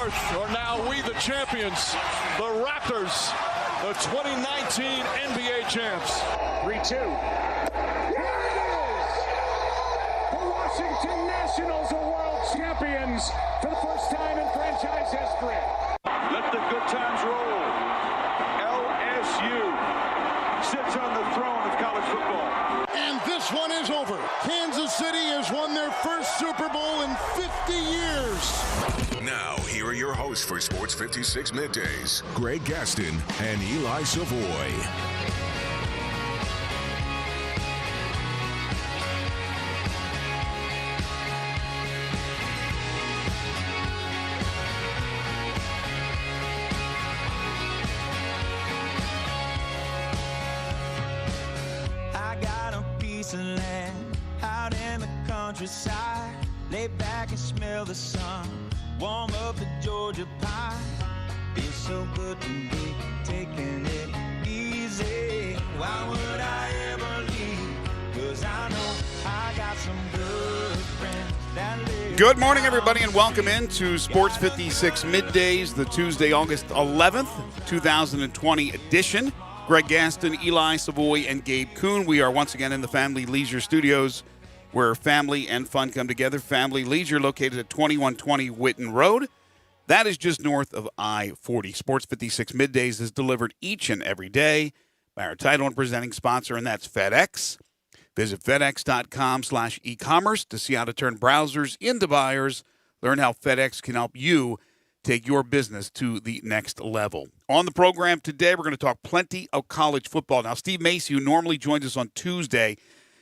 forth are now we the champions, the Raptors, the 2019 NBA champs. 3-2. Here it is! The Washington Nationals are world champions for the first time in franchise history. Let the good times roll. LSU sits on the throne of college football. And this one is over. Kansas City has won their first Super Bowl in 50 years. Now, here are your hosts for Sports 56 Middays, Greg Gaston and Eli Savoy. Land out in the countryside, lay back and smell the sun, warm up the Georgia pie. Feels so good to be taking it easy. Why would I ever leave? 'Cause I know I got some good friends that live. Good morning, everybody, and welcome into Sports 56 Middays, the Tuesday, August 11th, 2020 edition. Greg Gaston, Eli Savoy, and Gabe Kuhn. We are once again in the Family Leisure Studios where family and fun come together. Family Leisure located at 2120 Whitten Road. That is just north of I-40. Sports 56 Middays is delivered each and every day by our title and presenting sponsor, and that's FedEx. Visit FedEx.com/e-commerce to see how to turn browsers into buyers. Learn how FedEx can help you take your business to the next level. On the program today, we're going to talk plenty of college football. Now, Steve Macy, who normally joins us on Tuesday,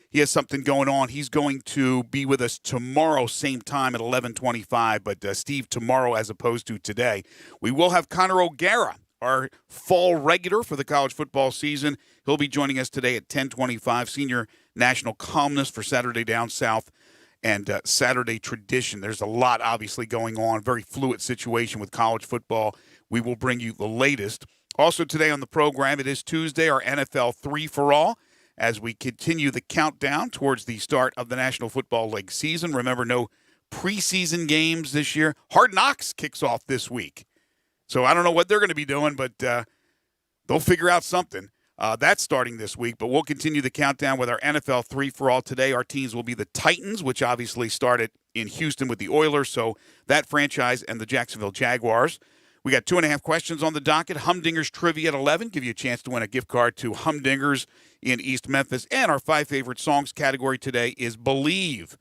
he has something going on. He's going to be with us tomorrow, same time at 11:25, but Steve, tomorrow as opposed to today. We will have Connor O'Gara, our fall regular for the college football season. He'll be joining us today at 10:25, senior national columnist for Saturday Down South and Saturday Tradition. There's a lot, obviously, going on. Very fluid situation with college football. We will bring you the latest. Also today on the program, it is Tuesday, our NFL 3-for-all, as we continue the countdown towards the start of the National Football League season. Remember, no preseason games this year. Hard Knocks kicks off this week. So I don't know what they're going to be doing, but they'll figure out something. That's starting this week, but we'll continue the countdown with our NFL 3-for-all today. Our teams will be the Titans, which obviously started in Houston with the Oilers, so that franchise, and the Jacksonville Jaguars. We got 2.5 questions on the docket. Humdinger's Trivia at 11. Give you a chance to win a gift card to Humdinger's in East Memphis. And our 5 favorite songs category today is Believe.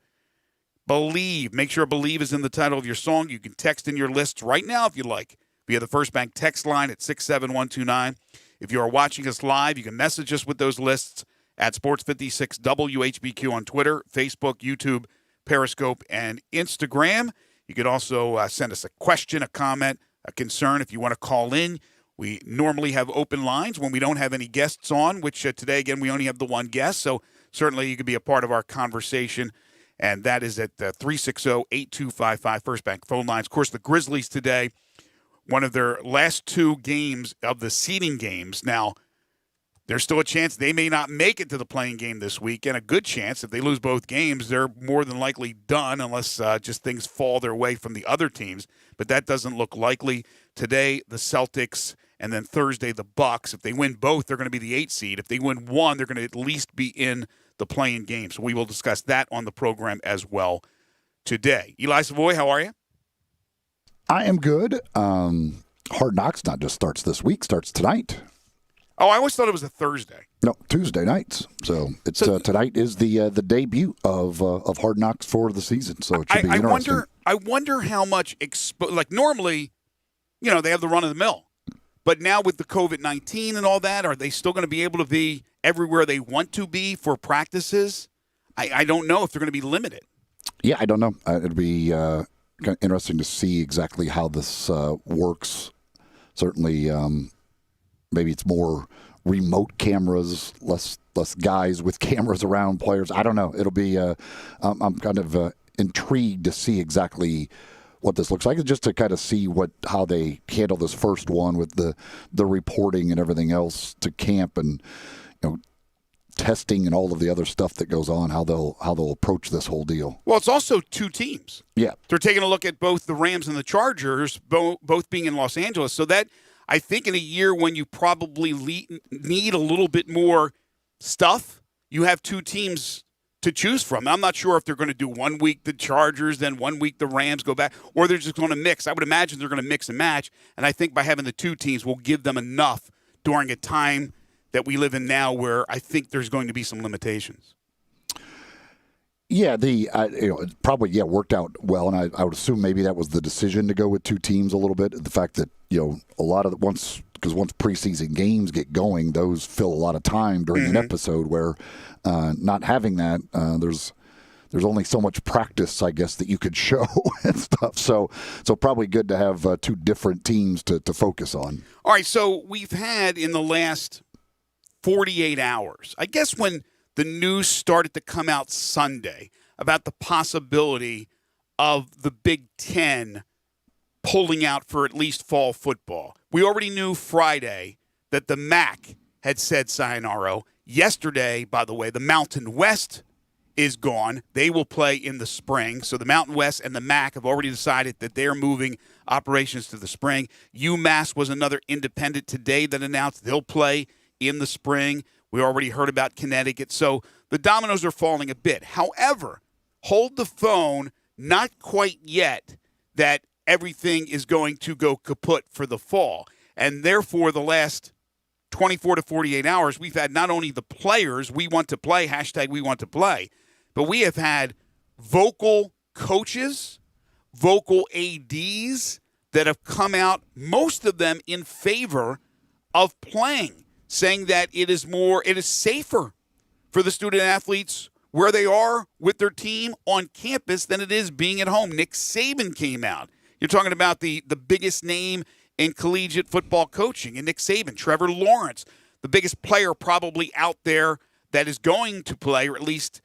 Believe. Make sure Believe is in the title of your song. You can text in your lists right now if you like via the First Bank text line at 67129. If you are watching us live, you can message us with those lists at Sports56 WHBQ on Twitter, Facebook, YouTube, Periscope, and Instagram. You can also send us a question, a comment, a concern if you want to call in. We normally have open lines when we don't have any guests on, which today, again, we only have the one guest. So certainly you can be a part of our conversation, and that is at 360-8255 First Bank phone lines. Of course, the Grizzlies today, one of their last 2 games of the seeding games. Now, there's still a chance they may not make it to the playing game this week, and a good chance if they lose both games, they're more than likely done unless just things fall their way from the other teams. But that doesn't look likely. Today, the Celtics, and then Thursday, the Bucks. If they win both, they're going to be the 8th seed. If they win one, they're going to at least be in the playing game. So we will discuss that on the program as well today. Eli Savoy, how are you? I am good. Hard Knocks not just starts this week, starts tonight. Oh, I always thought it was a Thursday. No, Tuesday nights. So it's tonight is the debut of Hard Knocks for the season. So it should be interesting. I wonder how much like normally, they have the run of the mill, but now with the COVID-19 and all that, are they still going to be able to be everywhere they want to be for practices? I don't know if they're going to be limited. Yeah, I don't know. It'll be kind of interesting to see exactly how this works. Certainly, maybe it's more remote cameras, less guys with cameras around players. I don't know. It'll be. I'm kind of intrigued to see exactly what this looks like, just to kind of see how they handle this first one with the reporting and everything else to camp, and testing and all of the other stuff that goes on, how they'll approach this whole deal. Well, it's also two teams. Yeah. They're taking a look at both the Rams and the Chargers, both being in Los Angeles. So that, I think, in a year when you probably need a little bit more stuff, you have two teams to choose from. I'm not sure if they're going to do 1 week the Chargers, then 1 week the Rams go back, or they're just going to mix. I would imagine they're going to mix and match, and I think by having the two teams will give them enough during a time that we live in now where I think there's going to be some limitations. Yeah, it probably worked out well, and I would assume maybe that was the decision to go with two teams a little bit. The fact that a lot of once preseason games get going, those fill a lot of time during an episode. Where not having that, there's only so much practice, I guess, that you could show and stuff. So probably good to have two different teams to focus on. All right, so we've had in the last 48 hours, I guess when the news started to come out Sunday about the possibility of the Big Ten pulling out for at least fall football. We already knew Friday that the MAC had said sayonara. Yesterday, by the way, the Mountain West is gone. They will play in the spring. So the Mountain West and the MAC have already decided that they're moving operations to the spring. UMass was another independent today that announced they'll play in the spring. We already heard about Connecticut. So the dominoes are falling a bit. However, hold the phone, not quite yet that everything is going to go kaput for the fall. And therefore, the last 24 to 48 hours, we've had not only the players, we want to play, hashtag we want to play, but we have had vocal coaches, vocal ADs that have come out, most of them in favor of playing, saying that it is safer for the student athletes where they are with their team on campus than it is being at home. Nick Saban came out. You're talking about the biggest name in collegiate football coaching, and Nick Saban, Trevor Lawrence, the biggest player probably out there that is going to play, or at least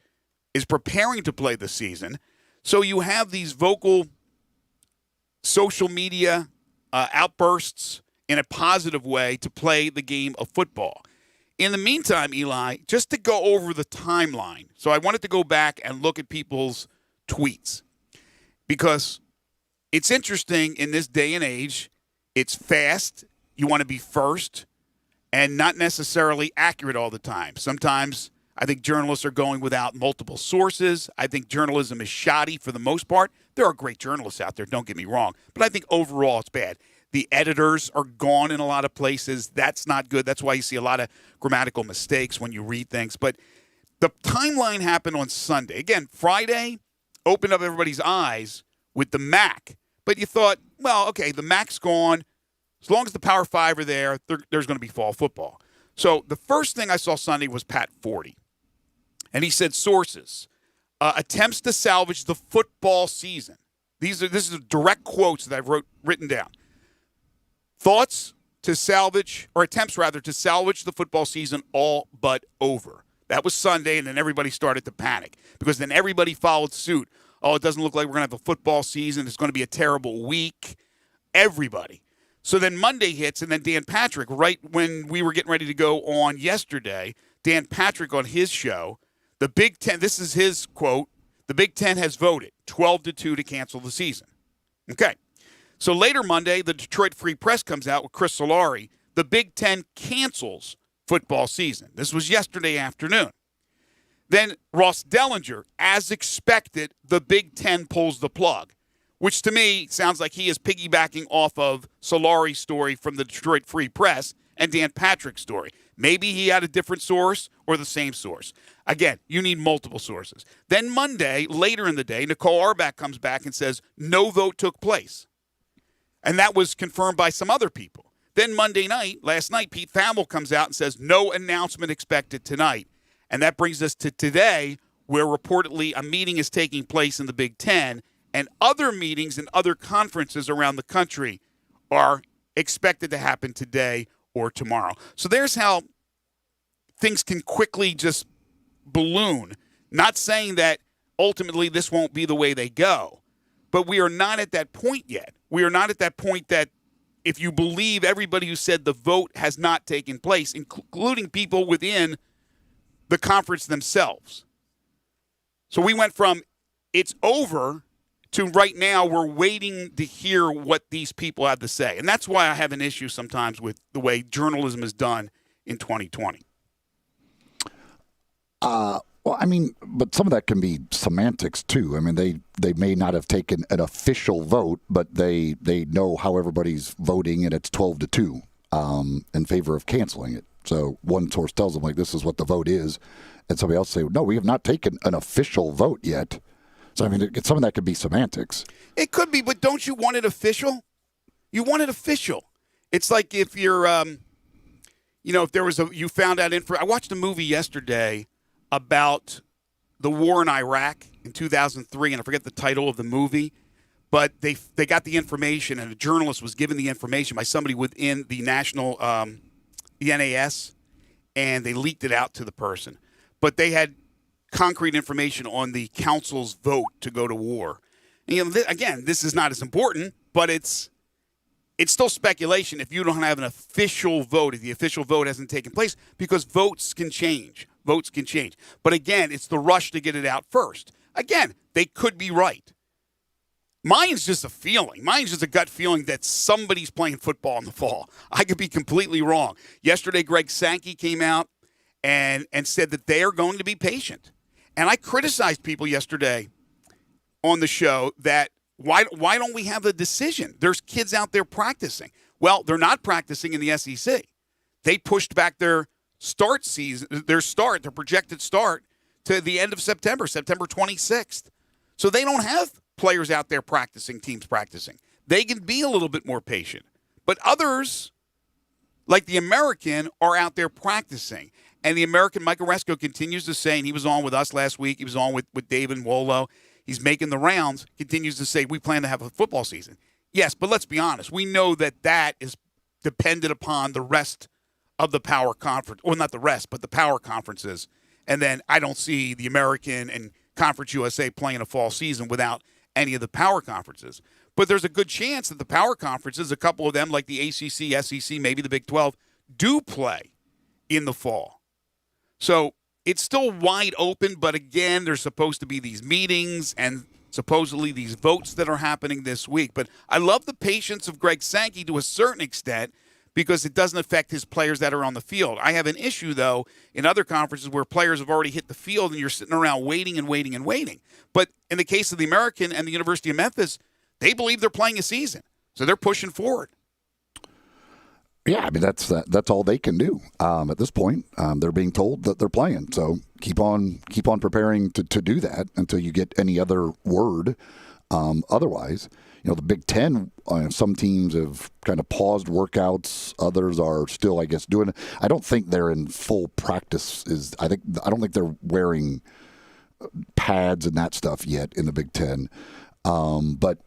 is preparing to play this season. So you have these vocal social media outbursts in a positive way to play the game of football. In the meantime, Eli, just to go over the timeline. So I wanted to go back and look at people's tweets because it's interesting in this day and age. It's fast. You want to be first and not necessarily accurate all the time. Sometimes I think journalists are going without multiple sources. I think journalism is shoddy for the most part. There are great journalists out there, don't get me wrong. But I think overall it's bad. The editors are gone in a lot of places. That's not good. That's why you see a lot of grammatical mistakes when you read things. But the timeline happened on Sunday. Again, Friday opened up everybody's eyes with the MAC. But you thought, well, okay, the MAC's gone. As long as the Power Five are there, there's going to be fall football. So the first thing I saw Sunday was Pat Forty. And he said sources, attempts to salvage the football season. This is direct quotes that I've written down. Thoughts to salvage, or attempts rather, to salvage the football season all but over. That was Sunday, and then everybody started to panic because then everybody followed suit. Oh, it doesn't look like we're going to have a football season. It's going to be a terrible week. Everybody. So then Monday hits, and then Dan Patrick, right when we were getting ready to go on yesterday, Dan Patrick on his show, the Big Ten, this is his quote, the Big Ten has voted 12-2 to cancel the season. Okay. So later Monday, the Detroit Free Press comes out with Chris Solari. The Big Ten cancels football season. This was yesterday afternoon. Then Ross Dellinger, as expected, the Big Ten pulls the plug, which to me sounds like he is piggybacking off of Solari's story from the Detroit Free Press and Dan Patrick's story. Maybe he had a different source or the same source. Again, you need multiple sources. Then Monday, later in the day, Nicole Auerbach comes back and says no vote took place. And that was confirmed by some other people. Then Monday night, last night, Pete Thamel comes out and says no announcement expected tonight. And that brings us to today, where reportedly a meeting is taking place in the Big Ten, and other meetings and other conferences around the country are expected to happen today or tomorrow. So there's how things can quickly just balloon. Not saying that ultimately this won't be the way they go, but we are not at that point yet. We are not at that point that if you believe everybody who said the vote has not taken place, including people within the conference themselves. So we went from it's over to right now we're waiting to hear what these people have to say. And that's why I have an issue sometimes with the way journalism is done in 2020. Well, I mean, but some of that can be semantics too. I mean, they may not have taken an official vote, but they know how everybody's voting, and it's 12-2 in favor of canceling it. So one source tells them, like, this is what the vote is, and somebody else say, no, we have not taken an official vote yet. So I mean, some of that could be semantics. It could be, but don't you want it official? You want it official. It's like if you're, if there was you found out I watched a movie yesterday about the war in Iraq in 2003, and I forget the title of the movie, but they got the information, and a journalist was given the information by somebody within the national, the NAS, and they leaked it out to the person. But they had concrete information on the council's vote to go to war. And, again, this is not as important, but it's still speculation if you don't have an official vote, if the official vote hasn't taken place, because votes can change. Votes can change. But again, it's the rush to get it out first. Again, they could be right. Mine's just a feeling. Mine's just a gut feeling that somebody's playing football in the fall. I could be completely wrong. Yesterday, Greg Sankey came out and said that they are going to be patient. And I criticized people yesterday on the show that why don't we have a decision? There's kids out there practicing. Well, they're not practicing in the SEC. They pushed back their their projected start to the end of September 26th. So they don't have players out there practicing, teams practicing. They can be a little bit more patient. But others, like the American, are out there practicing. And the American, Michael Resco, continues to say, and he was on with us last week, he was on with David Wolo, he's making the rounds, continues to say, we plan to have a football season. Yes, but let's be honest. We know that is dependent upon the rest of the power conference, or not the rest, but the power conferences. And then I don't see the American and Conference USA playing a fall season without any of the power conferences. But there's a good chance that the power conferences, a couple of them like the ACC, SEC, maybe the Big 12, do play in the fall. So it's still wide open, but again, there's supposed to be these meetings and supposedly these votes that are happening this week. But I love the patience of Greg Sankey to a certain extent because it doesn't affect his players that are on the field. I have an issue, though, in other conferences where players have already hit the field and you're sitting around waiting and waiting and waiting. But in the case of the American and the University of Memphis, they believe they're playing a season. So they're pushing forward. Yeah, I mean, that's all they can do at this point. They're being told that they're playing. So keep on preparing to do that until you get any other word. Otherwise, the Big Ten, some teams have kind of paused workouts. Others are still, I guess, doing it. I don't think they're in full practice. I don't think they're wearing pads and that stuff yet in the Big Ten. But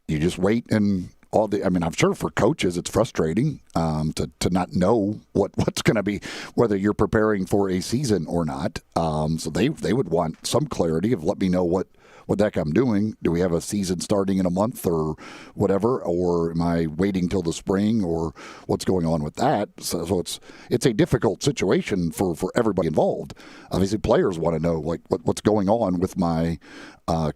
you just wait and I'm sure for coaches it's frustrating to not know what's going to be, whether you're preparing for a season or not. So they would want some clarity of let me know what the heck I'm doing. Do we have a season starting in a month or whatever, or am I waiting till the spring, or what's going on with that? So it's a difficult situation for everybody involved. Obviously, players want to know what's going on with my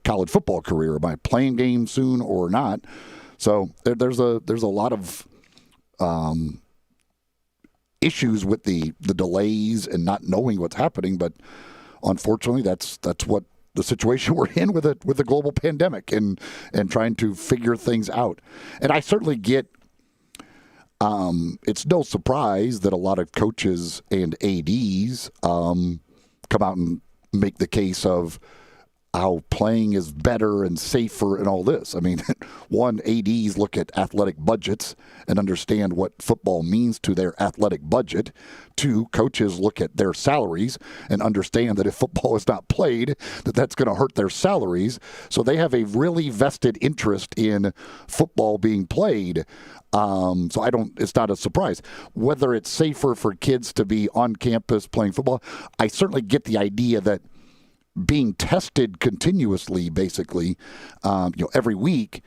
college football career. Am I playing games soon or not? So there's a lot of issues with the delays and not knowing what's happening, but unfortunately, that's what the situation we're in with the global pandemic and trying to figure things out. And I certainly get it's no surprise that a lot of coaches and ADs come out and make the case of how playing is better and safer and all this. I mean, one, ADs look at athletic budgets and understand what football means to their athletic budget. Two, coaches look at their salaries and understand that if football is not played, that's going to hurt their salaries. So they have a really vested interest in football being played. It's not a surprise. Whether it's safer for kids to be on campus playing football, I certainly get the idea that being tested continuously, basically, every week,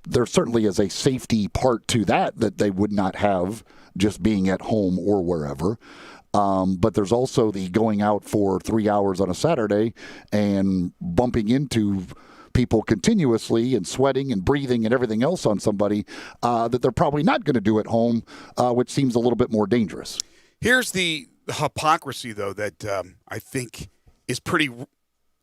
there certainly is a safety part to that they would not have just being at home or wherever. But there's also the going out for 3 hours on a Saturday and bumping into people continuously and sweating and breathing and everything else on somebody that they're probably not going to do at home, which seems a little bit more dangerous. Here's the hypocrisy, though, that I think is pretty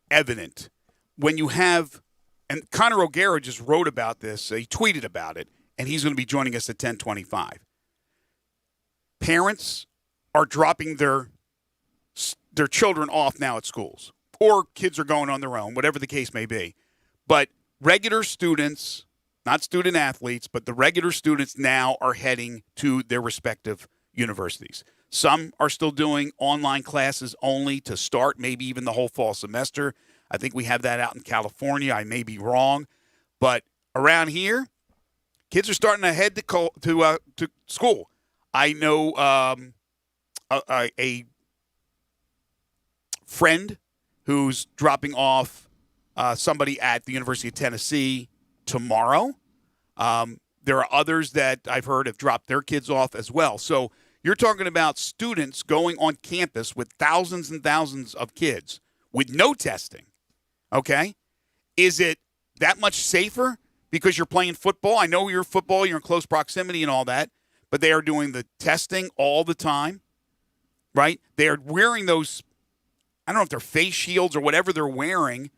evident. When you have, and Conor O'Gara just wrote about this, he tweeted about it, and he's going to be joining us at 10:25. Parents are dropping their children off now at schools, or kids are going on their own, whatever the case may be. But regular students, not student athletes, but the regular students now are heading to their respective universities. Some are still doing online classes only to start, maybe even the whole fall semester. I think we have that out in California. I may be wrong. But around here, kids are starting to head to school. I know a friend who's dropping off somebody at the University of Tennessee tomorrow. There are others that I've heard have dropped their kids off as well. So you're talking about students going on campus with thousands and thousands of kids with no testing, okay? Is it that much safer because you're playing football? I know you're football, you're in close proximity and all that, but they are doing the testing all the time, right? They are wearing those, I don't know if they're face shields or whatever they're wearing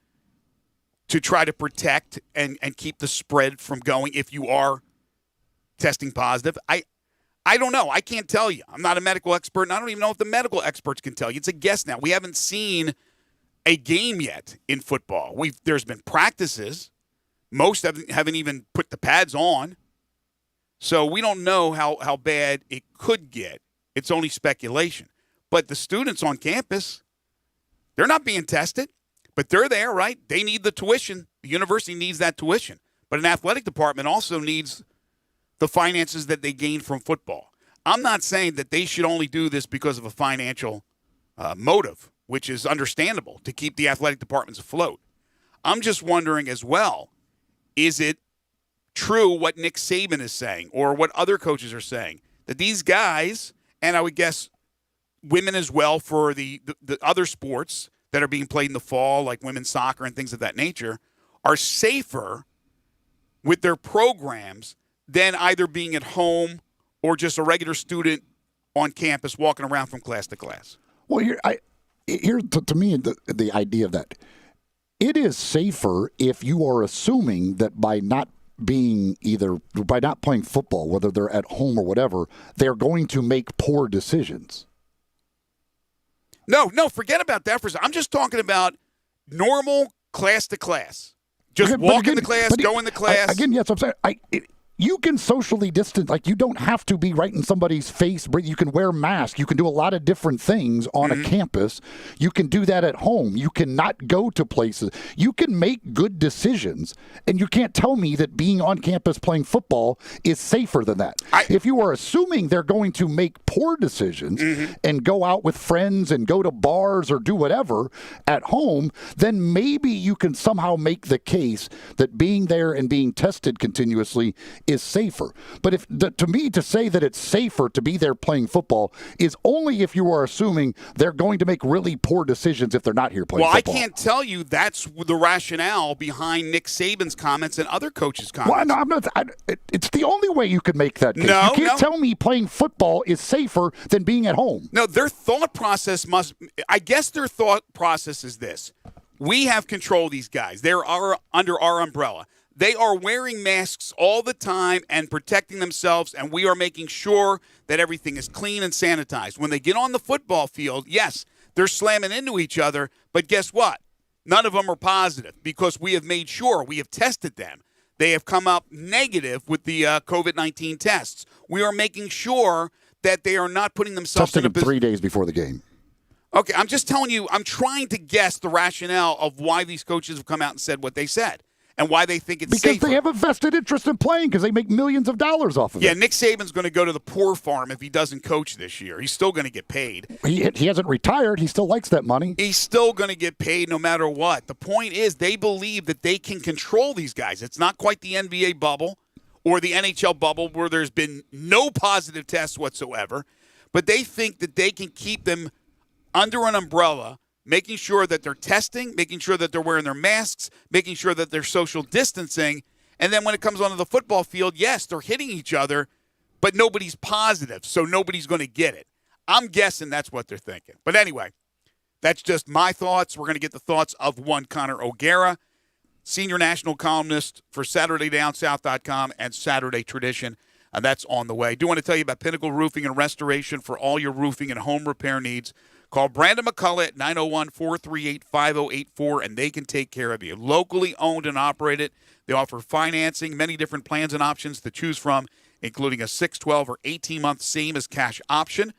to try to protect and keep the spread from going if you are testing positive. I don't know. I can't tell you. I'm not a medical expert, and I don't even know if the medical experts can tell you. It's a guess now. We haven't seen a game yet in football. There's been practices. Most haven't even put the pads on. So we don't know how bad it could get. It's only speculation. But the students on campus, they're not being tested. But they're there, right? They need the tuition. The university needs that tuition. But an athletic department also needs the finances that they gain from football. I'm not saying that they should only do this because of a financial motive, which is understandable to keep the athletic departments afloat. I'm just wondering as well, is it true what Nick Saban is saying or what other coaches are saying, that these guys, and I would guess women as well for the other sports that are being played in the fall, like women's soccer and things of that nature, are safer with their programs than either being at home or just a regular student on campus walking around from class to class? Well, to me, the idea of that, it is safer if you are assuming that by not playing football, whether they're at home or whatever, they're going to make poor decisions. No, forget about that for a second. I'm just talking about normal class to class. Just walk in the class, go in the class. Again, yes, I'm saying you can socially distance. Like, you don't have to be right in somebody's face. You can wear masks. You can do a lot of different things on a campus. You can do that at home. You cannot go to places. You can make good decisions, and you can't tell me that being on campus playing football is safer than that. If you are assuming they're going to make poor decisions and go out with friends and go to bars or do whatever at home, then maybe you can somehow make the case that being there and being tested continuously is safer. But to me, to say that it's safer to be there playing football is only if you are assuming they're going to make really poor decisions if they're not here playing football. Well, I can't tell you that's the rationale behind Nick Saban's comments and other coaches' comments. Well, no, I'm not. It's the only way you can make that case. You can't tell me playing football is safer than being at home. No, their thought process their thought process is this. We have control of these guys. They're under our umbrella. They are wearing masks all the time and protecting themselves, and we are making sure that everything is clean and sanitized. When they get on the football field, yes, they're slamming into each other, but guess what? None of them are positive because we have made sure, we have tested them. They have come up negative with the COVID-19 tests. We are making sure that they are not putting themselves in a position. 3 days before the game. Okay, I'm just telling you, I'm trying to guess the rationale of why these coaches have come out and said what they said. And why they think it's safer. Because they have a vested interest in playing because they make millions of dollars off of it. Yeah, Nick Saban's going to go to the poor farm if he doesn't coach this year. He's still going to get paid. He hasn't retired. He still likes that money. He's still going to get paid no matter what. The point is they believe that they can control these guys. It's not quite the NBA bubble or the NHL bubble where there's been no positive tests whatsoever. but they think that they can keep them under an umbrella, making sure that they're testing, making sure that they're wearing their masks, making sure that they're social distancing. And then when it comes onto the football field, yes, they're hitting each other, but nobody's positive, so nobody's going to get it. I'm guessing that's what they're thinking. But anyway, that's just my thoughts. We're going to get the thoughts of one Connor O'Gara, senior national columnist for SaturdayDownSouth.com and Saturday Tradition. That's on the way. I do want to tell you about Pinnacle Roofing and Restoration for all your roofing and home repair needs. Call Brandon McCullough at 901-438-5084, and they can take care of you. Locally owned and operated. They offer financing, many different plans and options to choose from, including a 6, 12, or 18-month same-as-cash option.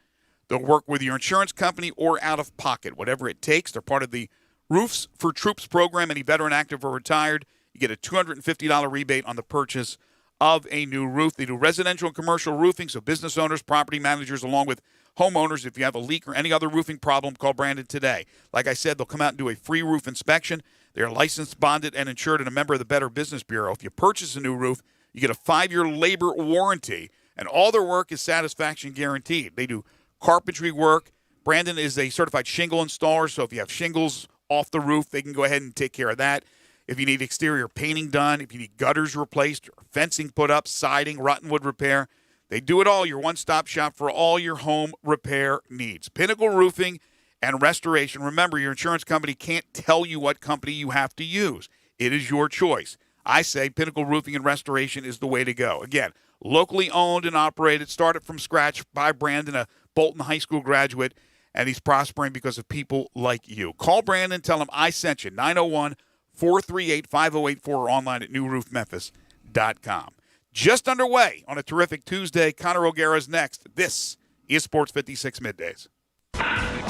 They'll work with your insurance company or out of pocket, whatever it takes. They're part of the Roofs for Troops program. Any veteran, active, or retired, you get a $250 rebate on the purchase of a new roof. They do residential and commercial roofing, so business owners, property managers, along with homeowners. If you have a leak or any other roofing problem, call Brandon today. Like I said, they'll come out and do a free roof inspection. They are licensed, bonded, and insured, and a member of the Better Business Bureau. If you purchase a new roof, you get a 5-year labor warranty, and all their work is satisfaction guaranteed. They do carpentry work. Brandon is a certified shingle installer, so if you have shingles off the roof, they can go ahead and take care of that. If you need exterior painting done, if you need gutters replaced, or fencing put up, siding, rotten wood repair, they do it all. Your one-stop shop for all your home repair needs. Pinnacle Roofing and Restoration. Remember, your insurance company can't tell you what company you have to use. It is your choice. I say Pinnacle Roofing and Restoration is the way to go. Again, locally owned and operated, started from scratch by Brandon, a Bolton High School graduate, and he's prospering because of people like you. Call Brandon, tell him I sent you, 901-438-5084, or online at newroofmemphis.com. Just underway on a terrific Tuesday. Connor O'Gara's next. This is Sports 56 Middays.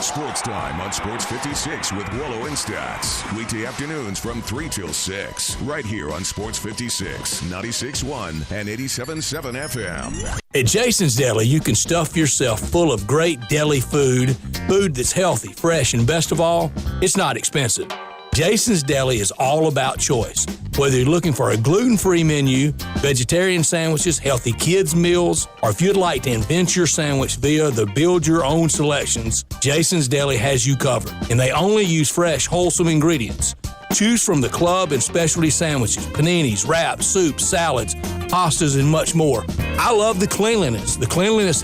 Sports Time on Sports 56 with Wallow and Stats. Weekday afternoons from 3 till 6. Right here on Sports 56, 96.1 and 87.7 FM. At Jason's Deli, you can stuff yourself full of great deli food that's healthy, fresh, and best of all, it's not expensive. Jason's Deli is all about choice. Whether you're looking for a gluten-free menu, vegetarian sandwiches, healthy kids' meals, or if you'd like to invent your sandwich via the build-your-own selections, Jason's Deli has you covered. And they only use fresh, wholesome ingredients. Choose from the club and specialty sandwiches, paninis, wraps, soups, salads, pastas, and much more. I love the cleanliness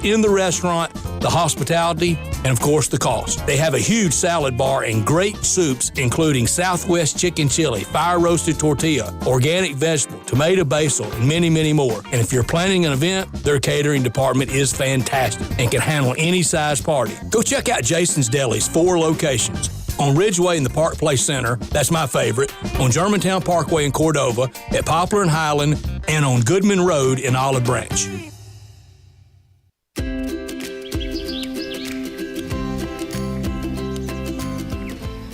in the restaurant, the hospitality, and of course the cost. They have a huge salad bar and great soups, including Southwest chicken chili, fire-roasted tortilla, organic vegetable, tomato basil, and many, many more. And if you're planning an event, their catering department is fantastic and can handle any size party. Go check out Jason's Deli's 4 locations. On Ridgeway in the Park Place Center, that's my favorite, on Germantown Parkway in Cordova, at Poplar and Highland, and on Goodman Road in Olive Branch.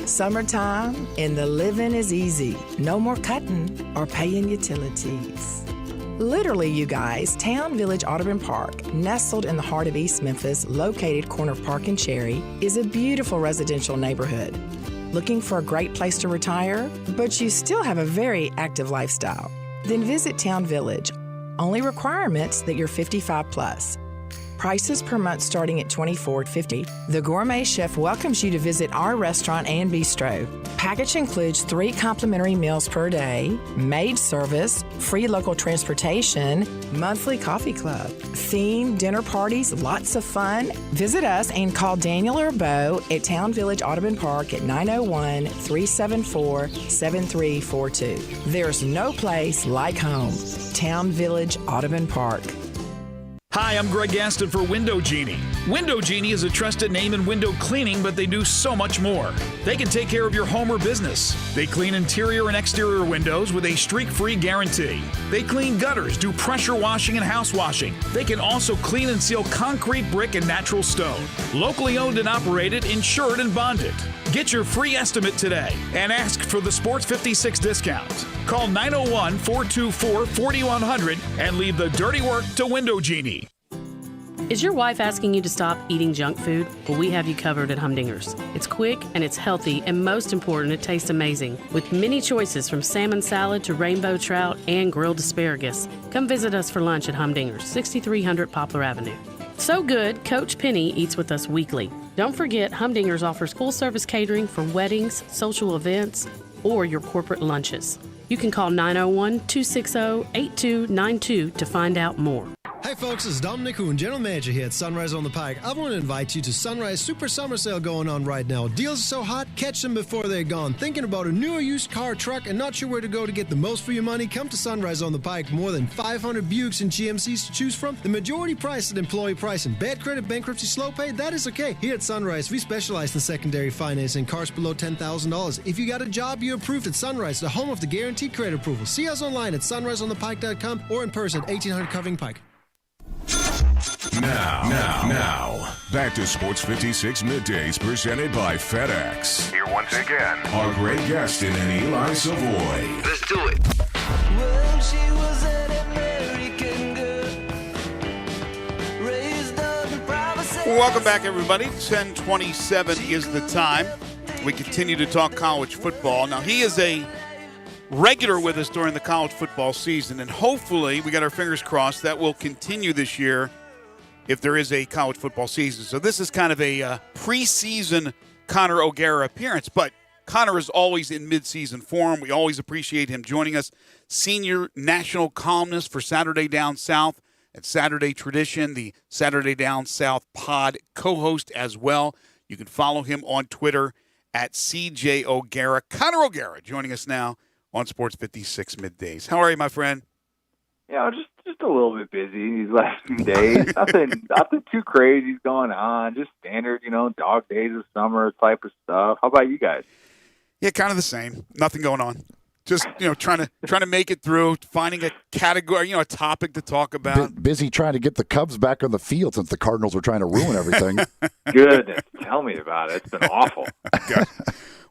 Summertime and the living is easy. No more cutting or paying utilities. Literally, you guys, Town Village Audubon Park, nestled in the heart of East Memphis, located corner of Park and Cherry, is a beautiful residential neighborhood. Looking for a great place to retire, but you still have a very active lifestyle? Then visit Town Village. Only requirements that you're 55 plus. Prices per month starting at $24.50. The Gourmet Chef welcomes you to visit our restaurant and bistro. Package includes 3 complimentary meals per day, maid service, free local transportation, monthly coffee club, themed dinner parties, lots of fun. Visit us and call Daniel or Bo at Town Village Audubon Park at 901-374-7342. There's no place like home. Town Village Audubon Park. Hi, I'm Greg Gaston for Window Genie. Window Genie is a trusted name in window cleaning, but they do so much more. They can take care of your home or business. They clean interior and exterior windows with a streak-free guarantee. They clean gutters, do pressure washing and house washing. They can also clean and seal concrete, brick, and natural stone. Locally owned and operated, insured and bonded. Get your free estimate today and ask for the Sports 56 discount. Call 901-424-4100 and leave the dirty work to Window Genie. Is your wife asking you to stop eating junk food? Well, we have you covered at Humdinger's. It's quick and it's healthy, and most important, it tastes amazing. With many choices from salmon salad to rainbow trout and grilled asparagus. Come visit us for lunch at Humdinger's, 6300 Poplar Avenue. So good, Coach Penny eats with us weekly. Don't forget, Humdinger's offers full-service catering for weddings, social events, or your corporate lunches. You can call 901-260-8292 to find out more. Hey folks, it's Dominic Hoon, General Manager here at Sunrise on the Pike. I want to invite you to Sunrise Super Summer Sale going on right now. Deals are so hot, catch them before they're gone. Thinking about a new or used car, truck, and not sure where to go to get the most for your money? Come to Sunrise on the Pike. More than 500 Buicks and GMCs to choose from. The majority price at employee pricing. Bad credit, bankruptcy, slow pay, that is okay. Here at Sunrise, we specialize in secondary financing, cars below $10,000. If you got a job, you're approved at Sunrise, the home of the guaranteed credit approval. See us online at sunriseonthepike.com or in person at 1800 Coving Pike. Now, back to Sports 56 Middays presented by FedEx. Here once again are Greg Gaston and Eli Savoy. Let's do it. Well, she was an American girl, raised up in privacy. Welcome back, everybody. 10:27 is the time. We continue to talk college football. Now, he is a regular with us during the college football season, and hopefully, we got our fingers crossed, that will continue this year if there is a college football season. So this is kind of a preseason Connor O'Gara appearance, but Connor is always in midseason form. We always appreciate him joining us. Senior national columnist for Saturday Down South at Saturday Tradition, the Saturday Down South pod co-host as well. You can follow him on Twitter at CJ O'Gara. Connor O'Gara joining us now on Sports 56 Middays. How are you, my friend? Yeah, just a little bit busy these last few days. nothing too crazy going on. Just standard, dog days of summer type of stuff. How about you guys? Yeah, kind of the same. Nothing going on. Just trying to make it through, finding a category, a topic to talk about. Busy trying to get the Cubs back on the field since the Cardinals were trying to ruin everything. Goodness, tell me about it. It's been awful.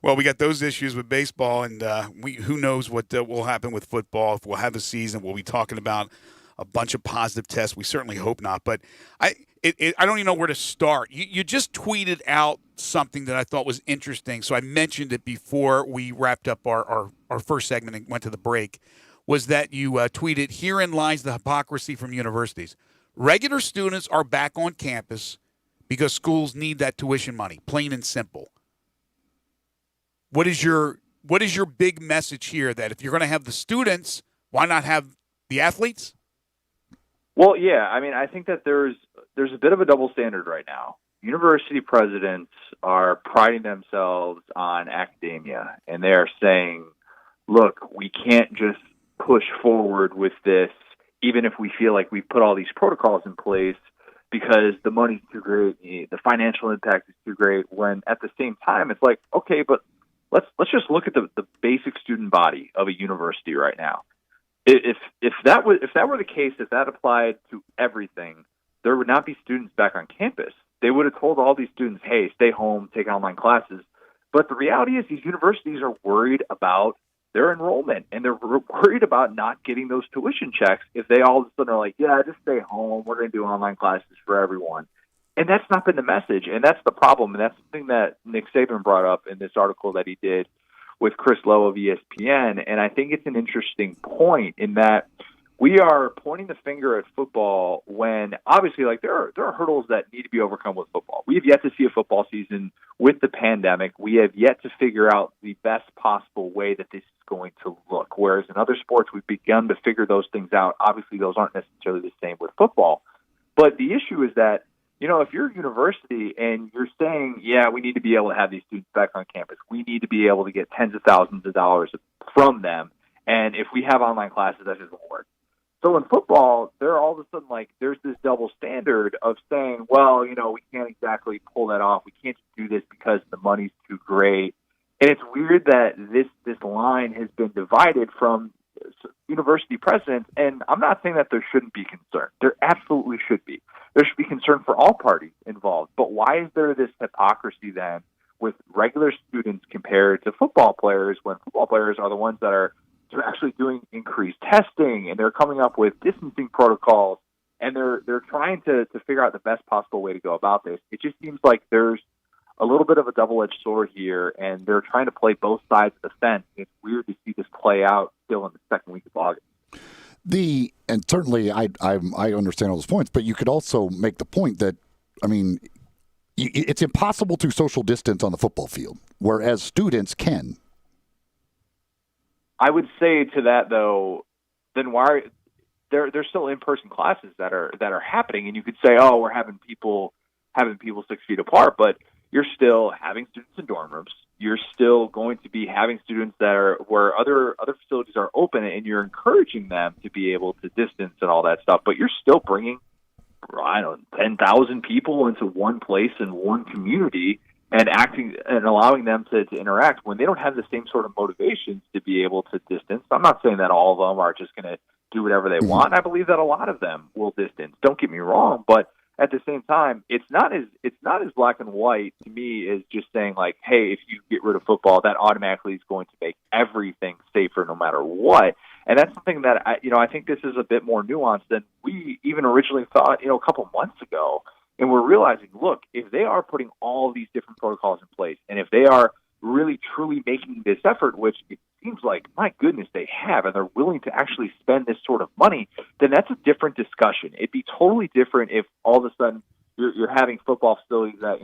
Well, we got those issues with baseball, and who knows what will happen with football. If we'll have a season, we'll be talking about a bunch of positive tests. We certainly hope not. But I don't even know where to start. You just tweeted out something that I thought was interesting, so I mentioned it before we wrapped up our first segment and went to the break, was that you tweeted, "Herein lies the hypocrisy from universities. Regular students are back on campus because schools need that tuition money, plain and simple." What is your big message here, that if you're going to have the students, why not have the athletes? Well, yeah. I mean, I think that there's a bit of a double standard right now. University presidents are priding themselves on academia, and they are saying, look, we can't just push forward with this, even if we feel like we put all these protocols in place, because the money's too great, the financial impact is too great, when at the same time it's like, okay, but let's just look at the basic student body of a university right now. If that were the case, if that applied to everything, there would not be students back on campus. They would have told all these students, hey, stay home, take online classes. But the reality is these universities are worried about their enrollment, and they're worried about not getting those tuition checks if they all of a sudden are like, yeah, just stay home, we're going to do online classes for everyone. And that's not been the message, and that's the problem, and that's the thing that Nick Saban brought up in this article that he did with Chris Lowe of ESPN, and I think it's an interesting point in that we are pointing the finger at football when obviously there are hurdles that need to be overcome with football. We have yet to see a football season with the pandemic. We have yet to figure out the best possible way that this is going to look, whereas in other sports we've begun to figure those things out. Obviously those aren't necessarily the same with football, but the issue is that if you're a university and you're saying, yeah, we need to be able to have these students back on campus, we need to be able to get tens of thousands of dollars from them, and if we have online classes, that doesn't work. So in football, they're all of a sudden like, there's this double standard of saying, well, we can't exactly pull that off. We can't do this because the money's too great. And it's weird that this line has been divided from university presidents, and I'm not saying that there shouldn't be concern. There absolutely should be. There should be concern for all parties involved. But why is there this hypocrisy then with regular students compared to football players, when football players are the ones that are actually doing increased testing, and they're coming up with distancing protocols, and they're trying to figure out the best possible way to go about this? It just seems like there's a little bit of a double-edged sword here, and they're trying to play both sides of the fence. It's weird to see this play out still in the second week of August. And certainly I understand all those points, but you could also make the point that, I mean, it's impossible to social distance on the football field, whereas students can. I would say to that though, then why there's still in-person classes that are happening, and you could say, oh, we're having people 6 feet apart, but you're still having students in dorm rooms. You're still going to be having students that are where other facilities are open, and you're encouraging them to be able to distance and all that stuff. But you're still bringing, 10,000 people into one place in one community and acting and allowing them to interact when they don't have the same sort of motivations to be able to distance. I'm not saying that all of them are just going to do whatever they want. I believe that a lot of them will distance. Don't get me wrong, but at the same time, it's not as black and white to me as just saying like, hey, if you get rid of football, that automatically is going to make everything safer no matter what. And that's something that I think this is a bit more nuanced than we even originally thought, a couple months ago. And we're realizing, look, if they are putting all these different protocols in place, and if they are really truly making this effort, which it seems like, my goodness, they have, and they're willing to actually spend this sort of money, then that's a different discussion. It'd be totally different if all of a sudden you're having football facilities that,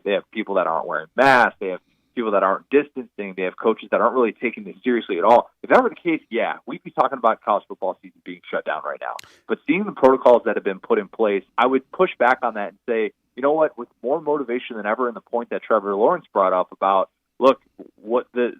they have people that aren't wearing masks, they have people that aren't distancing, they have coaches that aren't really taking this seriously at all. If that were the case, yeah, we'd be talking about college football season being shut down right now. But seeing the protocols that have been put in place, I would push back on that and say, you know what, with more motivation than ever, and the point that Trevor Lawrence brought up about, look, what the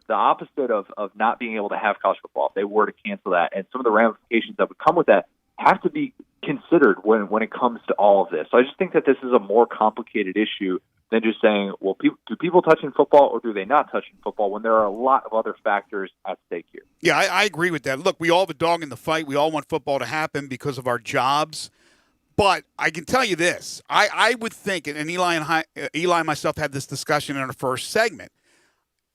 opposite of not being able to have college football, if they were to cancel that, and some of the ramifications that would come with that have to be considered when it comes to all of this. So I just think that this is a more complicated issue than just saying, well, do people touch in football or do they not touch in football, when there are a lot of other factors at stake here. Yeah, I agree with that. Look, we all have a dog in the fight. We all want football to happen because of our jobs. But I can tell you this. I would think, and Eli and myself had this discussion in our first segment,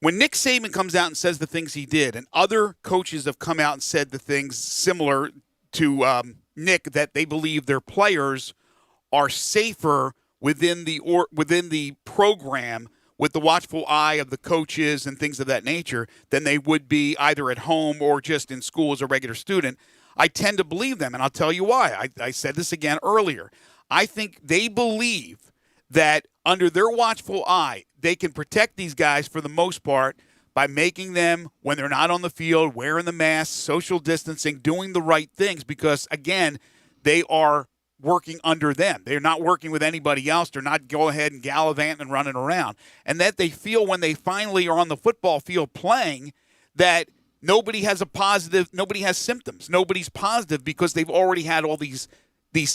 when Nick Saban comes out and says the things he did, and other coaches have come out and said the things similar to Nick, that they believe their players are safer within the program with the watchful eye of the coaches and things of that nature than they would be either at home or just in school as a regular student. I tend to believe them, and I'll tell you why. I said this again earlier. I think they believe that under their watchful eye, they can protect these guys for the most part by making them, when they're not on the field, wearing the mask, social distancing, doing the right things, because, again, they are working under them. They're not working with anybody else. They're not go ahead and gallivanting and running around. And that they feel when they finally are on the football field playing that nobody has symptoms. Nobody's positive because they've already had all these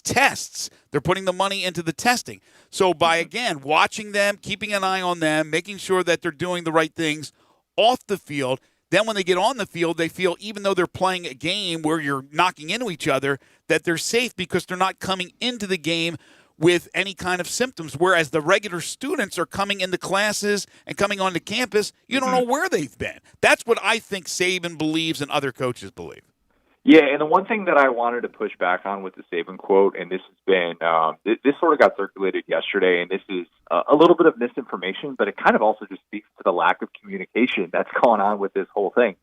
tests. They're putting the money into the testing. So by, again, watching them, keeping an eye on them, making sure that they're doing the right things off the field, then when they get on the field, they feel, even though they're playing a game where you're knocking into each other, that they're safe because they're not coming into the game with any kind of symptoms, whereas the regular students are coming into classes and coming onto campus. You don't know where they've been. That's what I think Saban believes and other coaches believe. Yeah, and the one thing that I wanted to push back on with the Saban quote, and this has been, this sort of got circulated yesterday, and this is a little bit of misinformation, but it kind of also just speaks to the lack of communication that's going on with this whole thing.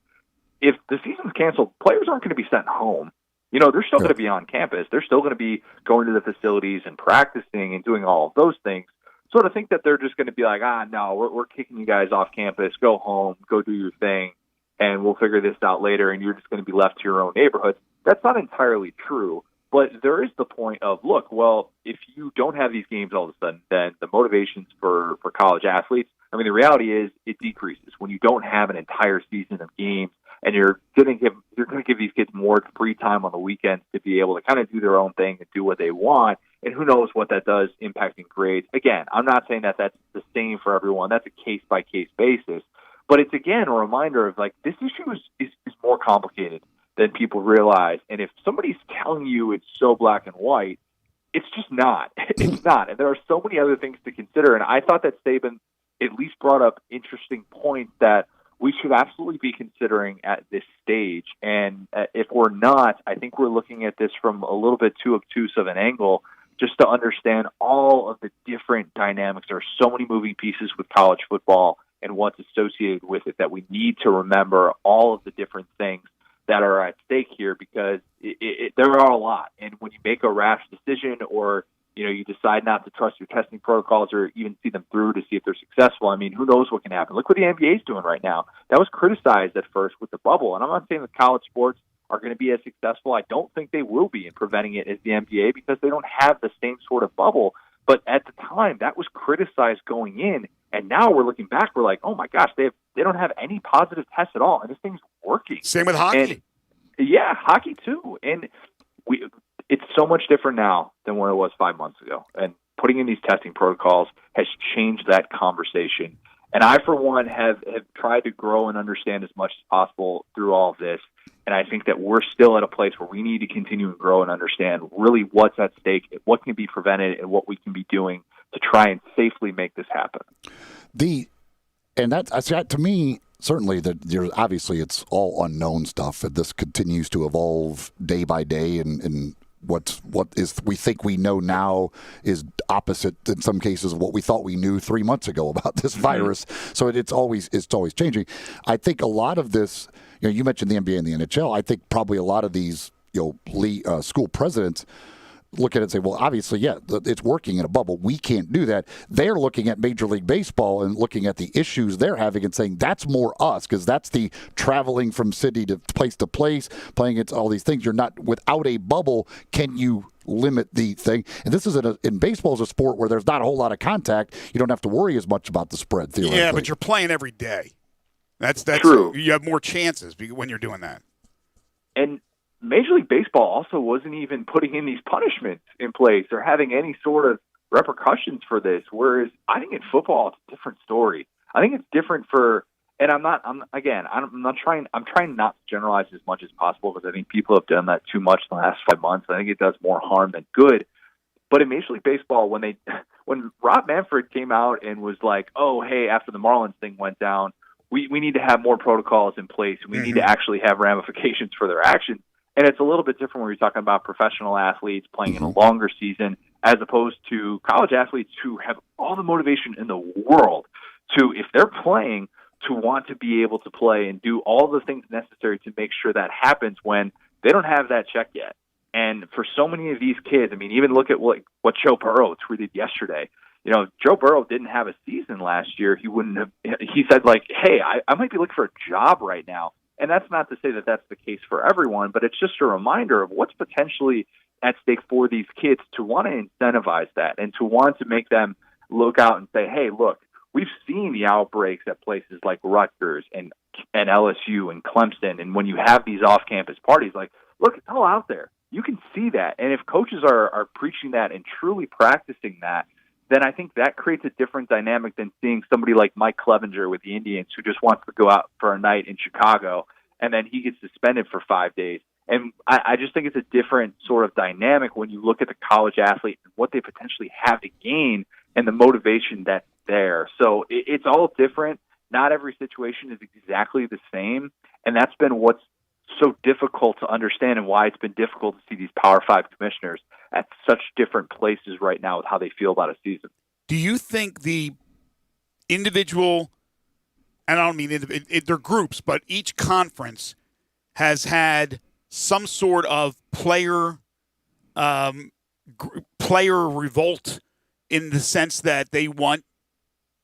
If the season's canceled, players aren't going to be sent home. They're still going to be on campus. They're still going to be going to the facilities and practicing and doing all of those things. So to think that they're just going to be like, no, we're kicking you guys off campus, go home, go do your thing, and we'll figure this out later, and you're just going to be left to your own neighborhoods. That's not entirely true. But there is the point of, look, well, if you don't have these games all of a sudden, then the motivations for college athletes, the reality is it decreases when you don't have an entire season of games, and you're going to give these kids more free time on the weekends to be able to kind of do their own thing and do what they want. And who knows what that does impacting grades. Again, I'm not saying that that's the same for everyone. That's a case-by-case basis. But it's, again, a reminder of, this issue is more complicated than people realize. And if somebody's telling you it's so black and white, it's just not. It's not. And there are so many other things to consider. And I thought that Saban at least brought up interesting points that we should absolutely be considering at this stage. And if we're not, I think we're looking at this from a little bit too obtuse of an angle, just to understand all of the different dynamics. There are so many moving pieces with college football and what's associated with it that we need to remember all of the different things that are at stake here, because there are a lot. And when you make a rash decision, or you decide not to trust your testing protocols or even see them through to see if they're successful, I mean, who knows what can happen? Look what the NBA is doing right now. That was criticized at first with the bubble, and I'm not saying that college sports are going to be as successful. I don't think they will be in preventing it as the NBA, because they don't have the same sort of bubble. But at the time, that was criticized going in, and now we're looking back, we're like, oh my gosh, they don't have any positive tests at all, and this thing's working. Same with hockey. And, yeah, hockey too. And it's so much different now than what it was 5 months ago. And putting in these testing protocols has changed that conversation. And I, for one, have tried to grow and understand as much as possible through all of this. And I think that we're still at a place where we need to continue to grow and understand really what's at stake, what can be prevented, and what we can be doing to try and safely make this happen. And that to me, certainly, obviously it's all unknown stuff, and this continues to evolve day by day, and what we think we know now is opposite in some cases of what we thought we knew 3 months ago about this virus. So it's always changing. I think a lot of this, you mentioned the NBA and the NHL. I think probably a lot of these school presidents look at it and say, well, obviously, yeah, it's working in a bubble. We can't do that. They're looking at Major League Baseball and looking at the issues they're having and saying that's more us, because that's the traveling from city to place, playing against all these things. You're not, without a bubble, can you limit the thing? And this is in baseball is a sport where there's not a whole lot of contact. You don't have to worry as much about the spread, theoretically. Yeah, but you're playing every day. That's true. You have more chances when you're doing that. And Major League Baseball also wasn't even putting in these punishments in place or having any sort of repercussions for this. Whereas I think in football, it's a different story. I think it's different and I'm trying not to generalize as much as possible, because I think people have done that too much the last 5 months. I think it does more harm than good. But in Major League Baseball, when Rob Manfred came out and was like, oh, hey, after the Marlins thing went down, we need to have more protocols in place. We need to actually have ramifications for their actions. And it's a little bit different when you're talking about professional athletes playing in a longer season, as opposed to college athletes who have all the motivation in the world to, if they're playing, to want to be able to play and do all the things necessary to make sure that happens when they don't have that check yet. And for so many of these kids, I mean, even look at what Joe Burrow tweeted yesterday. Joe Burrow didn't have a season last year. He said, like, hey, I might be looking for a job right now. And that's not to say that that's the case for everyone, but it's just a reminder of what's potentially at stake for these kids, to want to incentivize that and to want to make them look out and say, hey, look, we've seen the outbreaks at places like Rutgers and LSU and Clemson. And when you have these off-campus parties, like, look, it's all out there. You can see that. And if coaches are preaching that and truly practicing that, then I think that creates a different dynamic than seeing somebody like Mike Clevenger with the Indians, who just wants to go out for a night in Chicago, and then he gets suspended for 5 days. And I just think it's a different sort of dynamic when you look at the college athlete and what they potentially have to gain and the motivation that's there. So it's all different. Not every situation is exactly the same, and that's been what's so difficult to understand, and why it's been difficult to see these Power 5 commissioners at such different places right now with how they feel about a season. Do you think the individual, and I don't mean they're groups, but each conference has had some sort of player revolt, in the sense that they want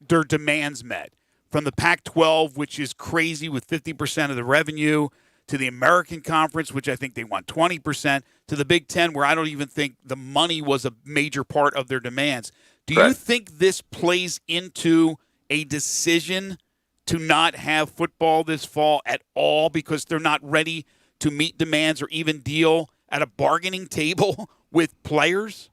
their demands met? From the Pac-12, which is crazy with 50% of the revenue, to the American Conference, which I think they want 20%, to the Big Ten, where I don't even think the money was a major part of their demands. Do you think this plays into a decision to not have football this fall at all, because they're not ready to meet demands or even deal at a bargaining table with players?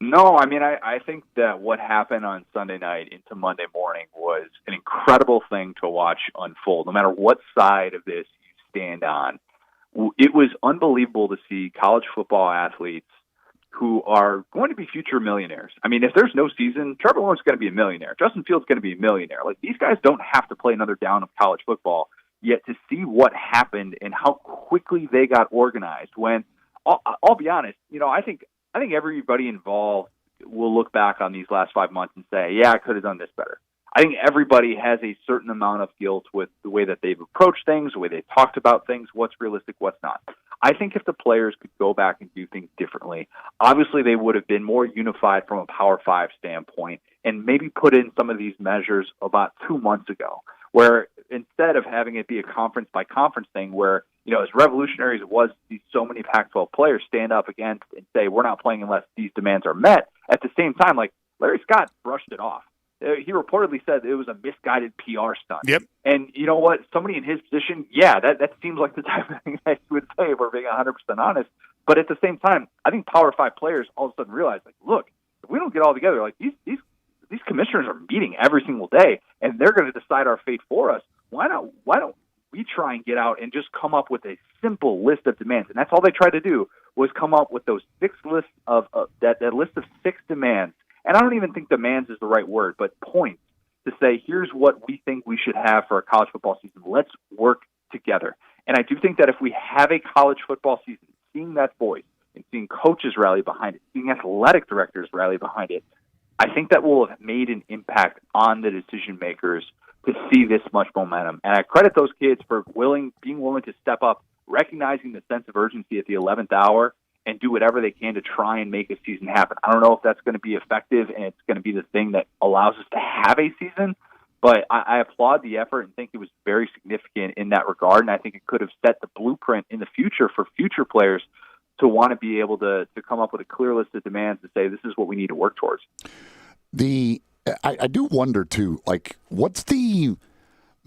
No, I mean, I think that what happened on Sunday night into Monday morning was an incredible thing to watch unfold, no matter what side of this stand on. It was unbelievable to see college football athletes who are going to be future millionaires. I mean, if there's no season, Trevor Lawrence is going to be a millionaire. Justin Fields is going to be a millionaire. Like, these guys don't have to play another down of college football, yet to see what happened and how quickly they got organized. When I'll be honest, I think everybody involved will look back on these last 5 months and say, yeah, I could have done this better. I think everybody has a certain amount of guilt with the way that they've approached things, the way they've talked about things, what's realistic, what's not. I think if the players could go back and do things differently, obviously they would have been more unified from a Power 5 standpoint and maybe put in some of these measures about 2 months ago, where instead of having it be a conference-by-conference thing where, as revolutionary as it was, see so many Pac-12 players stand up against and say, we're not playing unless these demands are met. At the same time, like Larry Scott brushed it off. He reportedly said it was a misguided PR stunt. Yep. And you know what? Somebody in his position, that seems like the type of thing that you would say if we're being 100% honest. But at the same time, I think Power 5 players all of a sudden realize, like, look, if we don't get all together, like these commissioners are meeting every single day, and they're going to decide our fate for us. Why don't we try and get out and just come up with a simple list of demands? And that's all they tried to do, was come up with those that list of 6 demands. And I don't even think demands is the right word, but points to say, here's what we think we should have for a college football season. Let's work together. And I do think that if we have a college football season, seeing that voice and seeing coaches rally behind it, seeing athletic directors rally behind it, I think that will have made an impact on the decision makers to see this much momentum. And I credit those kids for being willing to step up, recognizing the sense of urgency at the 11th hour, and do whatever they can to try and make a season happen. I don't know if that's going to be effective and it's going to be the thing that allows us to have a season, but I applaud the effort and think it was very significant in that regard, and I think it could have set the blueprint in the future for future players to want to be able to come up with a clear list of demands to say this is what we need to work towards. I do wonder, too, like, what's the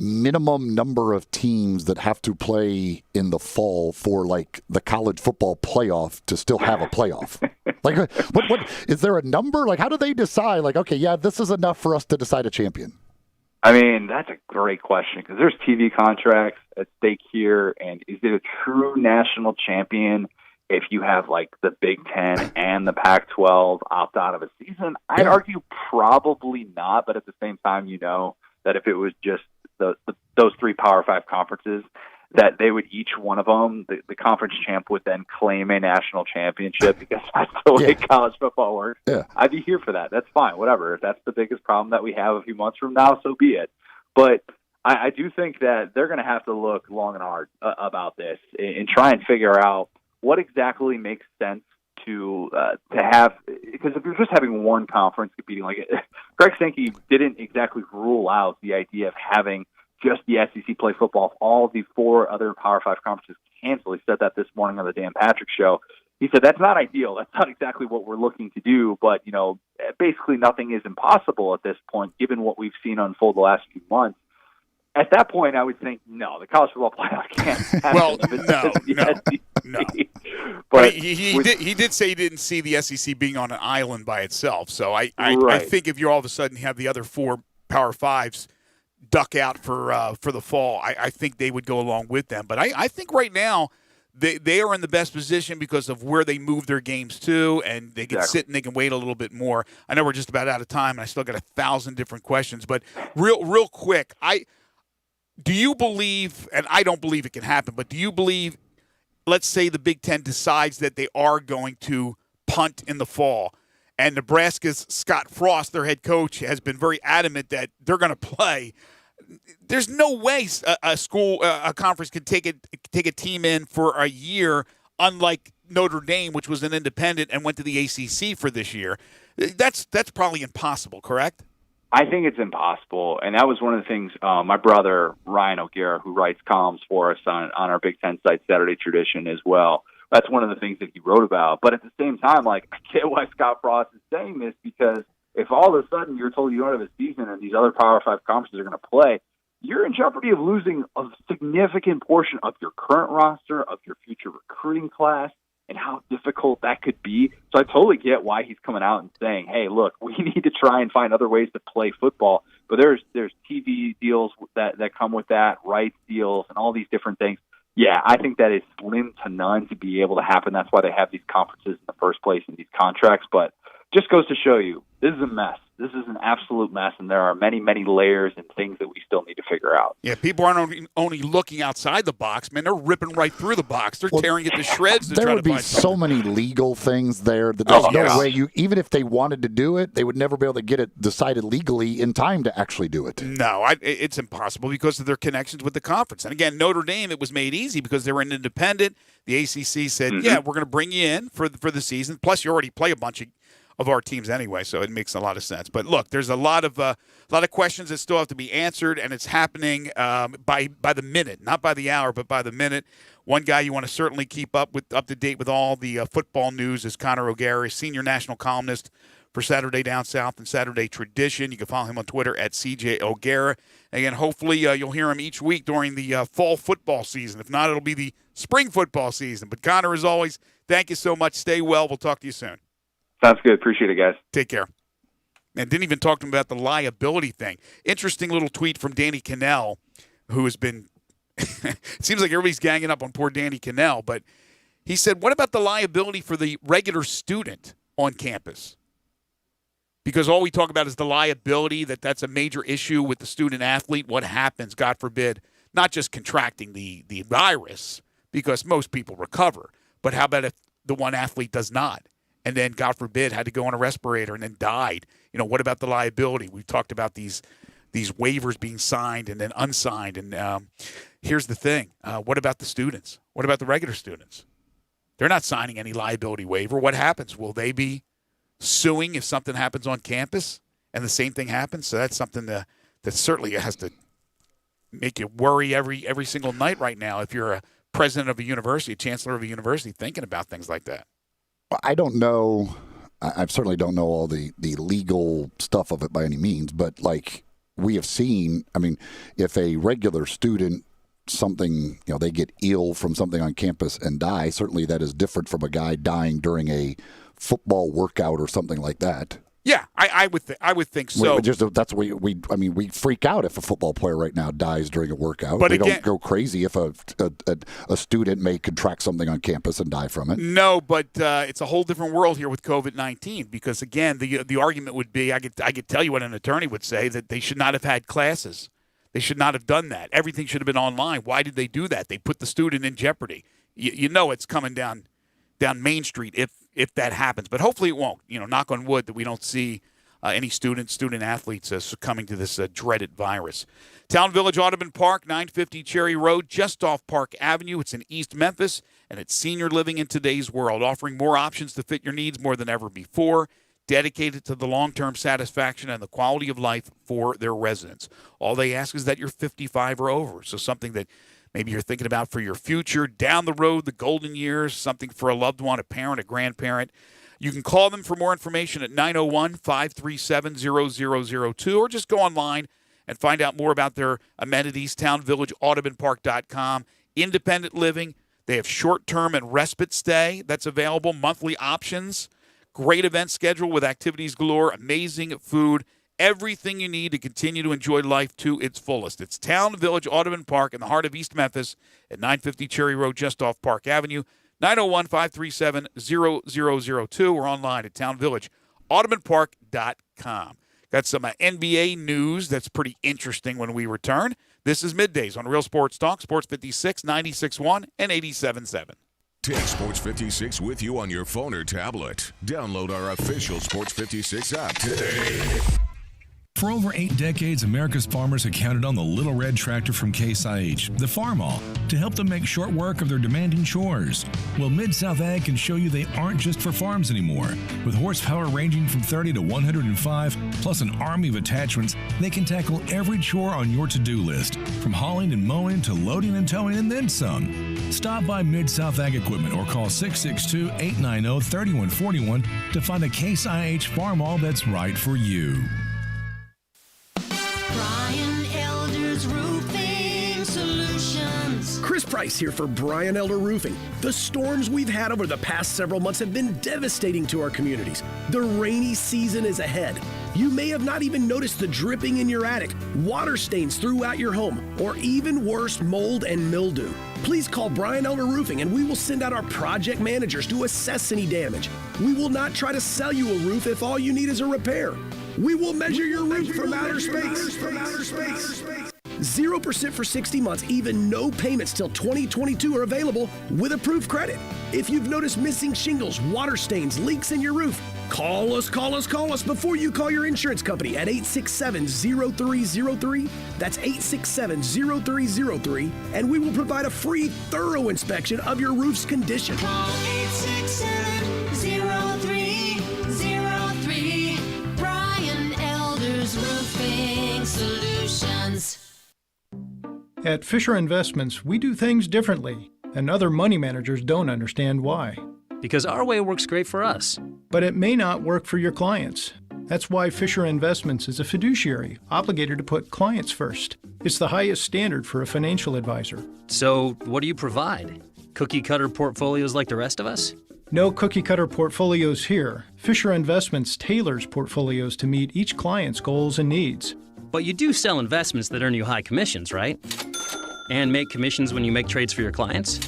minimum number of teams that have to play in the fall for, like, the college football playoff to still have a playoff? Like, what is there a number? Like, how do they decide, like, okay, yeah, this is enough for us to decide a champion? I mean, that's a great question because there's TV contracts at stake here, and is it a true national champion if you have, like, the Big Ten and the Pac-12 opt out of a season? I'd argue probably not, but at the same time, that if it was just those 3 Power 5 conferences, that they would each one of them, the conference champ would then claim a national championship because that's the way college football works. Yeah. I'd be here for that. That's fine, whatever. If that's the biggest problem that we have a few months from now, so be it. But I do think that they're going to have to look long and hard about this and try and figure out what exactly makes sense to have, because if you're just having one conference competing, like Greg Sankey didn't exactly rule out the idea of having just the SEC play football if all the 4 other Power 5 conferences cancel. He said that this morning on the Dan Patrick Show. He said that's not ideal. That's not exactly what we're looking to do, but basically nothing is impossible at this point given what we've seen unfold the last few months. At that point, I would think, no, the college football playoff can't happen. No. But he did say he didn't see the SEC being on an island by itself. So I think if you all of a sudden have the other 4 Power 5s duck out for the fall, I think they would go along with them. But I think right now they are in the best position because of where they move their games to, and they can sit and they can wait a little bit more. I know we're just about out of time, and I still got 1,000 different questions. But real quick, do you believe, and I don't believe it can happen, but do you believe, let's say the Big Ten decides that they are going to punt in the fall, and Nebraska's Scott Frost, their head coach, has been very adamant that they're going to play. There's no way a conference can take a team in for a year, unlike Notre Dame, which was an independent and went to the ACC for this year. That's probably impossible, correct? I think it's impossible, and that was one of the things my brother, Ryan O'Gara, who writes columns for us on our Big Ten site, Saturday Tradition, as well, that's one of the things that he wrote about. But at the same time, like, I get why Scott Frost is saying this, because if all of a sudden you're told you don't have a season and these other Power 5 conferences are going to play, you're in jeopardy of losing a significant portion of your current roster, of your future recruiting class, and how difficult that could be. So I totally get why he's coming out and saying, hey, look, we need to try and find other ways to play football. But there's TV deals that come with that, rights deals, and all these different things. Yeah, I think that is slim to none to be able to happen. That's why they have these conferences in the first place and these contracts. But just goes to show you, this is a mess. This is an absolute mess, and there are many, many layers and things that we still need to figure out. Yeah, people aren't only looking outside the box, man. They're ripping right through the box. They're tearing it to shreds. There would be so many legal things there that there's no way even if they wanted to do it, they would never be able to get it decided legally in time to actually do it. No, it's impossible because of their connections with the conference. And again, Notre Dame, it was made easy because they were an independent. The ACC said, yeah, we're going to bring you in for the season. Plus, you already play a bunch of our teams anyway, so it makes a lot of sense. But look, there's a lot of questions that still have to be answered, and it's happening by the minute, not by the hour, but by the minute. One guy you want to certainly keep up to date with all the football news is Connor O'Gara, senior national columnist for Saturday Down South and Saturday Tradition. You can follow him on Twitter at CJ O'Gara. Again, hopefully you'll hear him each week during the fall football season. If not, it'll be the spring football season. But Connor, as always, thank you so much. Stay well. We'll talk to you soon. Sounds good. Appreciate it, guys. Take care. And didn't even talk to him about the liability thing. Interesting little tweet from Danny Cannell, who has been it seems like everybody's ganging up on poor Danny Cannell, but he said, what about the liability for the regular student on campus? Because all we talk about is the liability, that's a major issue with the student athlete. What happens, God forbid, not just contracting the virus, because most people recover, but how about if the one athlete does not? And then, God forbid, had to go on a respirator and then died. What about the liability? We've talked about these waivers being signed and then unsigned. And here's the thing. What about the students? What about the regular students? They're not signing any liability waiver. What happens? Will they be suing if something happens on campus and the same thing happens? So that's something that certainly has to make you worry every single night right now if you're a president of a university, a chancellor of a university, thinking about things like that. I don't know. I certainly don't know all the legal stuff of it by any means, but like we have seen, I mean, if a regular student, something, they get ill from something on campus and die, certainly that is different from a guy dying during a football workout or something like that. Yeah, I would think so. That's what we freak out if a football player right now dies during a workout. But we don't go crazy if a student may contract something on campus and die from it. No, but it's a whole different world here with COVID-19 because again, the argument would be I could tell you what an attorney would say, that they should not have had classes. They should not have done that. Everything should have been online. Why did they do that? They put the student in jeopardy. It's coming down Main Street if that happens. But hopefully it won't. Knock on wood that we don't see any student athletes succumbing to this dreaded virus. Town Village Audubon Park, 950 Cherry Road, just off Park Avenue. It's in East Memphis, and it's senior living in today's world, offering more options to fit your needs more than ever before, dedicated to the long-term satisfaction and the quality of life for their residents. All they ask is that you're 55 or over, so something that maybe you're thinking about for your future, down the road, the golden years, something for a loved one, a parent, a grandparent. You can call them for more information at 901-537-0002 or just go online and find out more about their amenities, townvillageaudubonpark.com. Independent living. They have short-term and respite stay that's available, monthly options, great event schedule with activities galore, amazing food, everything you need to continue to enjoy life to its fullest. It's Town Village Audubon Park in the heart of East Memphis at 950 Cherry Road, just off Park Avenue. 901-537-0002 or online at townvillageaudubonpark.com. Got some NBA news that's pretty interesting when we return. This is Middays on Real Sports Talk, Sports 56, 96.1, and 87.7. Take Sports 56 with you on your phone or tablet. Download our official Sports 56 app today. For over 8 decades, America's farmers have counted on the Little Red Tractor from Case IH, the Farmall, to help them make short work of their demanding chores. Well, Mid-South Ag can show you they aren't just for farms anymore. With horsepower ranging from 30 to 105, plus an army of attachments, they can tackle every chore on your to-do list, from hauling and mowing to loading and towing and then some. Stop by Mid-South Ag Equipment or call 662-890-3141 to find a Case IH Farmall that's right for you. Brian Elder's Roofing Solutions. Chris Price here for Brian Elder Roofing. The storms we've had over the past several months have been devastating to our communities. The rainy season is ahead. You may have not even noticed the dripping in your attic, water stains throughout your home, or even worse, mold and mildew. Please call Brian Elder Roofing and we will send out our project managers to assess any damage. We will not try to sell you a roof if all you need is a repair. We will measure your roof from outer space. 0% for 60 months, even no payments till 2022 are available with approved credit. If you've noticed missing shingles, water stains, leaks in your roof, call us before you call your insurance company at 867-0303. That's 867-0303, and we will provide a free, thorough inspection of your roof's condition. Call 867-0303. Brian Elders Roofing Solutions. At Fisher Investments, we do things differently, and other money managers don't understand why. Because our way works great for us. But it may not work for your clients. That's why Fisher Investments is a fiduciary, obligated to put clients first. It's the highest standard for a financial advisor. So, what do you provide? Cookie-cutter portfolios like the rest of us? No cookie-cutter portfolios here. Fisher Investments tailors portfolios to meet each client's goals and needs. But you do sell investments that earn you high commissions, right? And make commissions when you make trades for your clients?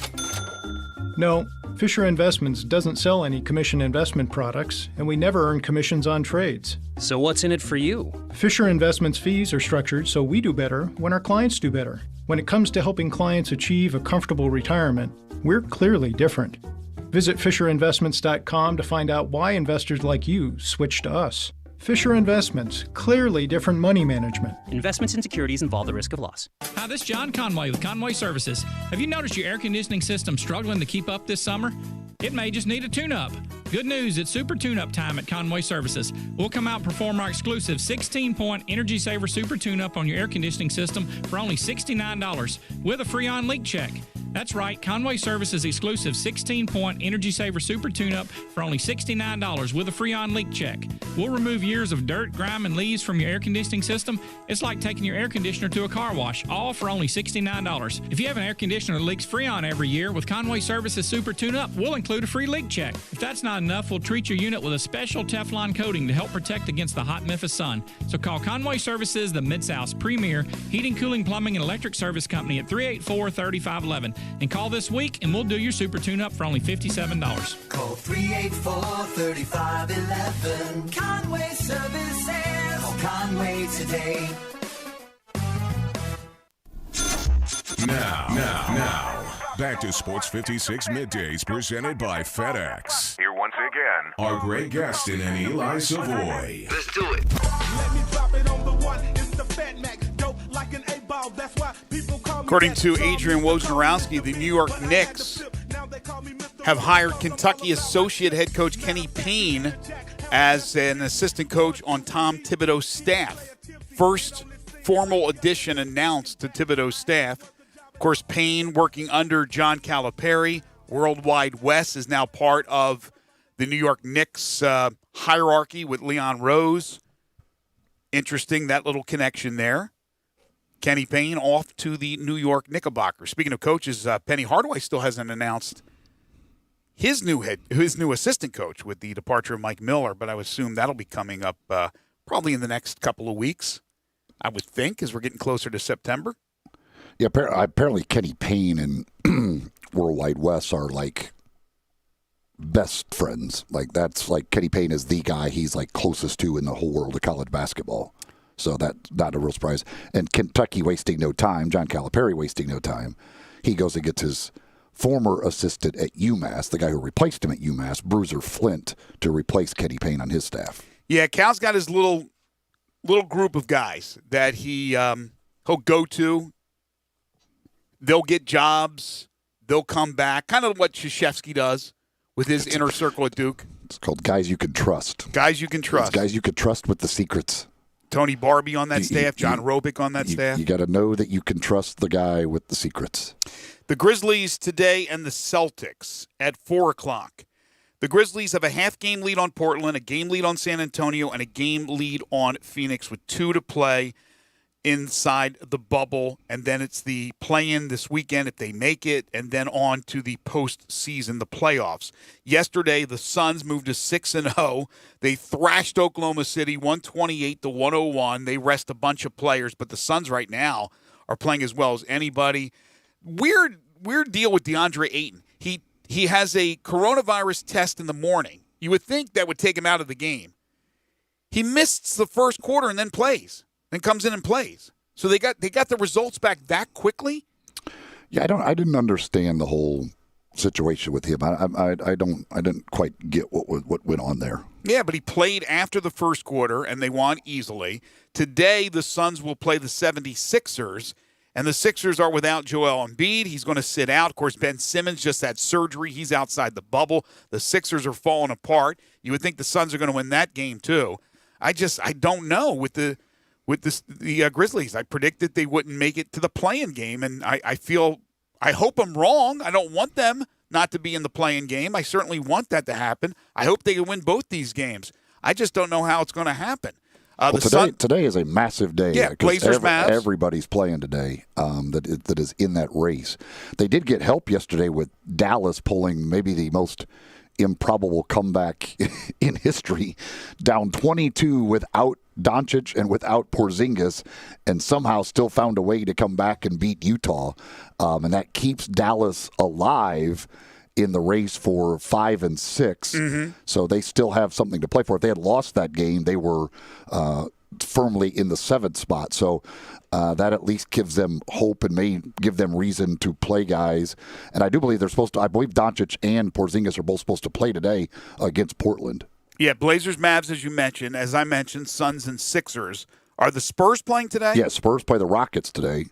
No, Fisher Investments doesn't sell any commission investment products, and we never earn commissions on trades. So what's in it for you? Fisher Investments fees are structured so we do better when our clients do better. When it comes to helping clients achieve a comfortable retirement, we're clearly different. Visit FisherInvestments.com to find out why investors like you switch to us. Fisher Investments, clearly different money management. Investments in securities involve the risk of loss. Hi, this is John Conway with Conway Services. Have you noticed your air conditioning system struggling to keep up this summer? It may just need a tune-up. Good news, it's super tune-up time at Conway Services. We'll come out and perform our exclusive 16-point Energy Saver Super Tune-up on your air conditioning system for only $69 with a free on-leak check. That's right, Conway Services exclusive 16-point Energy Saver Super Tune-up for only $69 with a free on-leak check. We'll remove years of dirt, grime, and leaves from your air conditioning system. It's like taking your air conditioner to a car wash, all for only $69. If you have an air conditioner that leaks Freon every year, with Conway Services Super Tune-up, we'll include a free leak check. If that's not enough, we'll treat your unit with a special Teflon coating to help protect against the hot Memphis sun. So call Conway Services, the Mid-South's premier heating, cooling, plumbing, and electric service company at 384-3511. And call this week, and we'll do your super tune-up for only $57. Call 384-3511. Conway Services. Call Conway today. Now, back to Sports 56 Middays presented by FedEx. Here once again are Greg Gaston and Eli Savoy. Let's do it. According to Adrian Wojnarowski, the New York Knicks have hired Kentucky associate head coach Kenny Payne as an assistant coach on Tom Thibodeau's staff. First formal addition announced to Thibodeau's staff. Of course, Payne working under John Calipari. Worldwide West is now part of the New York Knicks hierarchy with Leon Rose. Interesting, that little connection there. Kenny Payne off to the New York Knickerbockers. Speaking of coaches, Penny Hardaway still hasn't announced his new assistant coach with the departure of Mike Miller, but I would assume that'll be coming up probably in the next couple of weeks, I would think, as we're getting closer to September. Yeah, apparently Kenny Payne and Worldwide West are like best friends. Like that's like Kenny Payne is the guy he's like closest to in the whole world of college basketball. So that's not a real surprise. And Kentucky wasting no time, John Calipari wasting no time. He goes and gets his former assistant at UMass, the guy who replaced him at UMass, Bruiser Flint, to replace Kenny Payne on his staff. Yeah, Cal's got his little group of guys that he'll go to. They'll get jobs. They'll come back. Kind of what Krzyzewski does with his inner circle at Duke. It's called guys you can trust. Guys you can trust. It's guys you can trust with the secrets. Tony Barbie on that staff, John Robick on that staff. You got to know that you can trust the guy with the secrets. The Grizzlies today and the Celtics at 4 o'clock. The Grizzlies have a half-game lead on Portland, a game lead on San Antonio, and a game lead on Phoenix with 2 to play inside the bubble. And then it's the play-in this weekend if they make it, and then on to the postseason, the playoffs. Yesterday, the Suns moved to 6-0. They thrashed Oklahoma City 128-101. They rest a bunch of players, but the Suns right now are playing as well as anybody. Weird deal with DeAndre Ayton. He has a coronavirus test in the morning. You would think that would take him out of the game. He missed the first quarter and then comes in and plays. So they got the results back that quickly. Yeah, I didn't understand the whole situation with him. I didn't quite get what went on there. Yeah, but he played after the first quarter, and they won easily. Today, the Suns will play the 76ers, and the Sixers are without Joel Embiid. He's going to sit out. Of course, Ben Simmons just had surgery. He's outside the bubble. The Sixers are falling apart. You would think the Suns are going to win that game, too. I don't know with the Grizzlies. I predicted they wouldn't make it to the play-in game, and I hope I'm wrong. I don't want them not to be in the play-in game. I certainly want that to happen. I hope they can win both these games. I just don't know how it's going to happen. Today is a massive day. Yeah, Blazers, Mavs. Everybody's playing today that is in that race. They did get help yesterday with Dallas pulling maybe the most improbable comeback in history, down 22 without Doncic and without Porzingis, and somehow still found a way to come back and beat Utah. And that keeps Dallas alive in the race for 5 and 6. Mm-hmm. So they still have something to play for. If they had lost that game, they were firmly in the 7th spot. So that at least gives them hope and may give them reason to play guys. And I do believe I believe Doncic and Porzingis are both supposed to play today against Portland. Yeah, Blazers, Mavs, as I mentioned, Suns and Sixers. Are the Spurs playing today? Yeah, Spurs play the Rockets today,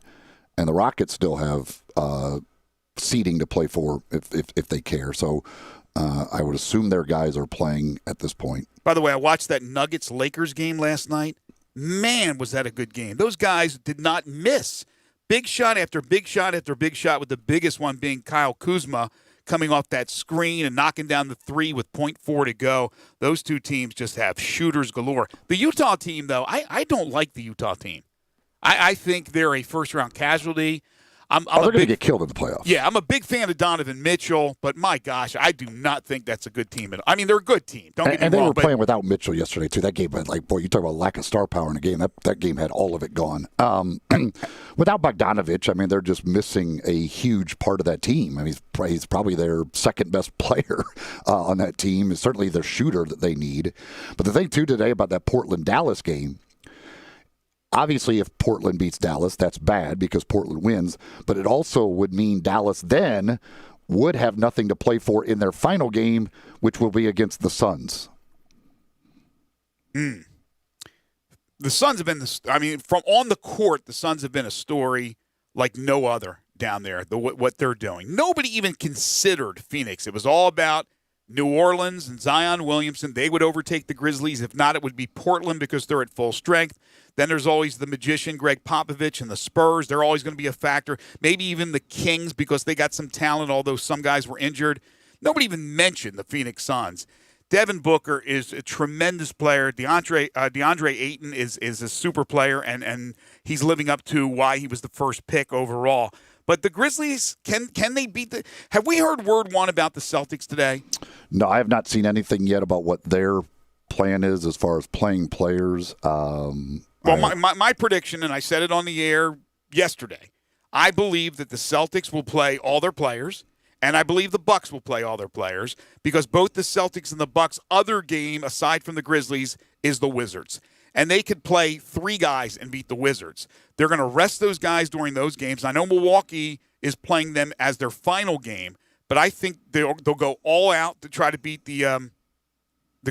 and the Rockets still have seeding to play for if they care. So I would assume their guys are playing at this point. By the way, I watched that Nuggets-Lakers game last night. Man, was that a good game. Those guys did not miss. Big shot after big shot after big shot, with the biggest one being Kyle Kuzma coming off that screen and knocking down the three with 0.4 to go. Those two teams just have shooters galore. The Utah team, though, I don't like the Utah team. I think they're a first-round casualty. They're going to get killed in the playoffs. Yeah, I'm a big fan of Donovan Mitchell, but my gosh, I do not think that's a good team. I mean, they're a good team. Don't get me wrong. And they were playing without Mitchell yesterday, too. That game had, you talk about lack of star power in a game. That game had all of it gone. Without Bogdanovich, I mean, they're just missing a huge part of that team. I mean, he's probably their second-best player on that team. It's certainly their shooter that they need. But the thing, too, today about that Portland-Dallas game, obviously, if Portland beats Dallas, that's bad because Portland wins. But it also would mean Dallas then would have nothing to play for in their final game, which will be against the Suns. The Suns have been, from on the court, the Suns have been a story like no other down there, what they're doing. Nobody even considered Phoenix. It was all about New Orleans and Zion Williamson. They would overtake the Grizzlies. If not, it would be Portland because they're at full strength. Then there's always the magician, Greg Popovich, and the Spurs. They're always going to be a factor. Maybe even the Kings because they got some talent, although some guys were injured. Nobody even mentioned the Phoenix Suns. Devin Booker is a tremendous player. DeAndre Ayton is a super player, and he's living up to why he was the first pick overall. But the Grizzlies, can they beat the – have we heard word one about the Celtics today? No, I have not seen anything yet about what their plan is as far as playing players. My prediction, and I said it on the air yesterday, I believe that the Celtics will play all their players, and I believe the Bucks will play all their players because both the Celtics and the Bucks' other game, aside from the Grizzlies, is the Wizards. And they could play 3 guys and beat the Wizards. They're going to rest those guys during those games. I know Milwaukee is playing them as their final game, but I think they'll go all out to try to beat the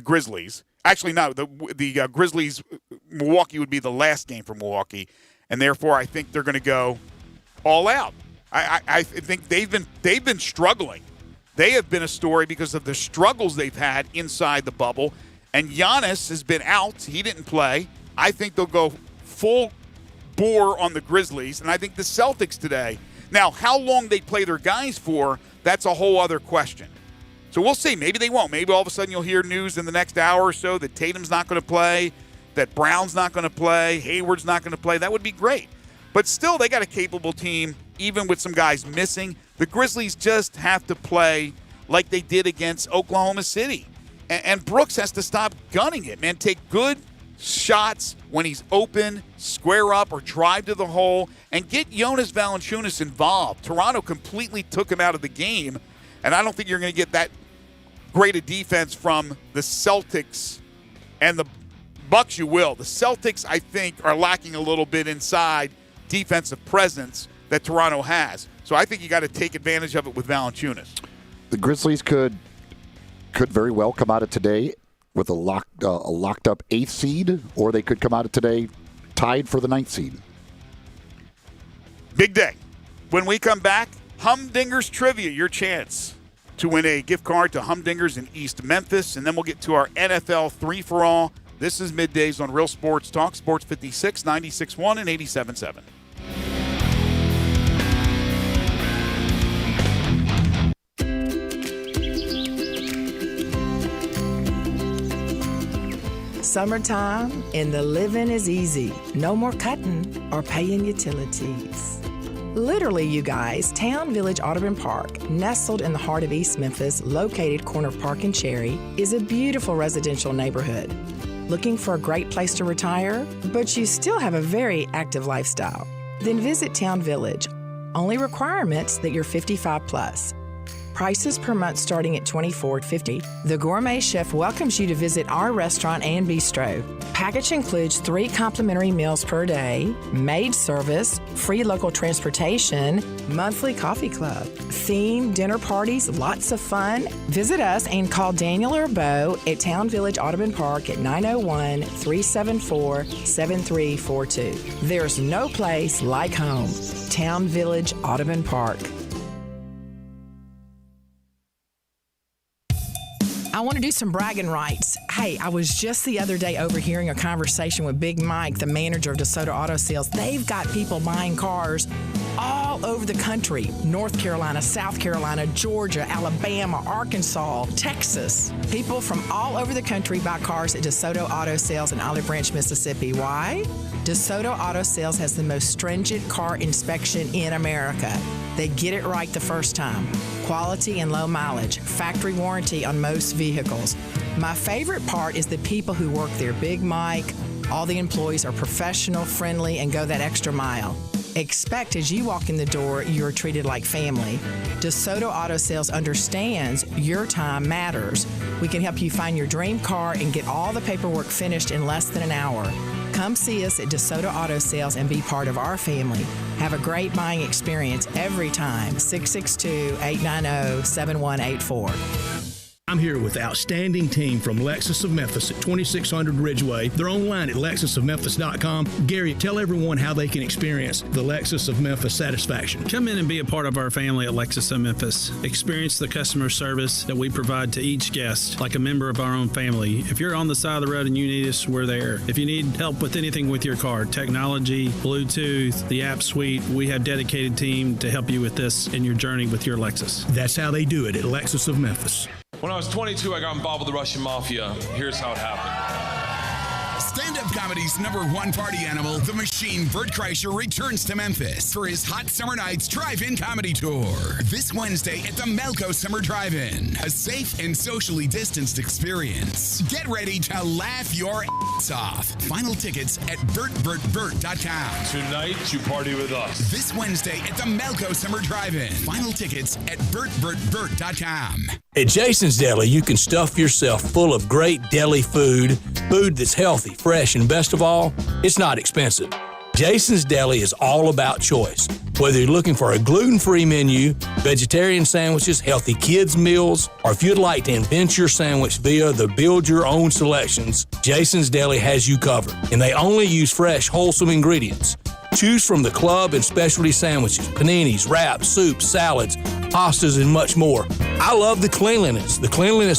Grizzlies. Actually, no, the Grizzlies, Milwaukee would be the last game for Milwaukee, and therefore I think they're going to go all out. I think they've been struggling. They have been a story because of the struggles they've had inside the bubble. And Giannis has been out. He didn't play. I think they'll go full bore on the Grizzlies. And I think the Celtics today. Now, how long they play their guys for, that's a whole other question. So we'll see. Maybe they won't. Maybe all of a sudden you'll hear news in the next hour or so that Tatum's not going to play, that Brown's not going to play, Hayward's not going to play. That would be great. But still, they got a capable team, even with some guys missing. The Grizzlies just have to play like they did against Oklahoma City. And Brooks has to stop gunning it, man. Take good shots when he's open, square up or drive to the hole, and get Jonas Valanciunas involved. Toronto completely took him out of the game, and I don't think you're going to get that great a defense from the Celtics and Bucks, you will. The Celtics, I think, are lacking a little bit inside defensive presence that Toronto has. So I think you got to take advantage of it with Valanciunas. The Grizzlies could very well come out of today with a locked up 8th seed, or they could come out of today tied for the 9th seed. Big day. When we come back, Humdinger's Trivia, your chance to win a gift card to Humdinger's in East Memphis, and then we'll get to our NFL 3-for-all. This is Middays on Real Sports Talk, Sports 56, 96.1, and 87.7. Summertime and the living is easy. No more cutting or paying utilities. Literally, you guys, Town Village Audubon Park, nestled in the heart of East Memphis, located corner of Park and Cherry, is a beautiful residential neighborhood. Looking for a great place to retire, but you still have a very active lifestyle? Then visit Town Village. Only requirements that you're 55 plus. Prices per month starting at $24.50. The Gourmet Chef welcomes you to visit our restaurant and bistro. Package includes 3 complimentary meals per day, maid service, free local transportation, monthly coffee club, themed dinner parties, lots of fun. Visit us and call Daniel or Bo at Town Village Audubon Park at 901-374-7342. There's no place like home. Town Village Audubon Park. I want to do some bragging rights. Hey, I was just the other day overhearing a conversation with Big Mike, the manager of DeSoto Auto Sales. They've got people buying cars all over the country. North Carolina, South Carolina, Georgia, Alabama, Arkansas, Texas. People from all over the country buy cars at DeSoto Auto Sales in Olive Branch, Mississippi. Why? DeSoto Auto Sales has the most stringent car inspection in America. They get it right the first time. Quality and low mileage, factory warranty on most vehicles. My favorite part is the people who work there. Big Mike, all the employees are professional, friendly, and go that extra mile. Expect as you walk in the door, you're treated like family. DeSoto Auto Sales understands your time matters. We can help you find your dream car and get all the paperwork finished in less than an hour. Come see us at DeSoto Auto Sales and be part of our family. Have a great buying experience every time. 662-890-7184. I'm here with outstanding team from Lexus of Memphis at 2600 Ridgeway. They're online at lexusofmemphis.com. Gary, tell everyone how they can experience the Lexus of Memphis satisfaction. Come in and be a part of our family at Lexus of Memphis. Experience the customer service that we provide to each guest like a member of our own family. If you're on the side of the road and you need us, we're there. If you need help with anything with your car, technology, Bluetooth, the app suite, we have a dedicated team to help you with this in your journey with your Lexus. That's how they do it at Lexus of Memphis. When I was 22, I got involved with the Russian Mafia. Here's how it happened. Stand-up comedy's #1 party animal, the Machine, Bert Kreischer, returns to Memphis for his Hot Summer Nights Drive-In Comedy Tour. This Wednesday at the Melco Summer Drive-In. A safe and socially distanced experience. Get ready to laugh your ass off. Final tickets at BertBertBert.com. Tonight, you party with us. This Wednesday at the Melco Summer Drive-In. Final tickets at BertBertBert.com. At Jason's Deli, you can stuff yourself full of great deli food that's healthy, fresh, and best of all, it's not expensive. Jason's Deli is all about choice. Whether you're looking for a gluten-free menu, vegetarian sandwiches, healthy kids' meals, or if you'd like to invent your sandwich via the build-your-own selections, Jason's Deli has you covered. And they only use fresh, wholesome ingredients. Choose from the club and specialty sandwiches, paninis, wraps, soups, salads, pastas, and much more. I love the cleanliness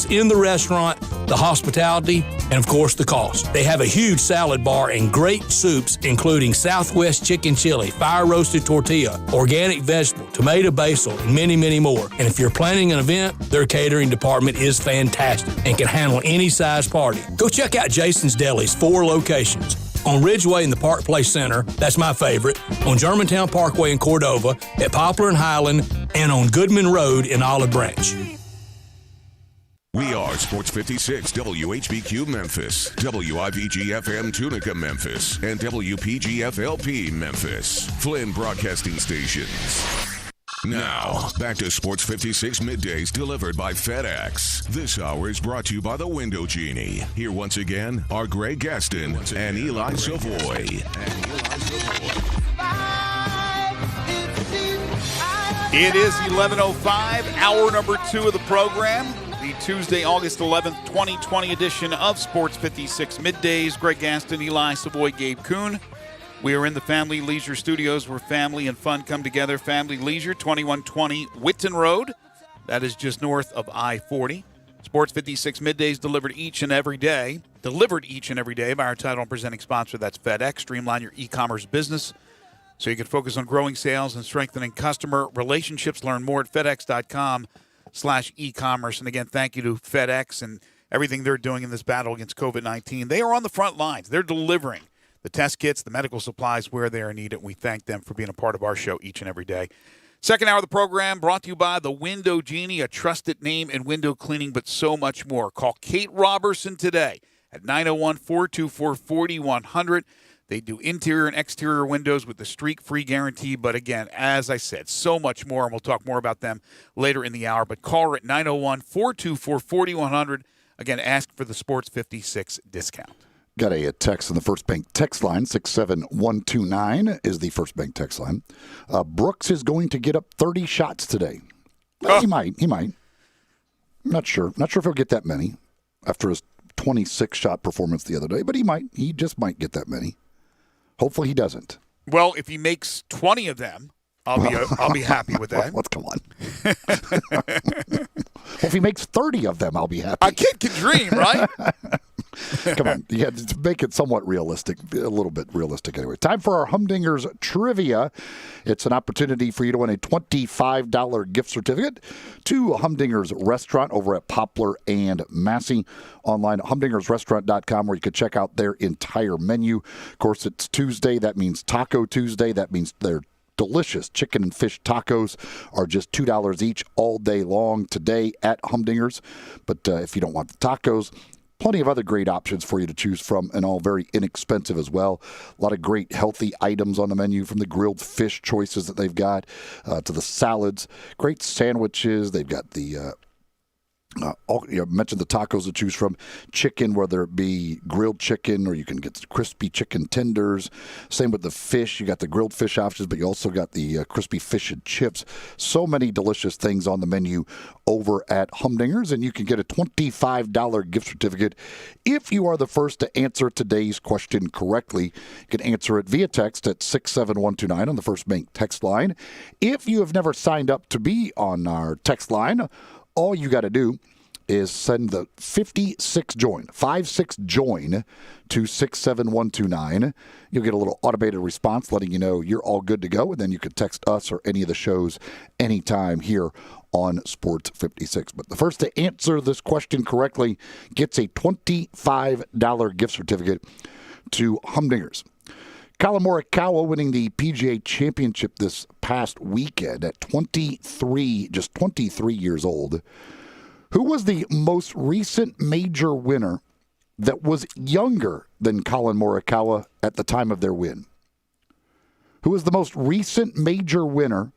in the restaurant, the hospitality, and of course the cost. They have a huge salad bar and great soups, including Southwest chicken chili, fire roasted tortilla, organic vegetable, tomato basil, and many, many more. And if you're planning an event, their catering department is fantastic and can handle any size party. Go check out Jason's Deli's 4 locations. On Ridgeway in the Park Place Center, that's my favorite, on Germantown Parkway in Cordova, at Poplar and Highland, and on Goodman Road in Olive Branch. We are Sports 56 WHBQ Memphis, WIVG-FM Tunica Memphis, and WPG-FLP Memphis, Flynn Broadcasting Stations. Now, back to Sports 56 Middays delivered by FedEx. This hour is brought to you by the Window Genie. Here once again are Greg Gaston and Eli Savoy. It is 11:05, hour number 2 of the program. The Tuesday, August 11th, 2020 edition of Sports 56 Middays. Greg Gaston, Eli Savoy, Gabe Kuhn. We are in the Family Leisure Studios where family and fun come together. Family Leisure, 2120 Whitten Road. That is just north of I-40. Sports 56 Middays delivered each and every day by our title and presenting sponsor. That's FedEx. Streamline your e-commerce business so you can focus on growing sales and strengthening customer relationships. Learn more at FedEx.com/e-commerce. And again, thank you to FedEx and everything they're doing in this battle against COVID-19. They are on the front lines. They're delivering the test kits, the medical supplies where they are needed. We thank them for being a part of our show each and every day. Second hour of the program brought to you by the Window Genie, a trusted name in window cleaning, but so much more. Call Kate Robertson today at 901-424-4100. They do interior and exterior windows with the streak-free guarantee. But again, as I said, so much more, and we'll talk more about them later in the hour. But call her at 901-424-4100. Again, ask for the Sports 56 discount. Got a text on the First Bank text line. 67129 is the First Bank text line. Brooks is going to get up 30 shots today. Well, He might. Not sure if he'll get that many after his 26-shot performance the other day, but he might. He just might get that many. Hopefully he doesn't. Well, if he makes 20 of them, I'll be happy with that. Let's come on. Well, if he makes 30 of them, I'll be happy. A kid can dream, right? Come on. Yeah, to make it somewhat realistic, a little bit realistic anyway. Time for our Humdingers Trivia. It's an opportunity for you to win a $25 gift certificate to Humdingers Restaurant over at Poplar and Massey. Online at humdingersrestaurant.com where you can check out their entire menu. Of course, it's Tuesday. That means Taco Tuesday. That means they're delicious chicken and fish tacos are just $2 each all day long today at Humdingers. But if you don't want the tacos, plenty of other great options for you to choose from, and all very inexpensive as well. A lot of great healthy items on the menu, from the grilled fish choices that they've got to the salads. Great sandwiches. They've got the mentioned the tacos to choose from. Chicken, whether it be grilled chicken or you can get crispy chicken tenders. Same with the fish. You got the grilled fish options, but you also got the crispy fish and chips. So many delicious things on the menu over at Humdingers, and you can get a $25 gift certificate if you are the first to answer today's question correctly. You can answer it via text at 67129 on the First Bank text line. If you have never signed up to be on our text line, all you got to do is send the 56 join to 67129. You'll get a little automated response letting you know you're all good to go, and then you can text us or any of the shows anytime here on Sports 56. But the first to answer this question correctly gets a $25 gift certificate to Humdingers. Colin Morikawa winning the PGA Championship this past weekend at 23 years old. Who was the most recent major winner that was younger than Colin Morikawa at the time of their win? Who was the most recent major winner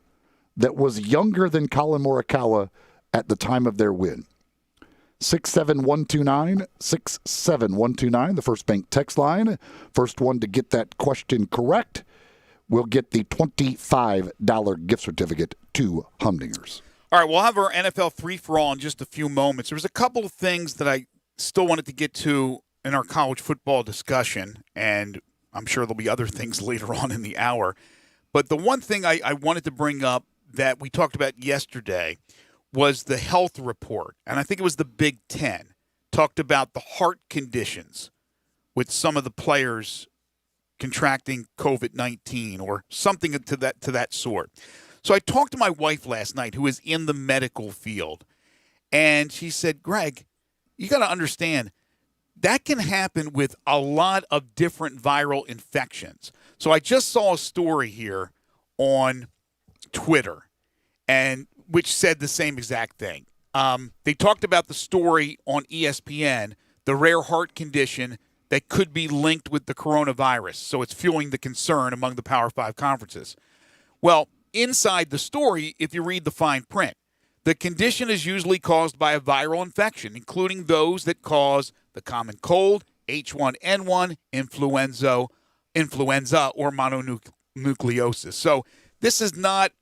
that was younger than Colin Morikawa at the time of their win? 67129, the First Bank text line. First one to get that question correct will get the $25 gift certificate to Humdingers. All right, we'll have our NFL free-for-all in just a few moments. There was a couple of things that I still wanted to get to in our college football discussion, and I'm sure there'll be other things later on in the hour. But the one thing I wanted to bring up that we talked about yesterday was the health report, and I think it was the Big Ten, talked about the heart conditions with some of the players contracting COVID-19 or something to that sort. So I talked to my wife last night, who is in the medical field, and she said, Greg, you got to understand, that can happen with a lot of different viral infections. So I just saw a story here on Twitter, and which said the same exact thing. They talked about the story on ESPN, the rare heart condition that could be linked with the coronavirus. So it's fueling the concern among the Power 5 conferences. Well, inside the story, if you read the fine print, the condition is usually caused by a viral infection, including those that cause the common cold, H1N1, influenza, or mononucleosis. So this is not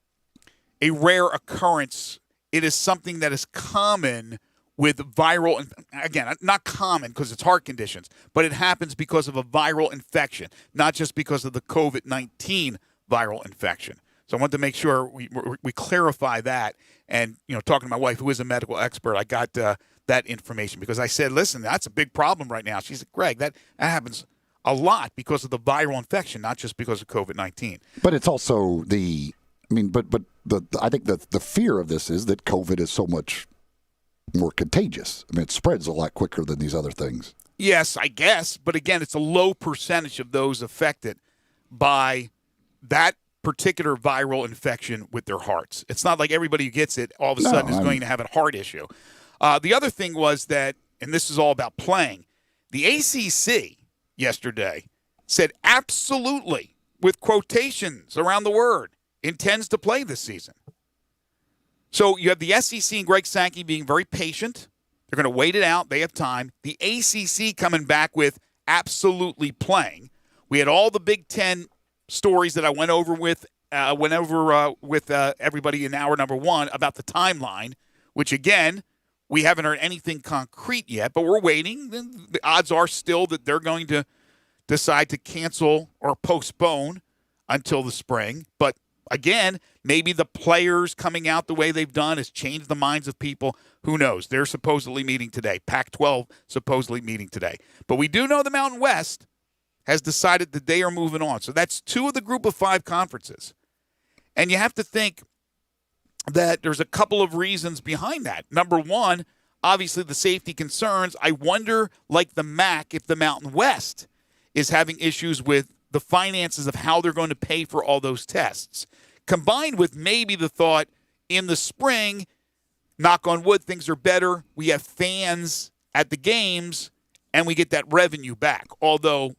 a rare occurrence. It is something that is common with viral, again, not common because it's heart conditions, but it happens because of a viral infection, not just because of the COVID-19 viral infection. So I want to make sure we clarify that. And, talking to my wife, who is a medical expert, I got that information because I said, listen, that's a big problem right now. She said, Greg, that happens a lot because of the viral infection, not just because of COVID-19. But it's also I think the fear of this is that COVID is so much more contagious. I mean, it spreads a lot quicker than these other things. Yes, I guess. But again, it's a low percentage of those affected by that particular viral infection with their hearts. It's not like everybody who gets it all of a sudden is going to have a heart issue. The other thing was that, and this is all about playing, the ACC yesterday said absolutely, with quotations around the word, intends to play this season. So you have the SEC and Greg Sankey being very patient. They're going to wait it out. They have time. The ACC coming back with absolutely playing. We had all the Big Ten stories that I went over with everybody in hour number one about the timeline, which, again, we haven't heard anything concrete yet, but we're waiting. The odds are still that they're going to decide to cancel or postpone until the spring. But again, maybe the players coming out the way they've done has changed the minds of people. Who knows? They're supposedly meeting today. Pac-12 supposedly meeting today. But we do know the Mountain West has decided that they are moving on. So that's 2 of the group of 5 conferences. And you have to think that there's a couple of reasons behind that. Number one, obviously the safety concerns. I wonder, like the MAC, if the Mountain West is having issues with the finances of how they're going to pay for all those tests, combined with maybe the thought in the spring, knock on wood, things are better. We have fans at the games, and we get that revenue back, although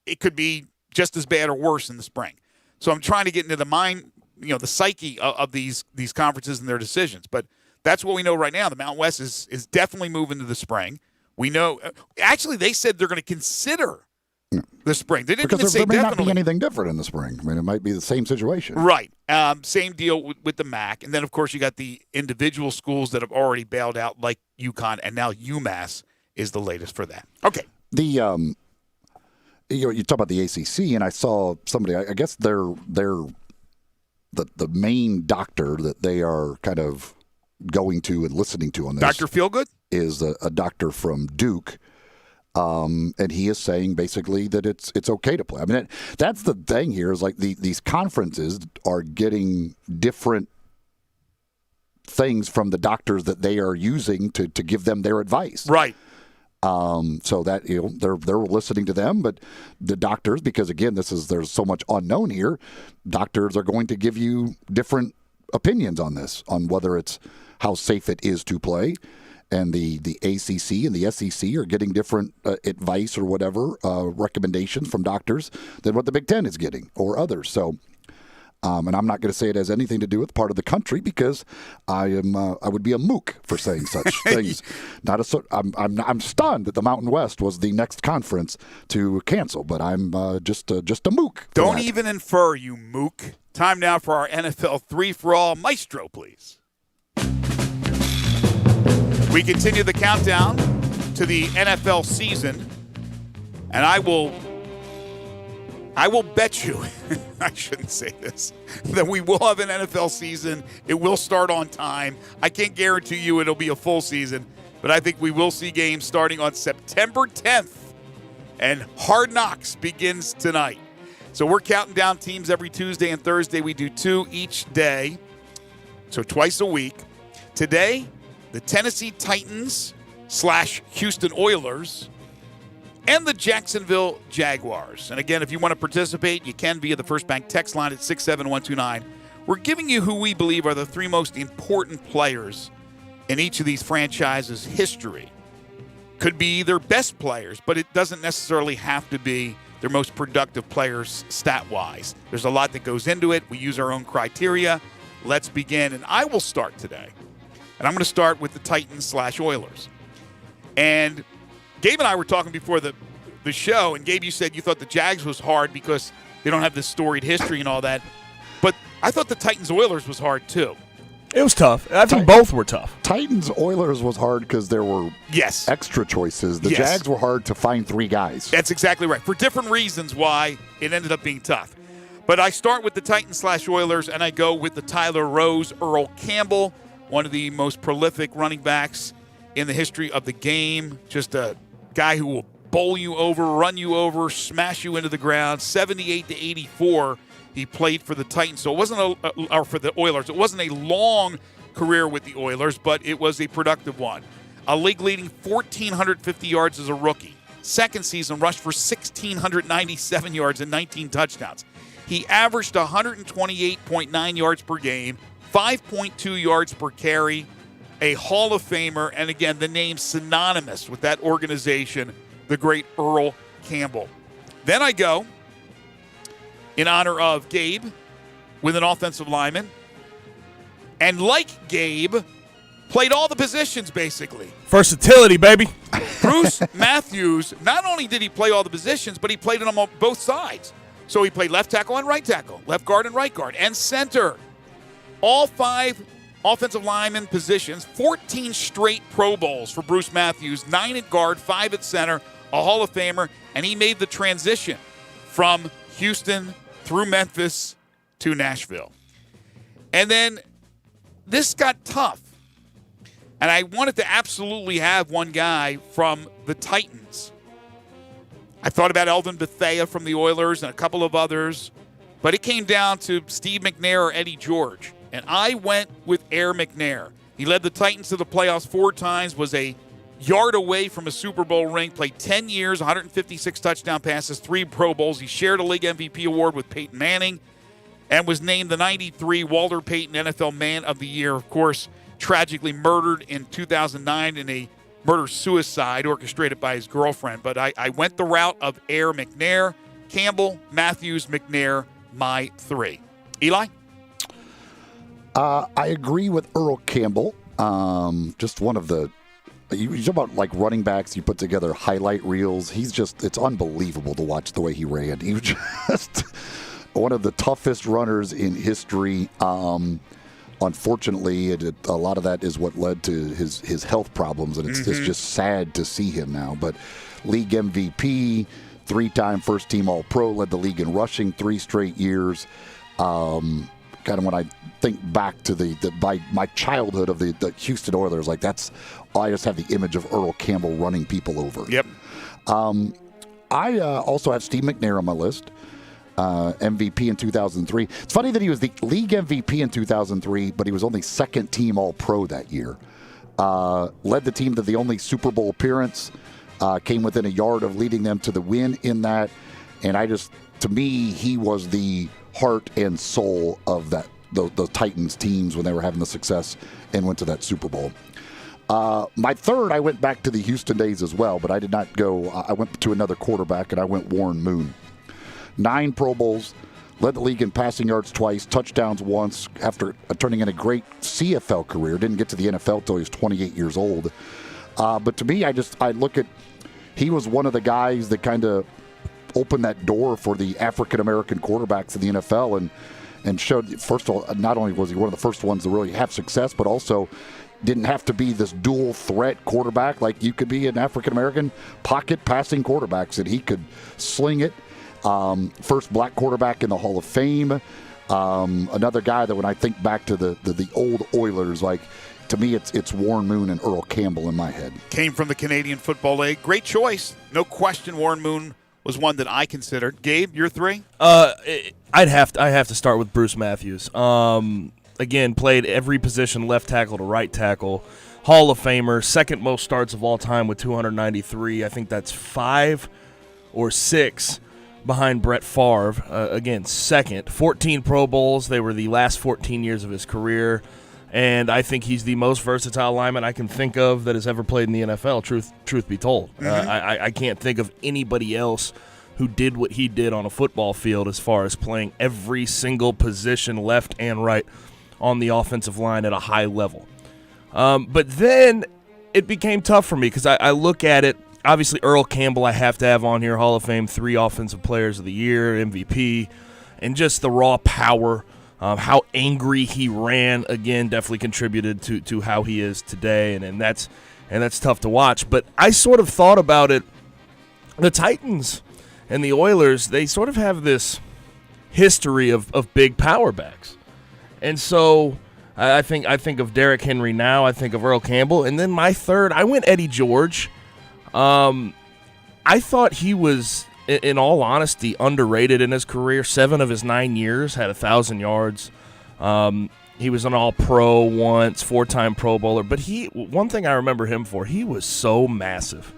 it could be just as bad or worse in the spring. So I'm trying to get into the mind, the psyche of these conferences and their decisions. But that's what we know right now. The Mountain West is definitely moving to the spring. We know, actually, they said they're going to consider the spring. They didn't because even say there may definitely. not be anything different in the spring. I mean, it might be the same situation. Right. Same deal with the MAC. And then, of course, you got the individual schools that have already bailed out, like UConn, and now UMass is the latest for that. Okay. You talk about the ACC, and I saw somebody. I guess they're the main doctor that they are kind of going to and listening to on this. Dr. Feelgood is a doctor from Duke. And he is saying basically that it's okay to play. I mean, that's the thing here is like these conferences are getting different things from the doctors that they are using to give them their advice. Right. So that they're listening to them, but the doctors, because again, there's so much unknown here. Doctors are going to give you different opinions on this, on whether it's how safe it is to play. And the ACC and the SEC are getting different advice or whatever, recommendations from doctors than what the Big Ten is getting or others. So, and I'm not going to say it has anything to do with part of the country because I would be a mook for saying such things. I'm stunned that the Mountain West was the next conference to cancel, but I'm just a mook. Don't even infer, you mook. Time now for our NFL 3-for-all Maestro, please. We continue the countdown to the NFL season, and I will bet you, I shouldn't say this, that we will have an NFL season. It will start on time. I can't guarantee you it'll be a full season, but I think we will see games starting on September 10th, and Hard Knocks begins tonight. So we're counting down teams every Tuesday and Thursday. We do 2 each day, so twice a week. Today, the Tennessee Titans / Houston Oilers and the Jacksonville Jaguars. And again, if you want to participate, you can via the First Bank text line at 67129. We're giving you who we believe are the 3 most important players in each of these franchises' history. could be their best players, but it doesn't necessarily have to be their most productive players stat-wise. There's a lot that goes into it. We use our own criteria. Let's begin, and I will start today. And I'm going to start with the Titans/Oilers. And Gabe and I were talking before the show, and Gabe, you said you thought the Jags was hard because they don't have this storied history and all that. But I thought the Titans-Oilers was hard, too. It was tough. I think both were tough. Titans-Oilers was hard because there were extra choices. The Jags were hard to find 3 guys. That's exactly right. For different reasons why it ended up being tough. But I start with the Titans/Oilers, and I go with the Tyler Rose, Earl Campbell, one of the most prolific running backs in the history of the game. Just a guy who will bowl you over, run you over, smash you into the ground. 78-84. He played for the Titans, so it wasn't or for the Oilers. It wasn't a long career with the Oilers, but it was a productive one. A league-leading 1,450 yards as a rookie. Second season, rushed for 1,697 yards and 19 touchdowns. He averaged 128.9 yards per game, 5.2 yards per carry, a Hall of Famer, and again, the name synonymous with that organization, the great Earl Campbell. Then I go in honor of Gabe with an offensive lineman. And like Gabe, played all the positions basically. Versatility, baby. Bruce Matthews, not only did he play all the positions, but he played them on both sides. So he played left tackle and right tackle, left guard and right guard, and center. All 5 offensive lineman positions, 14 straight Pro Bowls for Bruce Matthews, 9 at guard, 5 at center, a Hall of Famer, and he made the transition from Houston through Memphis to Nashville. And then this got tough. And I wanted to absolutely have one guy from the Titans. I thought about Elvin Bethea from the Oilers and a couple of others, but it came down to Steve McNair or Eddie George. And I went with Air McNair. He led the Titans to the playoffs 4 times, was a yard away from a Super Bowl ring, played 10 years, 156 touchdown passes, 3 Pro Bowls. He shared a league MVP award with Peyton Manning and was named the 93 Walter Payton NFL Man of the Year. Of course, tragically murdered in 2009 in a murder-suicide orchestrated by his girlfriend. But I went the route of Air McNair, Campbell, Matthews, McNair, my 3. Eli? I agree with Earl Campbell. Just one of the you talk about like running backs, you put together highlight reels. It's unbelievable to watch the way he ran. He was just one of the toughest runners in history. Unfortunately, a lot of that is what led to his health problems, and it's just sad to see him now. But league MVP, 3-time first-team All-Pro, led the league in rushing 3 straight years. Kind of when I think back to my childhood of the Houston Oilers, like I just have the image of Earl Campbell running people over. Yep. I also have Steve McNair on my list, MVP in 2003. It's funny that he was the league MVP in 2003, but he was only second-team All-Pro that year. Led the team to the only Super Bowl appearance, came within a yard of leading them to the win in that, and to me, he was the heart and soul of the Titans teams when they were having the success and went to that Super Bowl. My third, I went back to the Houston days as well, but I did not go. I went to another quarterback, and I went Warren Moon. 9 Pro Bowls, led the league in passing yards twice, touchdowns once, after turning in a great CFL career. Didn't get to the NFL until he was 28 years old. But to me, I look at, he was one of the guys that kind of opened that door for the African-American quarterbacks in the NFL and showed, first of all, not only was he one of the first ones to really have success, but also didn't have to be this dual threat quarterback. Like you could be an African-American pocket passing quarterback, and he could sling it. First black quarterback in the Hall of Fame. Another guy that when I think back to the old Oilers, like to me it's Warren Moon and Earl Campbell in my head. Came from the Canadian Football League. Great choice. No question Warren Moon was one that I considered. Gabe, your 3? I have to start with Bruce Matthews. Again, played every position, left tackle to right tackle. Hall of Famer, second most starts of all time with 293. I think that's 5 or 6 behind Brett Favre. Again, second. 14 Pro Bowls. They were the last 14 years of his career. And I think he's the most versatile lineman I can think of that has ever played in the NFL, truth be told. I can't think of anybody else who did what he did on a football field as far as playing every single position left and right on the offensive line at a high level. But then it became tough for me because I look at it. Obviously, Earl Campbell I have to have on here, Hall of Fame, 3 Offensive Players of the Year, MVP, and just the raw power. How angry he ran, again, definitely contributed to how he is today, and that's tough to watch. But I sort of thought about it. The Titans and the Oilers, they sort of have this history of big power backs. And so I think of Derrick Henry now. I think of Earl Campbell. And then my third, I went Eddie George. I thought he was, in all honesty, underrated in his career. 7 of his 9 years had 1,000 yards. He was an All-Pro once, 4-time Pro Bowler. But one thing I remember him for, he was so massive.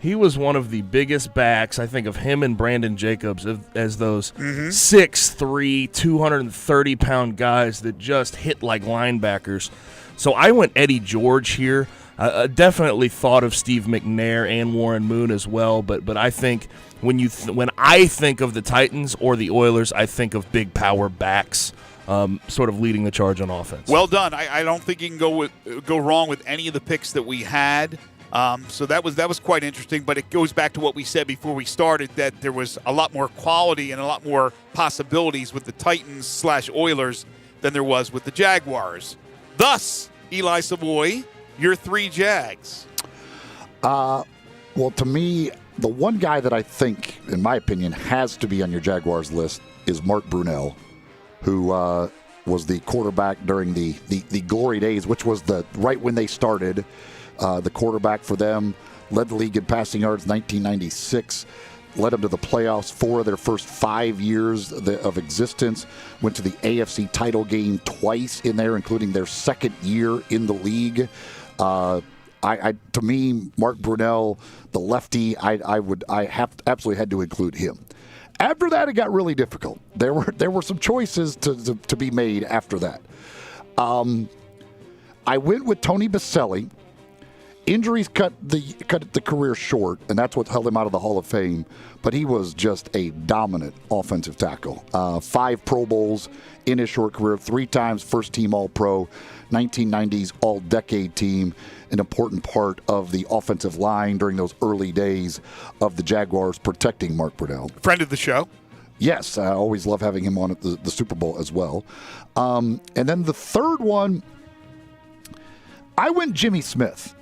He was one of the biggest backs. I think of him and Brandon Jacobs as those 6'3", 230-pound guys that just hit like linebackers. So I went Eddie George here. Definitely thought of Steve McNair and Warren Moon as well, but I think when I think of the Titans or the Oilers, I think of big power backs, sort of leading the charge on offense. Well done. I don't think you can go wrong with any of the picks that we had. So that was quite interesting, but it goes back to what we said before we started, that there was a lot more quality and a lot more possibilities with the Titans/Oilers than there was with the Jaguars. Thus, Eli Savoy, your 3 Jags. Well, to me, the one guy that I think, in my opinion, has to be on your Jaguars list is Mark Brunell, who was the quarterback during the glory days, which was right when they started. The quarterback for them, led the league in passing yards 1996, led them to the playoffs 4 of their first 5 years of existence, went to the AFC title game twice in there, including their second year in the league. To me, Mark Brunell, the lefty, I absolutely had to include him. After that, it got really difficult. There were some choices to be made after that. I went with Tony Baselli. Injuries cut the career short, and that's what held him out of the Hall of Fame. But he was just a dominant offensive tackle. 5 Pro Bowls in his short career, 3 times first-team All-Pro, 1990s All-Decade team, an important part of the offensive line during those early days of the Jaguars protecting Mark Brunell. Friend of the show. Yes, I always love having him on at the Super Bowl as well. And then the third one, I went Jimmy Smith.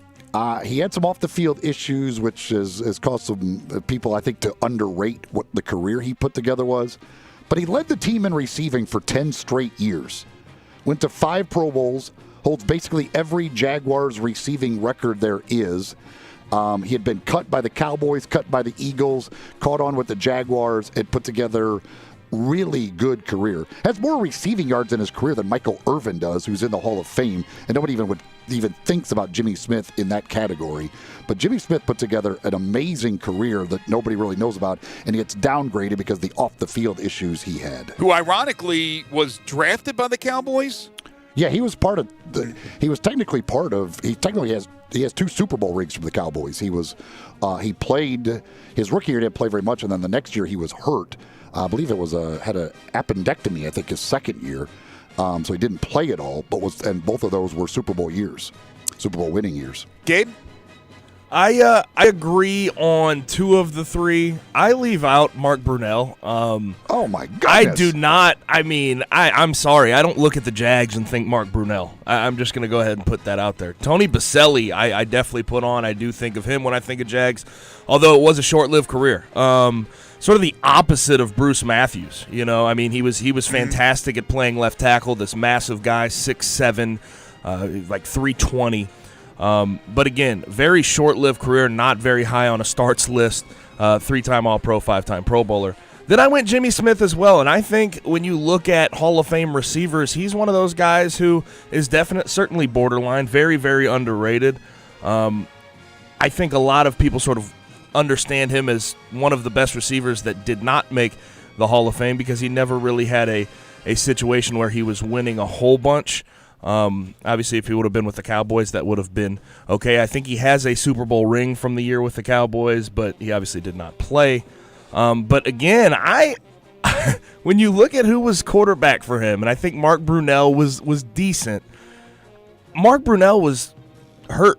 He had some off-the-field issues, which has caused some people, I think, to underrate what the career he put together was. But he led the team in receiving for 10 straight years. Went to 5 Pro Bowls, holds basically every Jaguars receiving record there is. He had been cut by the Cowboys, cut by the Eagles, caught on with the Jaguars, and put together really good career. Has more receiving yards in his career than Michael Irvin does, who's in the Hall of Fame, and nobody even thinks about Jimmy Smith in that category. But Jimmy Smith put together an amazing career that nobody really knows about, and he gets downgraded because of the off-the-field issues he had. Who ironically was drafted by the Cowboys? Yeah, he was part of. He was technically part of. He has 2 Super Bowl rings from the Cowboys. He played his rookie year, didn't play very much, and then the next year he was hurt. I believe it was had an appendectomy, I think, his second year. So he didn't play at all, and both of those were Super Bowl years, Super Bowl winning years. Gabe? I agree on 2 of the 3. I leave out Mark Brunell. Oh my goodness! I do not. I mean, I'm sorry. I don't look at the Jags and think Mark Brunell. I'm just going to go ahead and put that out there. Tony Baselli, I definitely put on. I do think of him when I think of Jags, although it was a short-lived career. Sort of the opposite of Bruce Matthews. You know, I mean, he was fantastic at playing left tackle. This massive guy, 6'7", like 320. But again, very short-lived career, not very high on a starts list, 3-time All-Pro, 5-time Pro Bowler. Then I went Jimmy Smith as well, and I think when you look at Hall of Fame receivers, he's one of those guys who is certainly borderline, very, very underrated. I think a lot of people sort of understand him as one of the best receivers that did not make the Hall of Fame because he never really had a situation where he was winning a whole bunch. Obviously, if he would have been with the Cowboys, that would have been okay. I think he has a Super Bowl ring from the year with the Cowboys, but he obviously did not play. But again, when you look at who was quarterback for him, and I think Mark Brunell was decent. Mark Brunell was hurt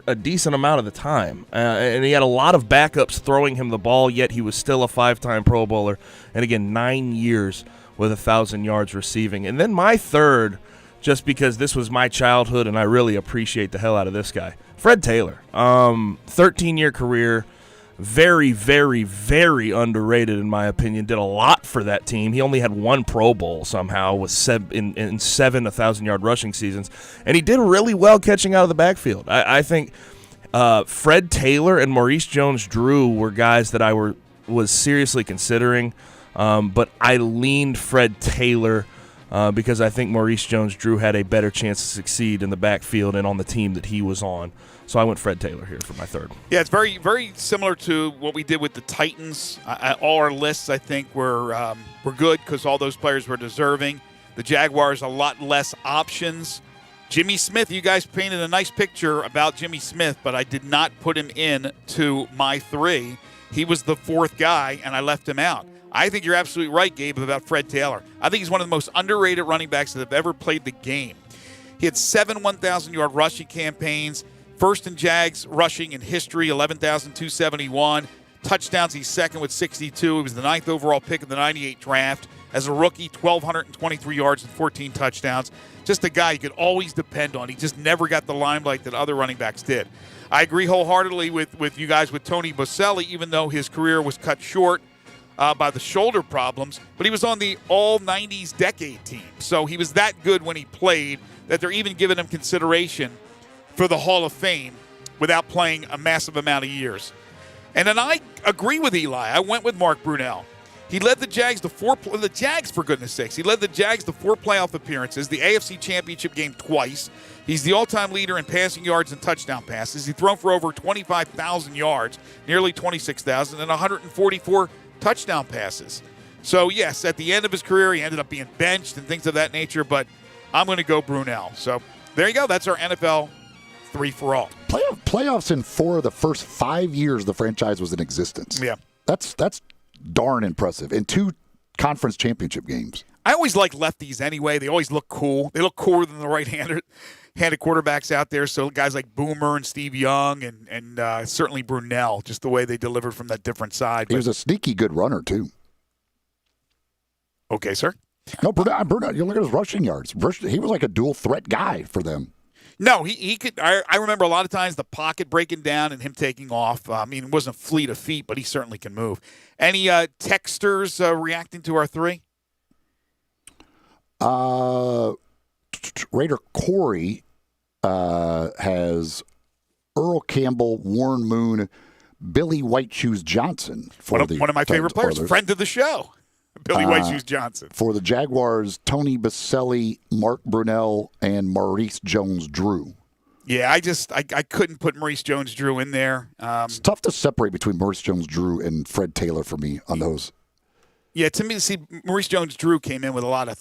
a decent amount of the time, and he had a lot of backups throwing him the ball, yet he was still a 5-time Pro Bowler, and again, 9 years with 1,000 yards receiving. And then my third, just because this was my childhood and I really appreciate the hell out of this guy, Fred Taylor. 13-year career, very, very, very underrated in my opinion. Did a lot for that team. He only had one Pro Bowl somehow with in 7 1,000-yard rushing seasons, and he did really well catching out of the backfield. I think Fred Taylor and Maurice Jones-Drew were guys that I was seriously considering, but I leaned Fred Taylor because I think Maurice Jones-Drew had a better chance to succeed in the backfield and on the team that he was on. So I went Fred Taylor here for my third. Yeah, it's very, very similar to what we did with the Titans. All our lists, I think, were good because all those players were deserving. The Jaguars, a lot less options. Jimmy Smith, you guys painted a nice picture about Jimmy Smith, but I did not put him in to my 3. He was the 4th guy, and I left him out. I think you're absolutely right, Gabe, about Fred Taylor. I think he's one of the most underrated running backs that have ever played the game. He had 7 1,000-yard rushing campaigns. First in Jags rushing in history, 11,271. Touchdowns, he's second with 62. He was the 9th overall pick in the 98 draft. As a rookie, 1,223 yards and 14 touchdowns. Just a guy you could always depend on. He just never got the limelight that other running backs did. I agree wholeheartedly with you guys with Tony Boselli, even though his career was cut short by the shoulder problems. But he was on the all-90s decade team. So he was that good when he played that they're even giving him consideration for the Hall of Fame without playing a massive amount of years. And then I agree with Eli. I went with Mark Brunell. He led the Jags to the Jags, for goodness sakes. He led the Jags to 4 playoff appearances, the AFC Championship game twice. He's the all-time leader in passing yards and touchdown passes. He's thrown for over 25,000 yards, nearly 26,000, and 144 touchdown passes. So, yes, at the end of his career, he ended up being benched and things of that nature, but I'm going to go Brunell. So, there you go. That's our NFL 3 for all. Playoffs in 4 of the first 5 years the franchise was in existence. Yeah. That's darn impressive. In 2 conference championship games. I always like lefties anyway. They always look cool. They look cooler than the right-handed quarterbacks out there. So guys like Boomer and Steve Young and certainly Brunell, just the way they delivered from that different side. He was a sneaky good runner, too. Okay, sir. No, Brunell, you look at his rushing yards. He was like a dual threat guy for them. No, he could. I remember a lot of times the pocket breaking down and him taking off. I mean, it wasn't fleet of feet, but he certainly can move. Any texters reacting to our 3? Raider Corey has Earl Campbell, Warren Moon, Billy White Shoes Johnson. One of my favorite players, friend of the show. Billy White Shoes Johnson. For the Jaguars, Tony Boselli, Mark Brunell, and Maurice Jones-Drew. Yeah, I couldn't put Maurice Jones-Drew in there. It's tough to separate between Maurice Jones-Drew and Fred Taylor for me on those. Yeah, to me, see, Maurice Jones-Drew came in with a lot of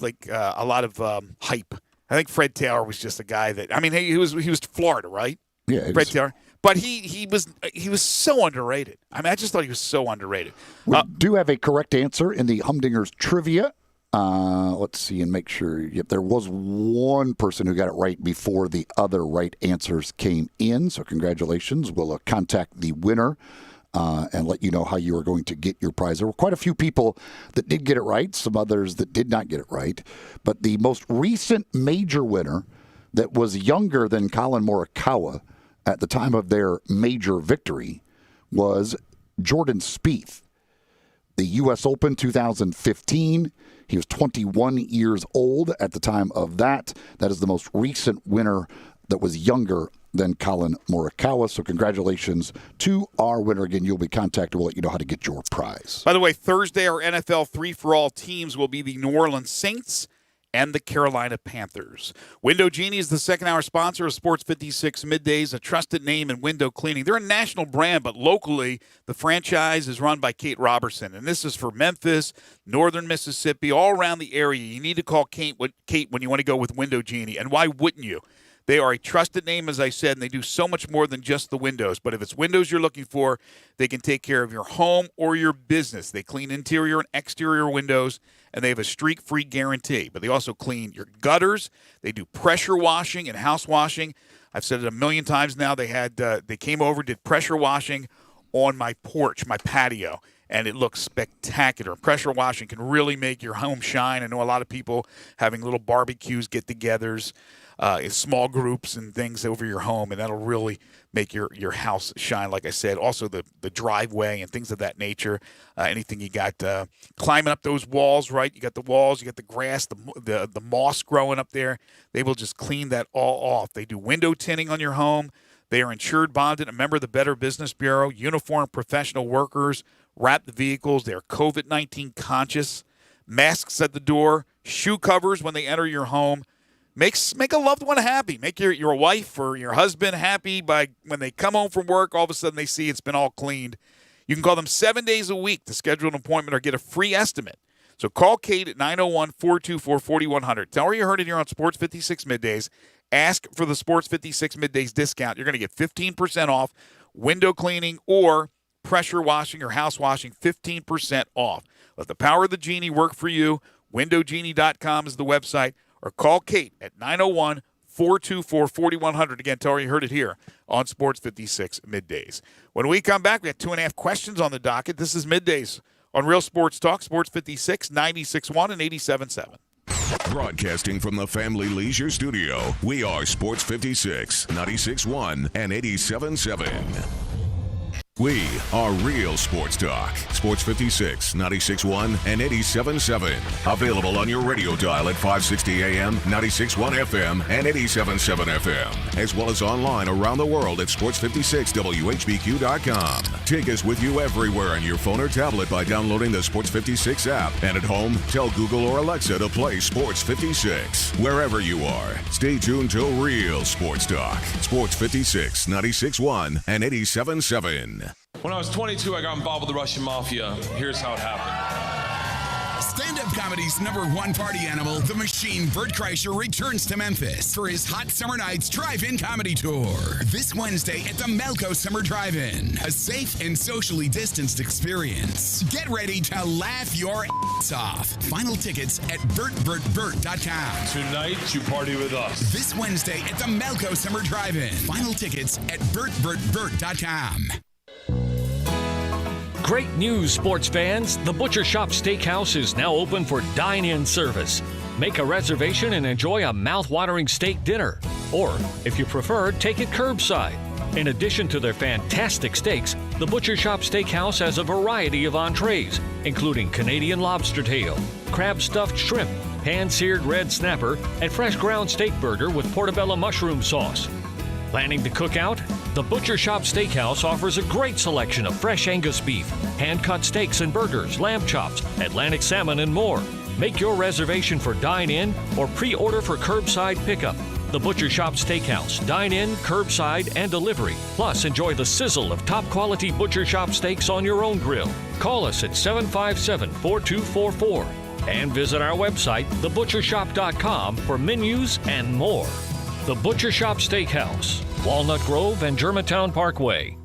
hype. I think Fred Taylor was just a guy that, I mean, he was Florida, right? Yeah, Fred Taylor. But he was so underrated. I mean, I just thought he was so underrated. We do have a correct answer in the Humdingers trivia. Let's see and make sure. Yep, there was one person who got it right before the other right answers came in. So congratulations. We'll contact the winner and let you know how you are going to get your prize. There were quite a few people that did get it right, some others that did not get it right. But the most recent major winner that was younger than Colin Morikawa at the time of their major victory was Jordan Spieth. The U.S. Open 2015. He was 21 years old at the time of that. That is the most recent winner that was younger than Colin Morikawa. So congratulations to our winner. Again, you'll be contacted. We'll let you know how to get your prize. By the way, Thursday, our NFL 3 for all teams will be the New Orleans Saints and the Carolina Panthers. Window Genie is the second-hour sponsor of Sports 56 Middays, a trusted name in window cleaning. They're a national brand, but locally, the franchise is run by Kate Robertson, and this is for Memphis, northern Mississippi, all around the area. You need to call Kate when you want to go with Window Genie, and why wouldn't you? They are a trusted name, as I said, and they do so much more than just the windows. But if it's windows you're looking for, they can take care of your home or your business. They clean interior and exterior windows, and they have a streak-free guarantee. But they also clean your gutters. They do pressure washing and house washing. I've said it a million times now. They came over, did pressure washing on my porch, my patio, and it looks spectacular. Pressure washing can really make your home shine. I know a lot of people having little barbecues, get-togethers, in small groups and things over your home, and that'll really make your house shine, like I said. Also, the driveway and things of that nature. Anything you got climbing up those walls, right? You got the walls, you got the grass, the moss growing up there. They will just clean that all off. They do window tinting on your home. They are insured, bonded, a member of the Better Business Bureau, uniformed professional workers, wrapped vehicles. They are COVID-19 conscious. Masks at the door, shoe covers when they enter your home. Make a loved one happy. Make your wife or your husband happy by when they come home from work, all of a sudden they see it's been all cleaned. You can call them 7 days a week to schedule an appointment or get a free estimate. So call Kate at 901-424-4100. Tell her you heard it here on Sports 56 Middays. Ask for the Sports 56 Middays discount. You're going to get 15% off window cleaning or pressure washing or house washing, 15% off. Let the power of the Genie work for you. WindowGenie.com is the website. Or call Kate at 901-424-4100. Again, tell her you heard it here on Sports 56 Middays. When we come back, we got 2.5 questions on the docket. This is Middays on Real Sports Talk, Sports 56, 96.1 and 87.7. Broadcasting from the Family Leisure Studio, we are Sports 56, 96.1 and 87.7. We are Real Sports Talk. Sports 56, 96.1 and 87.7. Available on your radio dial at 560 AM, 96.1 FM, and 87.7 FM. As well as online around the world at sports56whbq.com. Take us with you everywhere on your phone or tablet by downloading the Sports 56 app. And at home, tell Google or Alexa to play Sports 56. Wherever you are, stay tuned to Real Sports Talk. Sports 56, 96.1 and 87.7. When I was 22, I got involved with the Russian Mafia. Here's how it happened. Stand-up comedy's #1 party animal, the Machine, Bert Kreischer, returns to Memphis for his Hot Summer Nights Drive-In Comedy Tour. This Wednesday at the Melco Summer Drive-In. A safe and socially distanced experience. Get ready to laugh your ass off. Final tickets at BertBertBert.com. Tonight, you party with us. This Wednesday at the Melco Summer Drive-In. Final tickets at BertBertBert.com. Great news, sports fans. The Butcher Shop Steakhouse is now open for dine-in service. Make a reservation and enjoy a mouth-watering steak dinner. Or, if you prefer, take it curbside. In addition to their fantastic steaks, the Butcher Shop Steakhouse has a variety of entrees, including Canadian lobster tail, crab-stuffed shrimp, pan-seared red snapper, and fresh ground steak burger with portobello mushroom sauce. Planning to cook out? The Butcher Shop Steakhouse offers a great selection of fresh Angus beef, hand-cut steaks and burgers, lamb chops, Atlantic salmon, and more. Make your reservation for dine-in or pre-order for curbside pickup. The Butcher Shop Steakhouse, dine-in, curbside, and delivery. Plus, enjoy the sizzle of top-quality Butcher Shop steaks on your own grill. Call us at 757-4244 and visit our website, thebutchershop.com, for menus and more. The Butcher Shop Steakhouse, Walnut Grove and Germantown Parkway.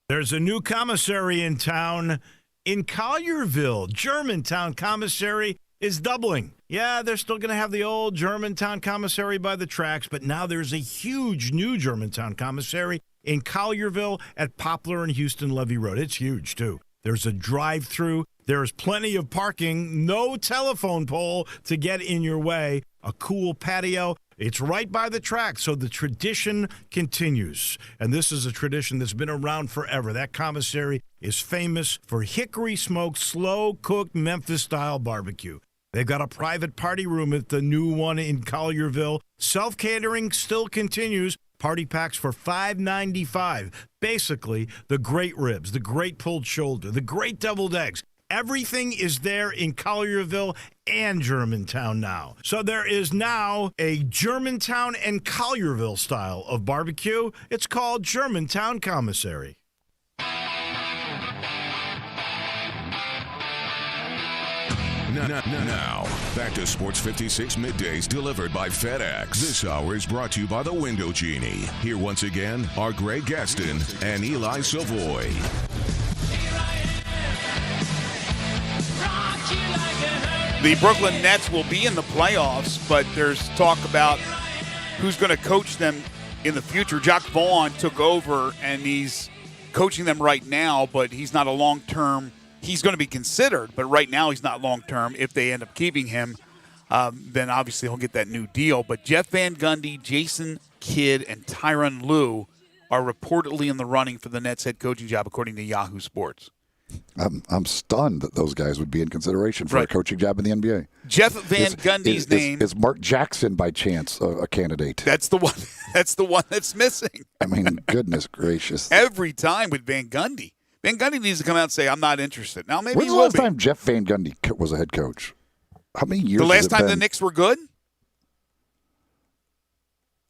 There's a new commissary in town in Collierville. Germantown Commissary is doubling. Yeah, they're still going to have the old Germantown Commissary by the tracks, but now there's a huge new Germantown Commissary in Collierville at Poplar and Houston Levee Road. It's huge, too. There's a drive-through. There's plenty of parking. No telephone pole to get in your way. A cool patio. It's right by the track, so the tradition continues. And this is a tradition that's been around forever. That commissary is famous for hickory-smoked, slow-cooked Memphis-style barbecue. They've got a private party room at the new one in Collierville. Self-catering still continues. Party packs for $5.95. Basically, the great ribs, the great pulled shoulder, the great deviled eggs. Everything is there in Collierville and Germantown now. So there is now a Germantown and Collierville style of barbecue. It's called Germantown Commissary. Now, back to Sports 56 Middays delivered by FedEx. This hour is brought to you by the Window Genie. Here once again are Greg Gaston and Eli Savoy. The Brooklyn Nets will be in the playoffs, but there's talk about who's going to coach them in the future. Jacques Vaughn took over, and he's coaching them right now, but he's not a long-term. He's going to be considered, but right now he's not long-term. If they end up keeping him, then obviously he'll get that new deal. But Jeff Van Gundy, Jason Kidd, and Tyronn Lue are reportedly in the running for the Nets head coaching job, according to Yahoo Sports. I'm stunned that those guys would be in consideration for a coaching job in the NBA. Jeff Van Gundy's name is Mark Jackson by chance a candidate? That's the one. That's the one that's missing. I mean, goodness gracious! Every time with Van Gundy, Van Gundy needs to come out and say, "I'm not interested." Now, maybe when's the last time Jeff Van Gundy was a head coach? How many years? The last time been? the Knicks were good.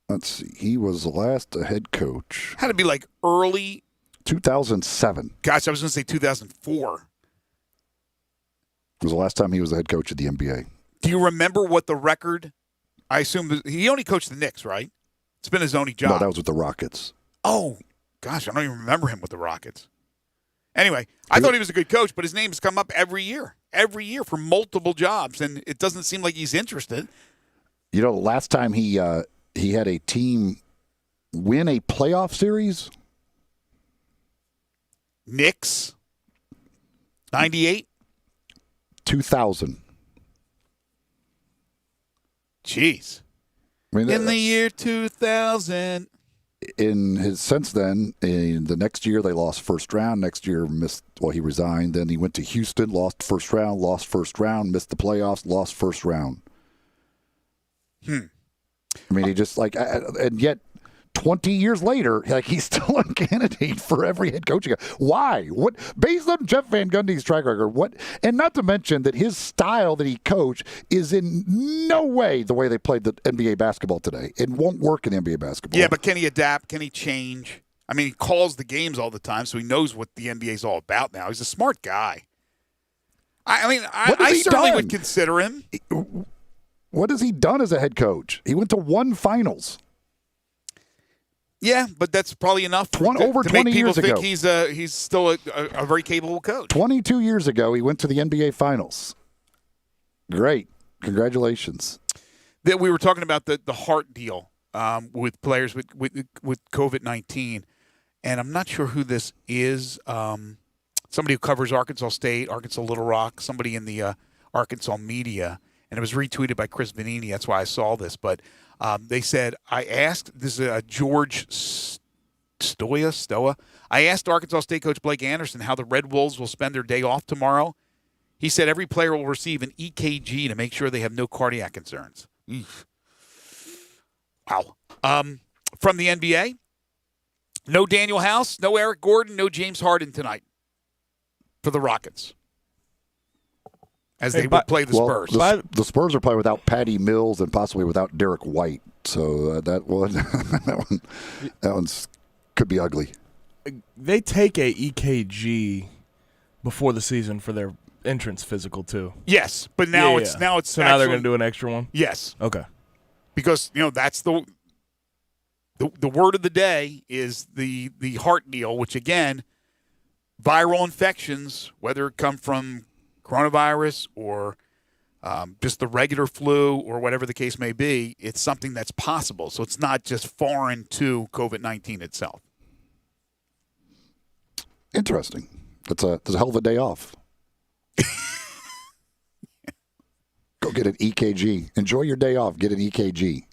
Let's see. He was the last head coach. Had to be like early 2007. Gosh, I was going to say 2004. It was the last time he was the head coach of the NBA. Do you remember what the record? I assume he only coached the Knicks, right? It's been his only job. No, that was with the Rockets. Oh, gosh, I don't even remember him with the Rockets. Anyway, I thought he was a good coach, but his name has come up every year for multiple jobs, and it doesn't seem like he's interested. You know, last time he had a team win a playoff series. Knicks, 98? 2000. Jeez. I mean, in the year 2000. Since then, in the next year, they lost first round. Next year, he resigned. Then he went to Houston, lost first round, missed the playoffs, lost first round. I mean, he just and yet 20 years later, he's still a candidate for every head coaching. Why? What? Based on Jeff Van Gundy's track record, what? And not to mention that his style that he coached is in no way the way they played the NBA basketball today. It won't work in NBA basketball. Yeah, but can he adapt? Can he change? I mean, he calls the games all the time, so he knows what the NBA is all about now. He's a smart guy. I certainly would consider him. What has he done as a head coach? He went to one finals. Yeah, but that's probably enough to make people years think ago. He's still a very capable coach. 22 years ago, he went to the NBA Finals. Great. Congratulations. That we were talking about the heart deal with players with COVID-19, and I'm not sure who this is. Somebody who covers Arkansas State, Arkansas Little Rock, somebody in the Arkansas media, and it was retweeted by Chris Vanini. That's why I saw this, but they said, I asked, this is George Stoa. I asked Arkansas State coach Blake Anderson how the Red Wolves will spend their day off tomorrow. He said every player will receive an EKG to make sure they have no cardiac concerns. Wow. From the NBA, no Daniel House, no Eric Gordon, no James Harden tonight for the Rockets, as they would play the Spurs. The Spurs are playing without Patty Mills and possibly without Derek White, so that one could be ugly. They take a EKG before the season for their entrance physical too. Yes, but now it's so now they're going to do an extra one. Yes. Okay. Because that's the word of the day is the heart deal, which again, viral infections, whether it come from coronavirus or just the regular flu or whatever the case may be, it's something that's possible. So it's not just foreign to COVID-19 itself. Interesting. That's a hell of a day off. Go get an EKG. Enjoy your day off. Get an EKG.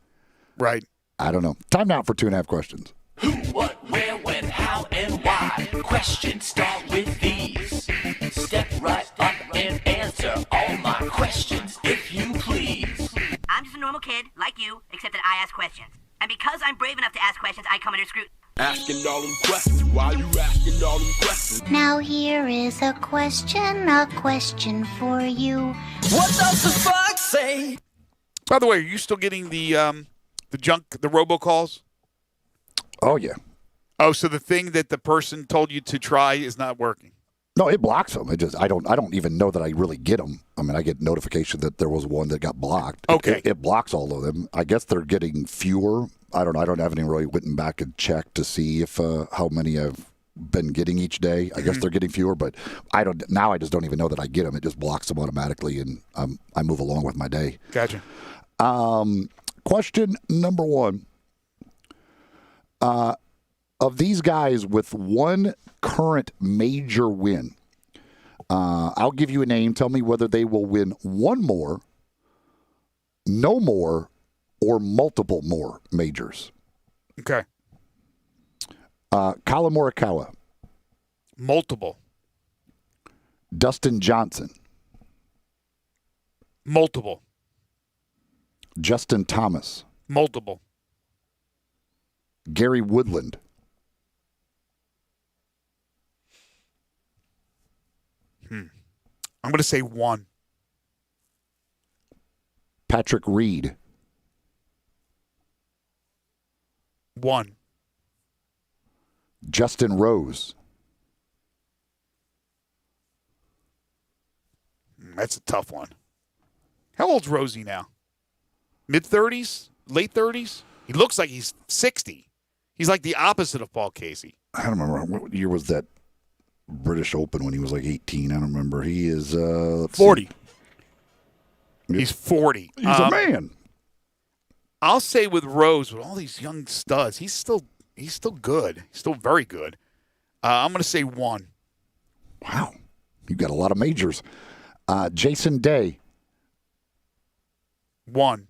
Right. I don't know. Time out for 2.5 questions. Who, what, where, when, how, and why? Questions start with these. Step right up and answer all my questions, if you please. I'm just a normal kid, like you, except that I ask questions. And because I'm brave enough to ask questions, I come under scrutiny. Asking all them questions. Why you asking all them questions? Now here is a question for you. What does the fox say? By the way, are you still getting the robocalls? Oh yeah. Oh, so the thing that the person told you to try is not working. No, it blocks them. I don't even know that I really get them. I mean, I get notification that there was one that got blocked. Okay. It blocks all of them. I guess they're getting fewer. I don't know. I don't have any really went back and checked to see if how many I've been getting each day. I guess they're getting fewer, but I just don't even know that I get them. It just blocks them automatically, and I move along with my day. Gotcha. Question number 1. Of these guys with one current major win, I'll give you a name. Tell me whether they will win one more, no more, or multiple more majors. Okay. Colin Morikawa. Multiple. Dustin Johnson. Multiple. Justin Thomas. Multiple. Gary Woodland. I'm going to say 1. Patrick Reed. 1. Justin Rose. That's a tough one. How old's Rosie now? Mid-30s? Late 30s? He looks like he's 60. He's like the opposite of Paul Casey. I don't remember. What year was that British Open when he was like 18? I don't remember. He is 40. He's 40. He's a man. I'll say with Rose, with all these young studs, he's still good. He's still very good. I'm going to say 1. Wow. You've got a lot of majors. Jason Day. 1.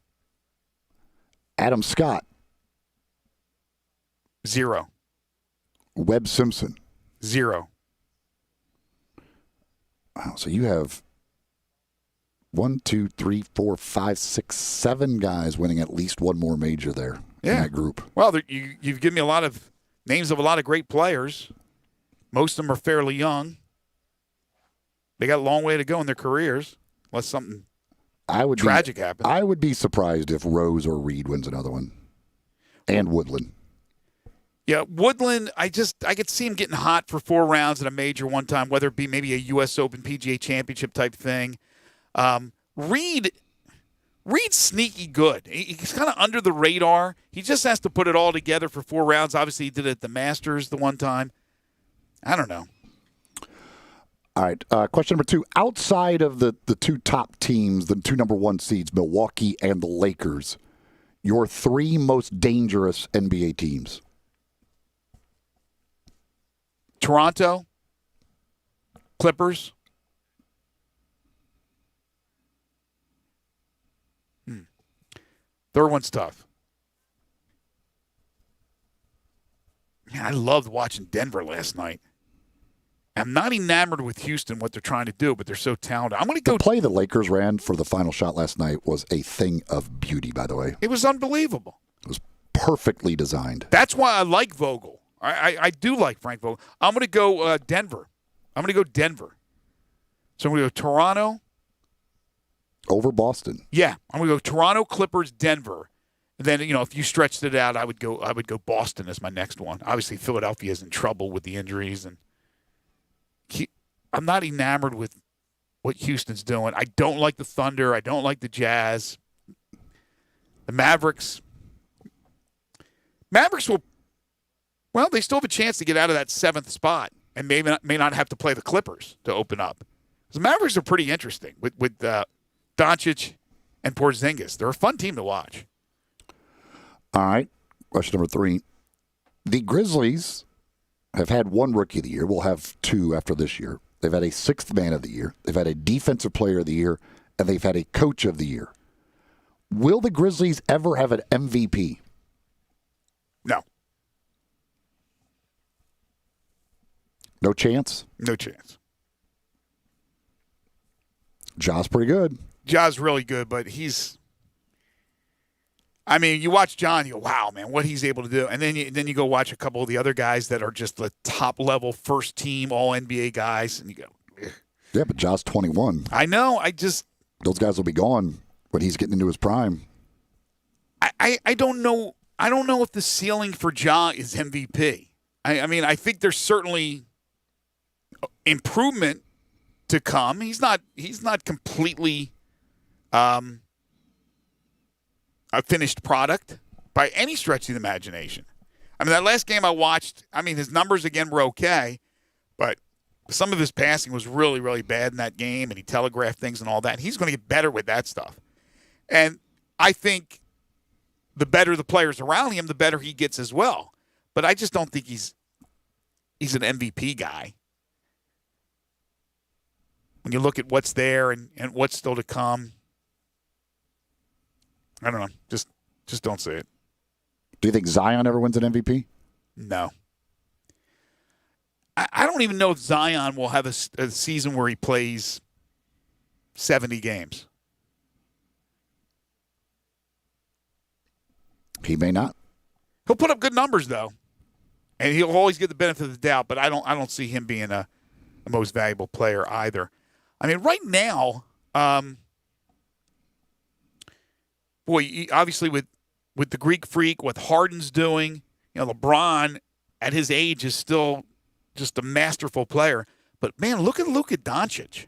Adam Scott. 0. Webb Simpson. 0. Wow. So you have 1, 2, 3, 4, 5, 6, 7 guys winning at least one more major there in that group. Well, you've given me a lot of names of a lot of great players. Most of them are fairly young. They got a long way to go in their careers, unless something tragic happens. I would be surprised if Rose or Reed wins another one. And Woodland. Yeah, Woodland, I could see him getting hot for 4 rounds at a major one time, whether it be maybe a U.S. Open, PGA Championship type thing. Reed's sneaky good. He's kind of under the radar. He just has to put it all together for 4 rounds. Obviously, he did it at the Masters the one time. I don't know. All right. Question number 2. Outside of the 2 top teams, the 2 number 1 seeds, Milwaukee and the Lakers, your 3 most dangerous NBA teams. Toronto, Clippers. Third one's tough. Man, I loved watching Denver last night. I'm not enamored with Houston, what they're trying to do, but they're so talented. I'm going to go. The play the Lakers ran for the final shot last night was a thing of beauty, by the way. It was unbelievable. It was perfectly designed. That's why I like Vogel. I do like Frank Vogel. I'm going to go Denver. I'm going to go Denver. So I'm going to go Toronto. Over Boston. Yeah, I'm going to go Toronto, Clippers, Denver. And then, if you stretched it out, I would go Boston as my next one. Obviously, Philadelphia is in trouble with the injuries, and I'm not enamored with what Houston's doing. I don't like the Thunder. I don't like the Jazz. The Mavericks. They still have a chance to get out of that 7th spot and may not have to play the Clippers to open up. The Mavericks are pretty interesting with Doncic and Porzingis. They're a fun team to watch. All right. Question number 3. The Grizzlies have had 1 Rookie of the Year. We'll have 2 after this year. They've had a 6th Man of the Year. They've had a Defensive Player of the Year. And they've had a Coach of the Year. Will the Grizzlies ever have an MVP? No. No chance? No chance. Ja's pretty good. Ja's really good, but I mean, you watch John, you go, wow, man, what he's able to do. And then you go watch a couple of the other guys that are just the top-level first-team All-NBA guys, and you go, ugh. Yeah, but Ja's 21. I know. Those guys will be gone when he's getting into his prime. I don't know. I don't know if the ceiling for Ja is MVP. I mean, I think there's certainly improvement to come. He's not completely a finished product by any stretch of the imagination. I mean, that last game I watched, I mean, his numbers again were okay, but some of his passing was really, really bad in that game, and he telegraphed things and all that. And he's going to get better with that stuff. And I think the better the players around him, the better he gets as well. But I just don't think he's an MVP guy. When you look at what's there and what's still to come, I don't know. Just don't say it. Do you think Zion ever wins an MVP? No. I don't even know if Zion will have a season where he plays 70 games. He may not. He'll put up good numbers, though. And he'll always get the benefit of the doubt, but I don't see him being a most valuable player either. I mean, right now, obviously with the Greek Freak, what Harden's doing, LeBron at his age is still just a masterful player. But, man, look at Luka Doncic.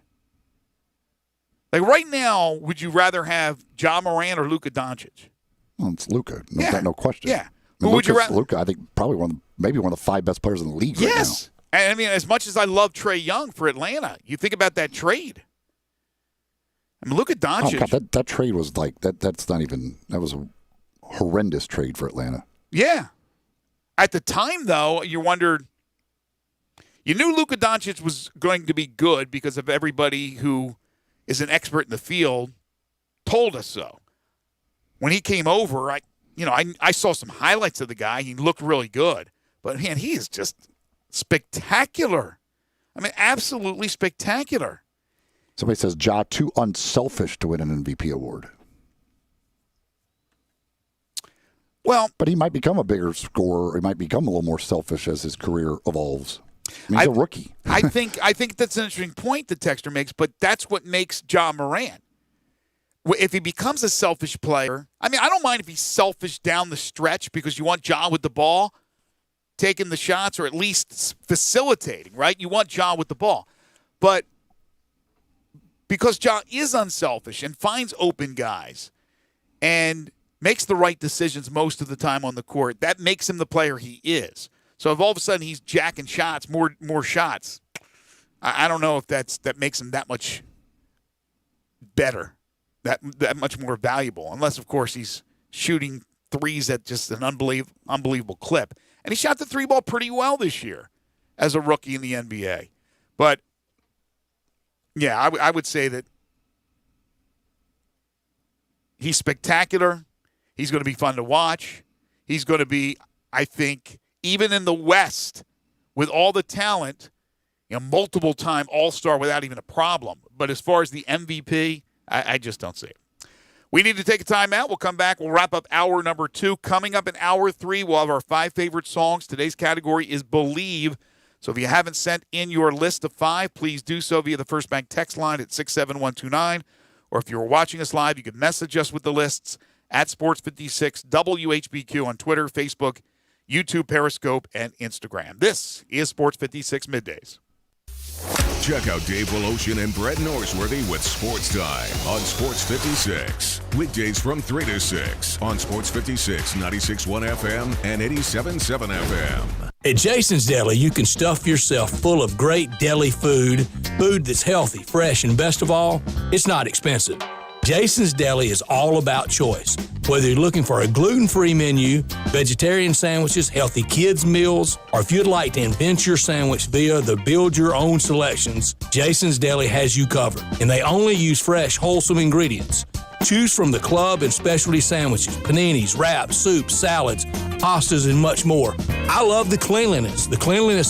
Like, right now, would you rather have Ja Morant or Luka Doncic? Well, it's Luka. No question. Yeah. Luka, I think, probably maybe one of the 5 best players in the league right now. Yes. And, I mean, as much as I love Trae Young for Atlanta, you think about that trade. I mean, Luka Doncic. Oh, God, that trade was like, that's not even, that was a horrendous trade for Atlanta. Yeah. At the time, though, you wondered, you knew Luka Doncic was going to be good because of everybody who is an expert in the field told us so. When he came over, I saw some highlights of the guy. He looked really good. But, man, he is just spectacular. I mean, absolutely spectacular. Somebody says Ja too unselfish to win an MVP award. Well, but he might become a bigger scorer. He might become a little more selfish as his career evolves. I mean, he's a rookie. I think that's an interesting point that Texter makes, but that's what makes Ja Morant. If he becomes a selfish player, I mean, I don't mind if he's selfish down the stretch because you want Ja with the ball, taking the shots, or at least facilitating, right? You want Ja with the ball. But because Ja is unselfish and finds open guys and makes the right decisions most of the time on the court, that makes him the player he is. So if all of a sudden he's jacking shots, more shots, I don't know if that makes him that much better, that much more valuable, unless, of course, he's shooting threes at just an unbelievable clip. And he shot the three ball pretty well this year as a rookie in the NBA. But, yeah, I would say that he's spectacular. He's going to be fun to watch. He's going to be, I think, even in the West, with all the talent, multiple-time All-Star without even a problem. But as far as the MVP, I just don't see it. We need to take a timeout. We'll come back. We'll wrap up hour number 2. Coming up in hour 3, we'll have our 5 favorite songs. Today's category is Believe. So if you haven't sent in your list of 5, please do so via the First Bank text line at 67129. Or if you're watching us live, you can message us with the lists at Sports56 WHBQ on Twitter, Facebook, YouTube, Periscope, and Instagram. This is Sports 56 Middays. Check out Dave Woloshin and Brett Norsworthy with Sports Time on Sports 56. Weekdays from 3 to 6 on Sports 56, 96.1 FM and 87.7 FM. At Jason's Deli, you can stuff yourself full of great deli food that's healthy, fresh, and best of all, it's not expensive. Jason's Deli is all about choice. Whether you're looking for a gluten-free menu, vegetarian sandwiches, healthy kids' meals, or if you'd like to invent your sandwich via the build-your-own selections, Jason's Deli has you covered. And they only use fresh, wholesome ingredients. Choose from the club and specialty sandwiches, paninis, wraps, soups, salads, pastas, and much more. I love the cleanliness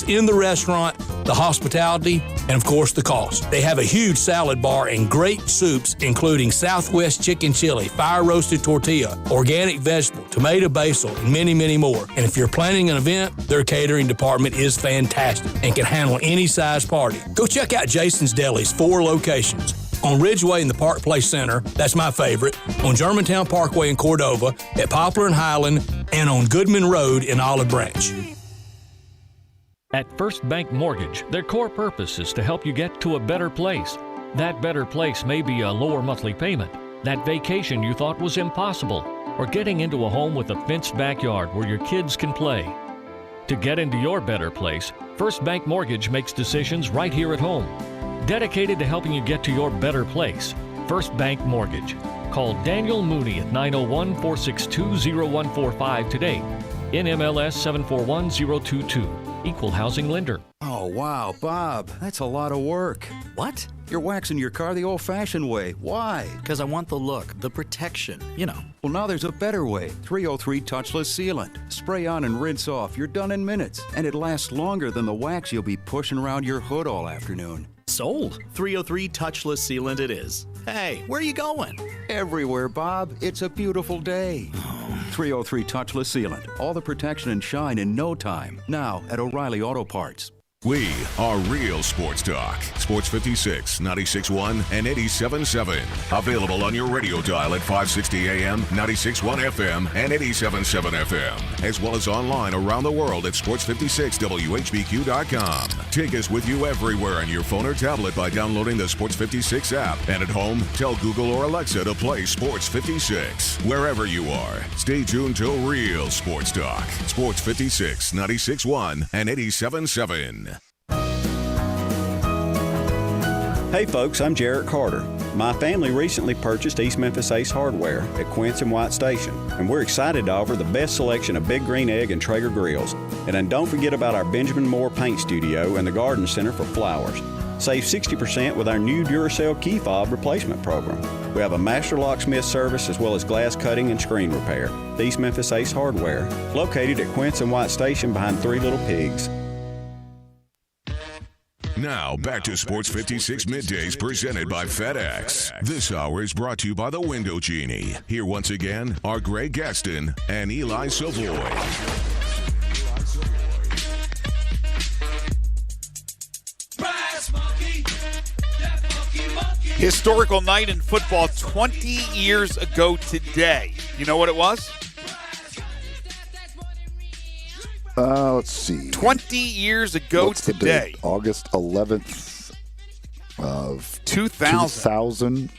in the restaurant, the hospitality, and of course the cost. They have a huge salad bar and great soups, including Southwest chicken chili, fire roasted tortilla, organic vegetable, tomato basil, and many, many more. And if you're planning an event, their catering department is fantastic and can handle any size party. Go check out Jason's Deli's 4 locations. On Ridgeway in the Park Place Center, that's my favorite, on Germantown Parkway in Cordova, at Poplar and Highland, and on Goodman Road in Olive Branch. At First Bank Mortgage, their core purpose is to help you get to a better place. That better place may be a lower monthly payment, that vacation you thought was impossible, or getting into a home with a fenced backyard where your kids can play. To get into your better place, First Bank Mortgage makes decisions right here at home. Dedicated to helping you get to your better place, First Bank Mortgage. Call Daniel Mooney at 901-462-0145 today. NMLS 741022. Equal housing lender. Oh, wow, Bob, that's a lot of work. What? You're waxing your car the old-fashioned way. Why? Because I want the look, the protection, you know. Well, now there's a better way. 303 Touchless Sealant. Spray on and rinse off. You're done in minutes. And it lasts longer than the wax you'll be pushing around your hood all afternoon. Sold. 303 Touchless Sealant it is. Hey, where are you going? Everywhere, Bob. It's a beautiful day. 303 Touchless Sealant. All the protection and shine in no time. Now at O'Reilly Auto Parts. We are real sports talk. Sports 56, 96.1, and 87.7. Available on your radio dial at 560 AM, 96.1 FM, and 87.7 FM. As well as online around the world at sports56whbq.com. Take us with you everywhere on your phone or tablet by downloading the Sports 56 app. And at home, tell Google or Alexa to play Sports 56. Wherever you are, stay tuned to real sports talk. Sports 56, 96.1, and 87.7. Hey folks, I'm Jarrett Carter. My family recently purchased East Memphis Ace Hardware at Quince and White Station, and we're excited to offer the best selection of Big Green Egg and Traeger grills. And then don't forget about our Benjamin Moore Paint Studio and the Garden Center for flowers. Save 60% with our new Duracell key fob replacement program. We have a master locksmith service as well as glass cutting and screen repair. The East Memphis Ace Hardware, located at Quince and White Station behind Three Little Pigs. Now, back to Sports 56 Middays presented by FedEx. This hour is brought to you by the Window Genie. Here once again are Greg Gaston and Eli Savoy. Historical night in football 20 years ago today. You know what it was? Let's see. 20 years ago What's the today. date? August 11th of 2000.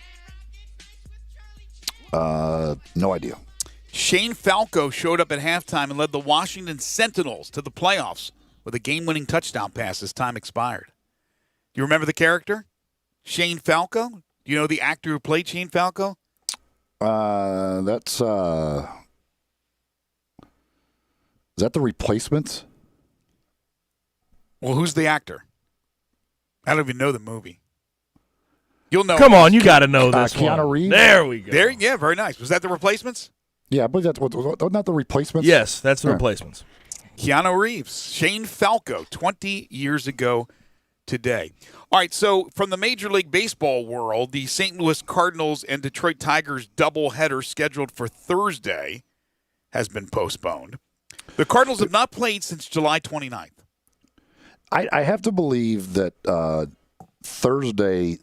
No idea. Shane Falco showed up at halftime and led the Washington Sentinels to the playoffs with a game-winning touchdown pass as time expired. Do you remember the character? Shane Falco? Do you know the actor who played Shane Falco? That's is that The Replacements? Well, who's the actor? I don't even know the movie. You'll know. Come on, you got to know this one. Keanu Reeves? There we go. Yeah, very nice. Was that The Replacements? Yeah, I believe that's not The Replacements. Yes, that's The Replacements. Keanu Reeves, Shane Falco, 20 years ago today. All right, so from the Major League Baseball world, the St. Louis Cardinals and Detroit Tigers doubleheader scheduled for Thursday has been postponed. The Cardinals have not played since July 29th. I have to believe that Thursday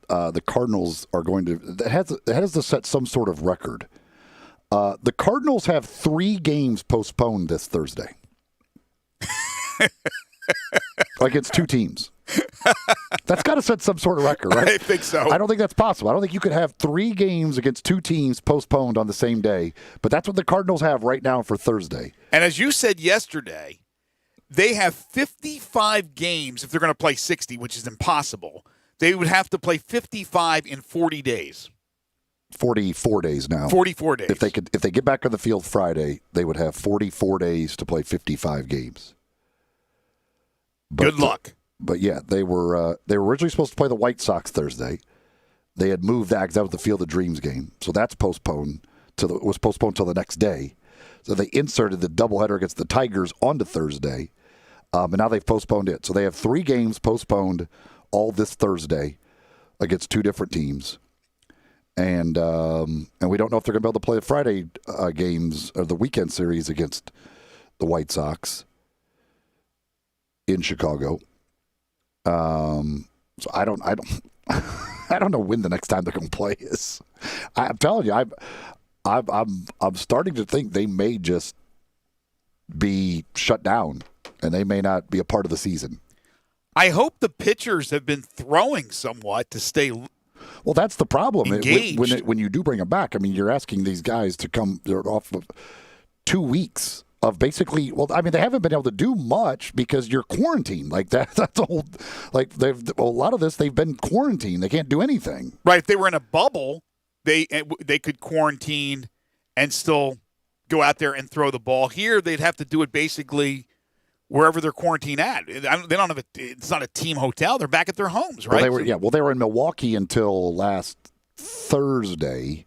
the Cardinals are going to – it has to set some sort of record. The Cardinals have 3 games postponed this Thursday. Like it's 2 teams. That's got to set some sort of record, right? I think so. I don't think that's possible. I don't think you could have 3 games against 2 teams postponed on the same day. But that's what the Cardinals have right now for Thursday. And as you said yesterday, they have 55 games if they're going to play 60, which is impossible. They would have to play 55 in 40 days. 44 days now. 44 days. If they get back on the field Friday, they would have 44 days to play 55 games. But, good luck. But yeah, they were originally supposed to play the White Sox Thursday. they had moved that because that was the Field of Dreams game. So that's postponed. Was postponed till the next day. So they inserted the doubleheader against the Tigers onto Thursday. And now they've postponed it. So they have 3 games postponed all this Thursday against 2 different teams. And we don't know if they're going to be able to play the Friday games or the weekend series against the White Sox in Chicago. So I don't I don't know when the next time they're going to play is. I'm telling you, I'm starting to think they may just be shut down and they may not be a part of the season. I hope the pitchers have been throwing somewhat to stay. Well, that's the problem. Engaged. When you do bring them back, I mean, you're asking these guys to come. They're off of 2 weeks of basically. Well, I mean, they haven't been able to do much because you're quarantined. Like that. That's a whole. Like a lot of this, they've been quarantined. They can't do anything. Right. If they were in a bubble, they could quarantine and still go out there and throw the ball. Here, they'd have to do it basically wherever they're quarantined at. They don't have it's not a team hotel. They're back at their homes, right? Well, they were in Milwaukee until last Thursday,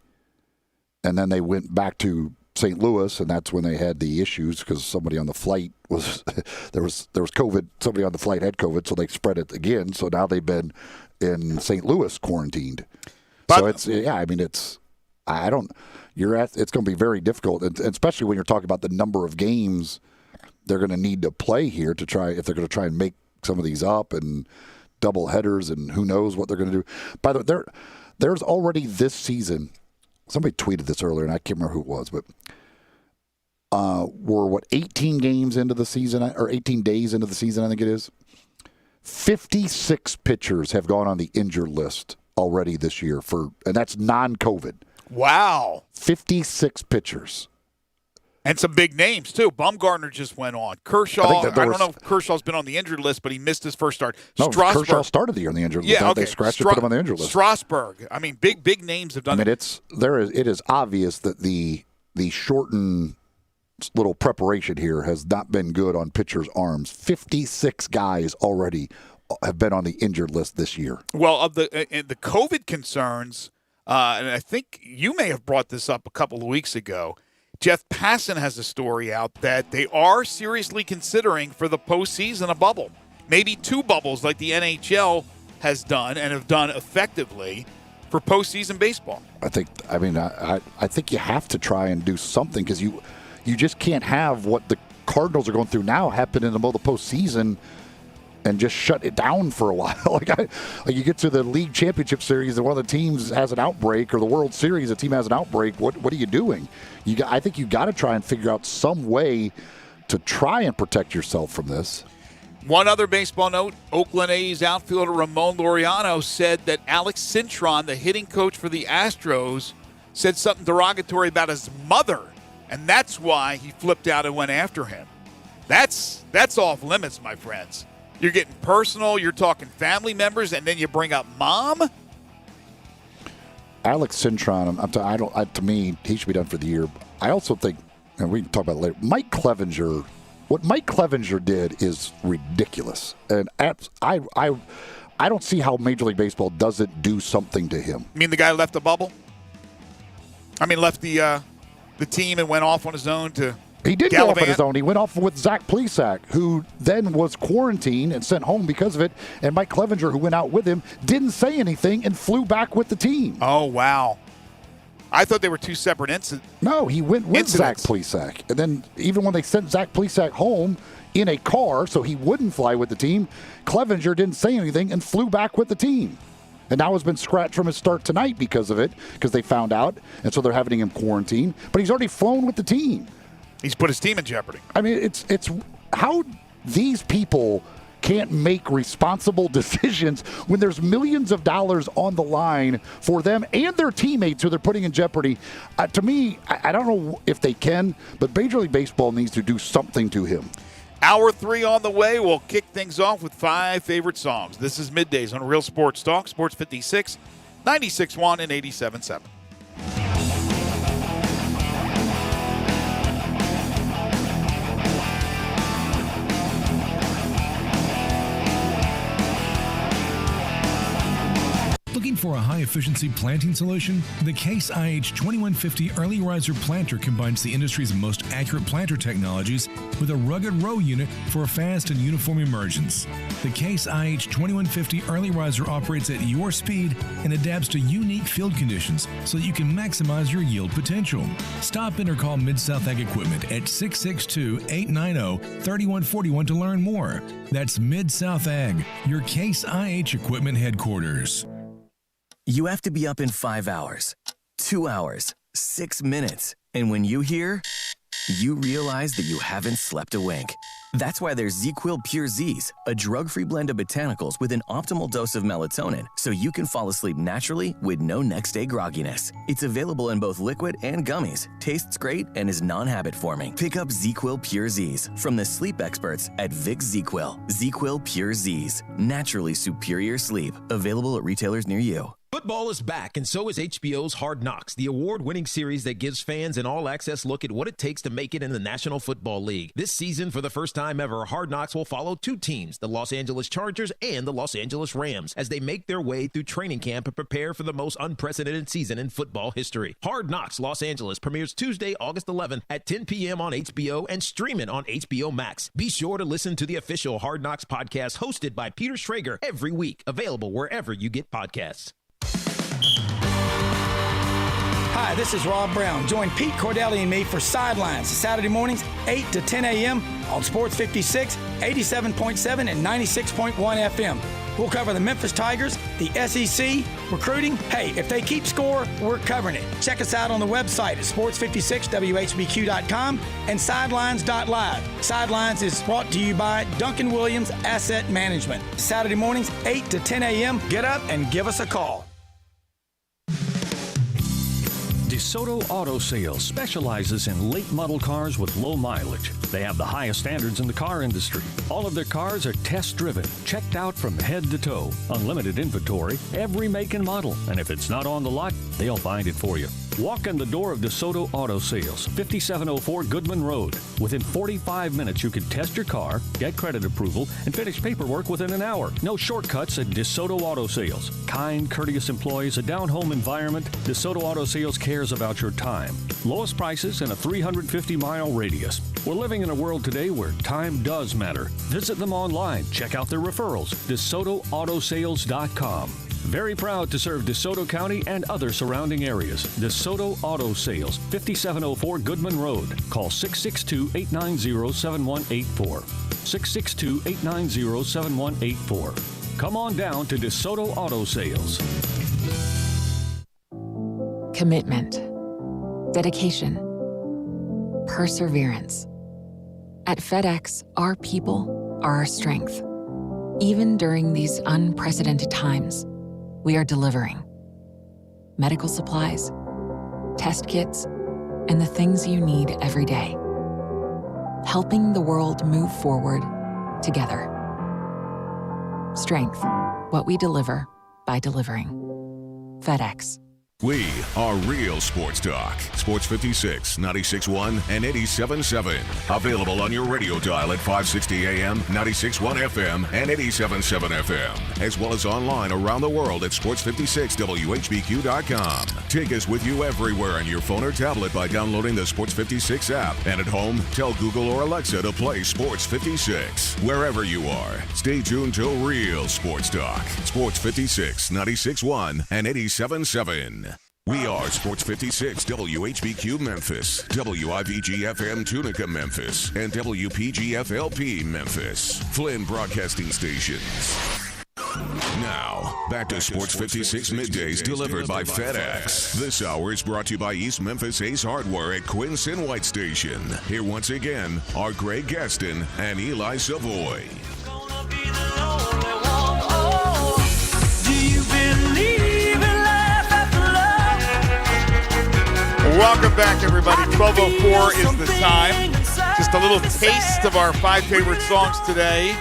and then they went back to St. Louis, and that's when they had the issues because somebody on the flight was there was COVID. Somebody on the flight had COVID, so they spread it again. So now they've been in St. Louis quarantined. So it's it's going to be very difficult, and especially when you're talking about the number of games they're going to need to play here to try if they're going to try and make some of these up and double headers and who knows what they're going to do. By the way, there's already this season. Somebody tweeted this earlier, and I can't remember who it was, but we're 18 games into the season or 18 days into the season, I think it is. 56 pitchers have gone on the injured list already this year and that's non-COVID. Wow. 56 pitchers. And some big names, too. Bumgarner just went on. Kershaw, I don't know if Kershaw's been on the injured list, but he missed his first start. No, Kershaw started the year on the injured list. Yeah, okay. They scratched it, put him on the injured list. Strasburg. I mean, big names have done it. It is obvious that the shortened little preparation here has not been good on pitchers' arms. 56 guys already have been on the injured list this year. Well, of the COVID concerns, and I think you may have brought this up a couple of weeks ago, Jeff Passan has a story out that they are seriously considering for the postseason a bubble. Maybe 2 bubbles like the NHL has done and have done effectively for postseason baseball. I think you have to try and do something because you just can't have what the Cardinals are going through now happen in the middle of the postseason and just shut it down for a while. You get to the league championship series and one of the teams has an outbreak, or the World Series, a team has an outbreak. What are you doing? I think you got to try and figure out some way to try and protect yourself from this. One other baseball note, Oakland A's outfielder Ramon Laureano said that Alex Cintron, the hitting coach for the Astros, said something derogatory about his mother, and that's why he flipped out and went after him. That's off limits, my friends. You're getting personal. You're talking family members, and then you bring up mom. Alex Cintron, to me, he should be done for the year. I also think, and we can talk about it later. What Mike Clevenger did is ridiculous, and I don't see how Major League Baseball doesn't do something to him. You mean the guy left the bubble? I mean, left the team and went off on his own to. He did go off on his own. He went off with Zach Plesac, who then was quarantined and sent home because of it. And Mike Clevenger, who went out with him, didn't say anything and flew back with the team. Oh, wow. I thought they were 2 separate incidents. No, he went with Zach Plesac. And then even when they sent Zach Plesac home in a car so he wouldn't fly with the team, Clevenger didn't say anything and flew back with the team. And now has been scratched from his start tonight because of it, because they found out. And so they're having him quarantined. But he's already flown with the team. He's put his team in jeopardy. I mean, it's how these people can't make responsible decisions when there's millions of dollars on the line for them and their teammates who they're putting in jeopardy. To me, I don't know if they can, but Major League Baseball needs to do something to him. Hour 3 on the way. We'll kick things off with 5 favorite songs. This is Middays on Real Sports Talk, Sports 56, 96.1 and 87.7. Looking for a high-efficiency planting solution? The Case IH 2150 Early Riser Planter combines the industry's most accurate planter technologies with a rugged row unit for a fast and uniform emergence. The Case IH 2150 Early Riser operates at your speed and adapts to unique field conditions so that you can maximize your yield potential. Stop in or call Mid-South Ag Equipment at 662-890-3141 to learn more. That's Mid-South Ag, your Case IH Equipment headquarters. You have to be up in 5 hours, 2 hours, 6 minutes. And when you hear, you realize that you haven't slept a wink. That's why there's ZzzQuil Pure Z's, a drug-free blend of botanicals with an optimal dose of melatonin, so you can fall asleep naturally with no next-day grogginess. It's available in both liquid and gummies, tastes great, and is non-habit forming. Pick up ZzzQuil Pure Z's from the sleep experts at Vicks ZzzQuil. ZzzQuil Pure Z's, naturally superior sleep. Available at retailers near you. Football is back, and so is HBO's Hard Knocks, the award-winning series that gives fans an all-access look at what it takes to make it in the National Football League. This season, for the first time ever, Hard Knocks will follow two teams, the Los Angeles Chargers and the Los Angeles Rams, as they make their way through training camp and prepare for the most unprecedented season in football history. Hard Knocks Los Angeles premieres Tuesday, August 11th at 10 p.m. on HBO and stream it on HBO Max. Be sure to listen to the official Hard Knocks podcast hosted by Peter Schrager every week, available wherever you get podcasts. Hi, this is Rob Brown. Join Pete Cordelli and me for Sidelines Saturday mornings, 8 to 10 a.m. on Sports 56, 87.7, and 96.1 FM. We'll cover the Memphis Tigers, the SEC, recruiting. Hey, if they keep score, we're covering it. Check us out on the website at sports56whbq.com and sidelines.live. Sidelines is brought to you by Duncan Williams Asset Management. Saturday mornings, 8 to 10 a.m. Get up and give us a call. DeSoto Auto Sales specializes in late model cars with low mileage. They have the highest standards in the car industry. All of their cars are test driven, checked out from head to toe, unlimited inventory, every make and model. And if it's not on the lot, they'll find it for you. Walk in the door of DeSoto Auto Sales, 5704 Goodman Road. Within 45 minutes, you can test your car, get credit approval, and finish paperwork within an hour. No shortcuts at DeSoto Auto Sales. Kind, courteous employees, a down-home environment. DeSoto Auto Sales cares about your time. Lowest prices in a 350-mile radius. We're living in a world today where time does matter. Visit them online. Check out their referrals. DeSotoAutosales.com. Very proud to serve DeSoto County and other surrounding areas. DeSoto Auto Sales, 5704 Goodman Road. Call 662-890-7184. 662-890-7184. Come on down to DeSoto Auto Sales. Commitment, dedication, perseverance. At FedEx, our people are our strength. Even during these unprecedented times, we are delivering medical supplies, test kits, and the things you need every day. Helping the world move forward together. Strength, what we deliver by delivering. FedEx. We are real sports talk. Sports 56, 96.1, and 87.7. Available on your radio dial at 560 AM, 96.1 FM, and 87.7 FM. As well as online around the world at sports56whbq.com. Take us with you everywhere on your phone or tablet by downloading the Sports 56 app. And at home, tell Google or Alexa to play Sports 56. Wherever you are, stay tuned to real sports talk. Sports 56, 96.1, and 87.7. We are Sports 56 WHBQ Memphis, WIVG-FM Tunica Memphis, and WPG-FLP Memphis, Flynn Broadcasting Stations. Now, back to Sports 56 Middays delivered by FedEx. This hour is brought to you by East Memphis Ace Hardware at Quincy White Station. Here once again are Greg Gaston and Eli Savoy. Welcome back, everybody. 12:04 is the time. Just a little taste of our 5 favorite songs today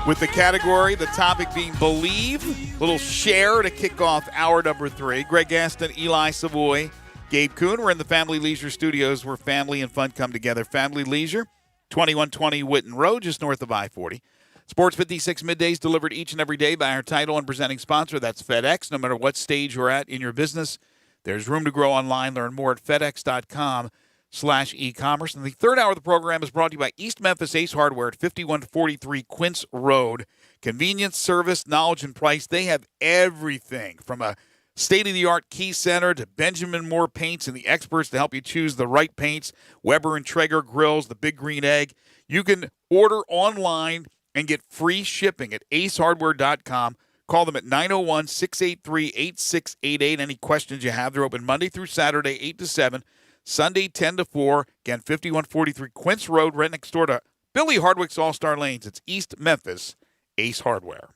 with the category, the topic being Believe. Little share to kick off hour number 3. Greg Gaston, Eli Savoy, Gabe Kuhn. We're in the Family Leisure Studios where family and fun come together. Family Leisure, 2120 Whitten Road, just north of I-40. Sports 56 Middays delivered each and every day by our title and presenting sponsor. That's FedEx. No matter what stage you're at in your business, there's room to grow online. Learn more at fedex.com/e-commerce. And the third hour of the program is brought to you by East Memphis Ace Hardware at 5143 Quince Road. Convenience, service, knowledge, and price. They have everything from a state-of-the-art key center to Benjamin Moore paints and the experts to help you choose the right paints. Weber and Traeger grills, the Big Green Egg. You can order online and get free shipping at acehardware.com. Call them at 901-683-8688. Any questions you have, they're open Monday through Saturday, 8 to 7, Sunday, 10 to 4. Again, 5143 Quince Road, right next door to Billy Hardwick's All-Star Lanes. It's East Memphis Ace Hardware.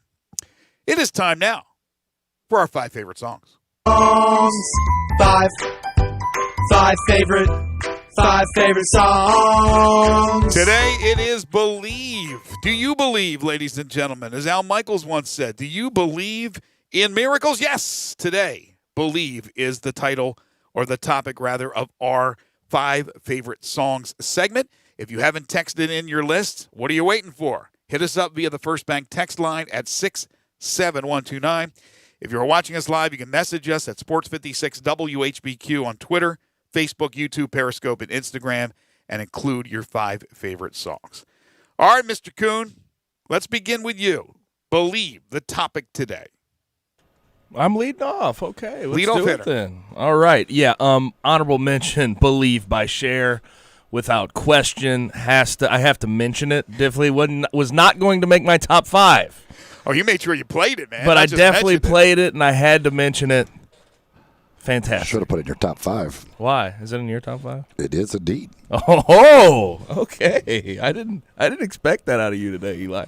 It is time now for our 5 favorite songs. Five favorite songs. Today it is Believe. Do you believe, ladies and gentlemen? As Al Michaels once said, do you believe in miracles? Yes. Today, Believe is the title, or the topic rather, of our 5 favorite songs segment. If you haven't texted in your list, what are you waiting for? Hit us up via the First Bank text line at 67129. If you're watching us live, you can message us at Sports56WHBQ on Twitter, Facebook, YouTube, Periscope, and Instagram, and include your 5 favorite songs. All right, Mr. Kuhn, let's begin with you. Believe, the topic today. I'm leading off. Okay, let's Lead off do it hitter. then. All right, yeah. Honorable mention, Believe by Cher, without question. I have to mention it. Definitely was not going to make my top 5. Oh, you made sure you played it, man. But I just definitely mentioned played it, and I had to mention it. Fantastic. Should have put it in your top 5. Why? Is it in your top 5? It is indeed. Oh, okay. I didn't expect that out of you today, Eli.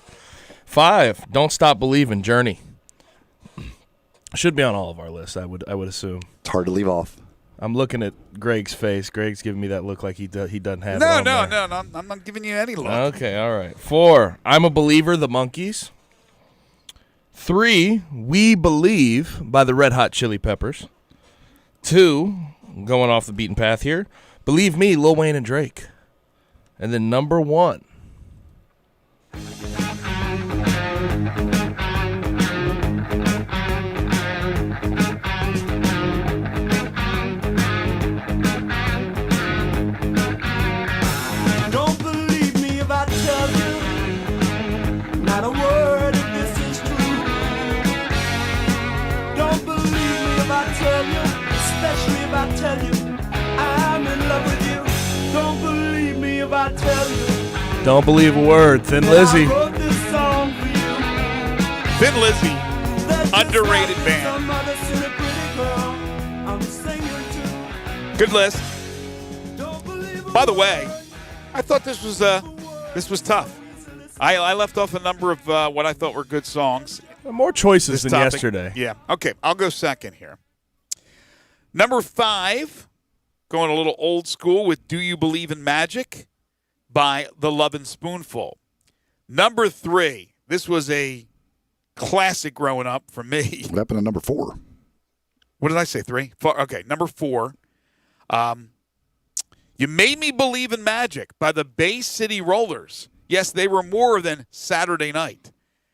5, Don't Stop Believing, Journey. Should be on all of our lists, I would assume. It's hard to leave off. I'm looking at Greg's face. Greg's giving me that look like he doesn't have it No, on no, there. no. I'm not giving you any look. Okay, all right. 4, I'm a Believer, The Monkees. 3, We Believe by the Red Hot Chili Peppers. 2, going off the beaten path here, Believe Me, Lil Wayne and Drake. And then number 1. Don't believe me if I tell you, not a word of this is true. Don't believe me if I tell you, especially if I tell you I'm in love with you. Don't believe me if I tell you. Don't believe a word. Thin Lizzy. I wrote this song for you. Thin Lizzy, underrated band. Some other silly pretty girl I'm singing to. Good list. By the way, I thought this was tough. I left off a number of what I thought were good songs. More choices This than topic. yesterday. Yeah. Okay, I'll go second here. Number 5, going a little old school with Do You Believe in Magic by The Lovin' Spoonful. Number 3, this was a classic growing up for me. What happened to number 4? What did I say, 3? 4, okay, number 4. You Made Me Believe in Magic by the Bay City Rollers. Yes, they were more than Saturday Night.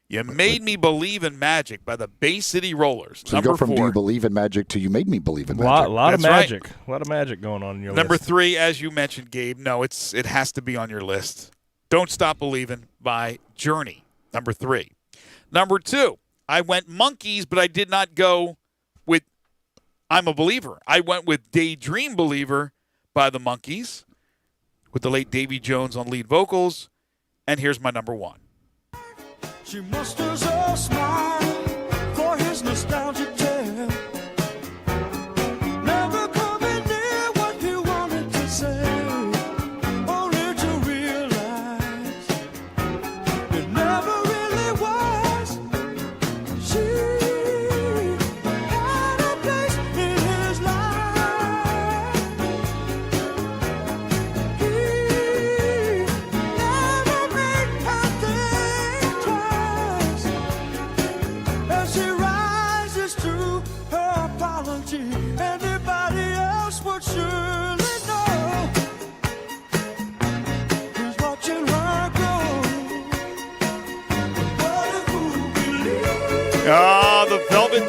You Made Me Believe in Magic by the Bay City Rollers. So you number go from 4. Do You Believe in Magic to You Made Me Believe in A Magic. lot of That's right. magic. A lot of magic going on in your Number list. 3, as you mentioned, Gabe. No, it has to be on your list. Don't Stop Believing by Journey. Number 3. Number 2, I went Monkees, but I did not go with I'm a Believer. I went with Daydream Believer by the Monkees with the late Davy Jones on lead vocals. And here's my number 1. She musters a smile for his nostalgic tale. Never coming near what he wanted to say, only to realize it never really was. She had a place in his life. He never made her think twice. As she rises to her apology, anybody else would surely know. He's watching her grow.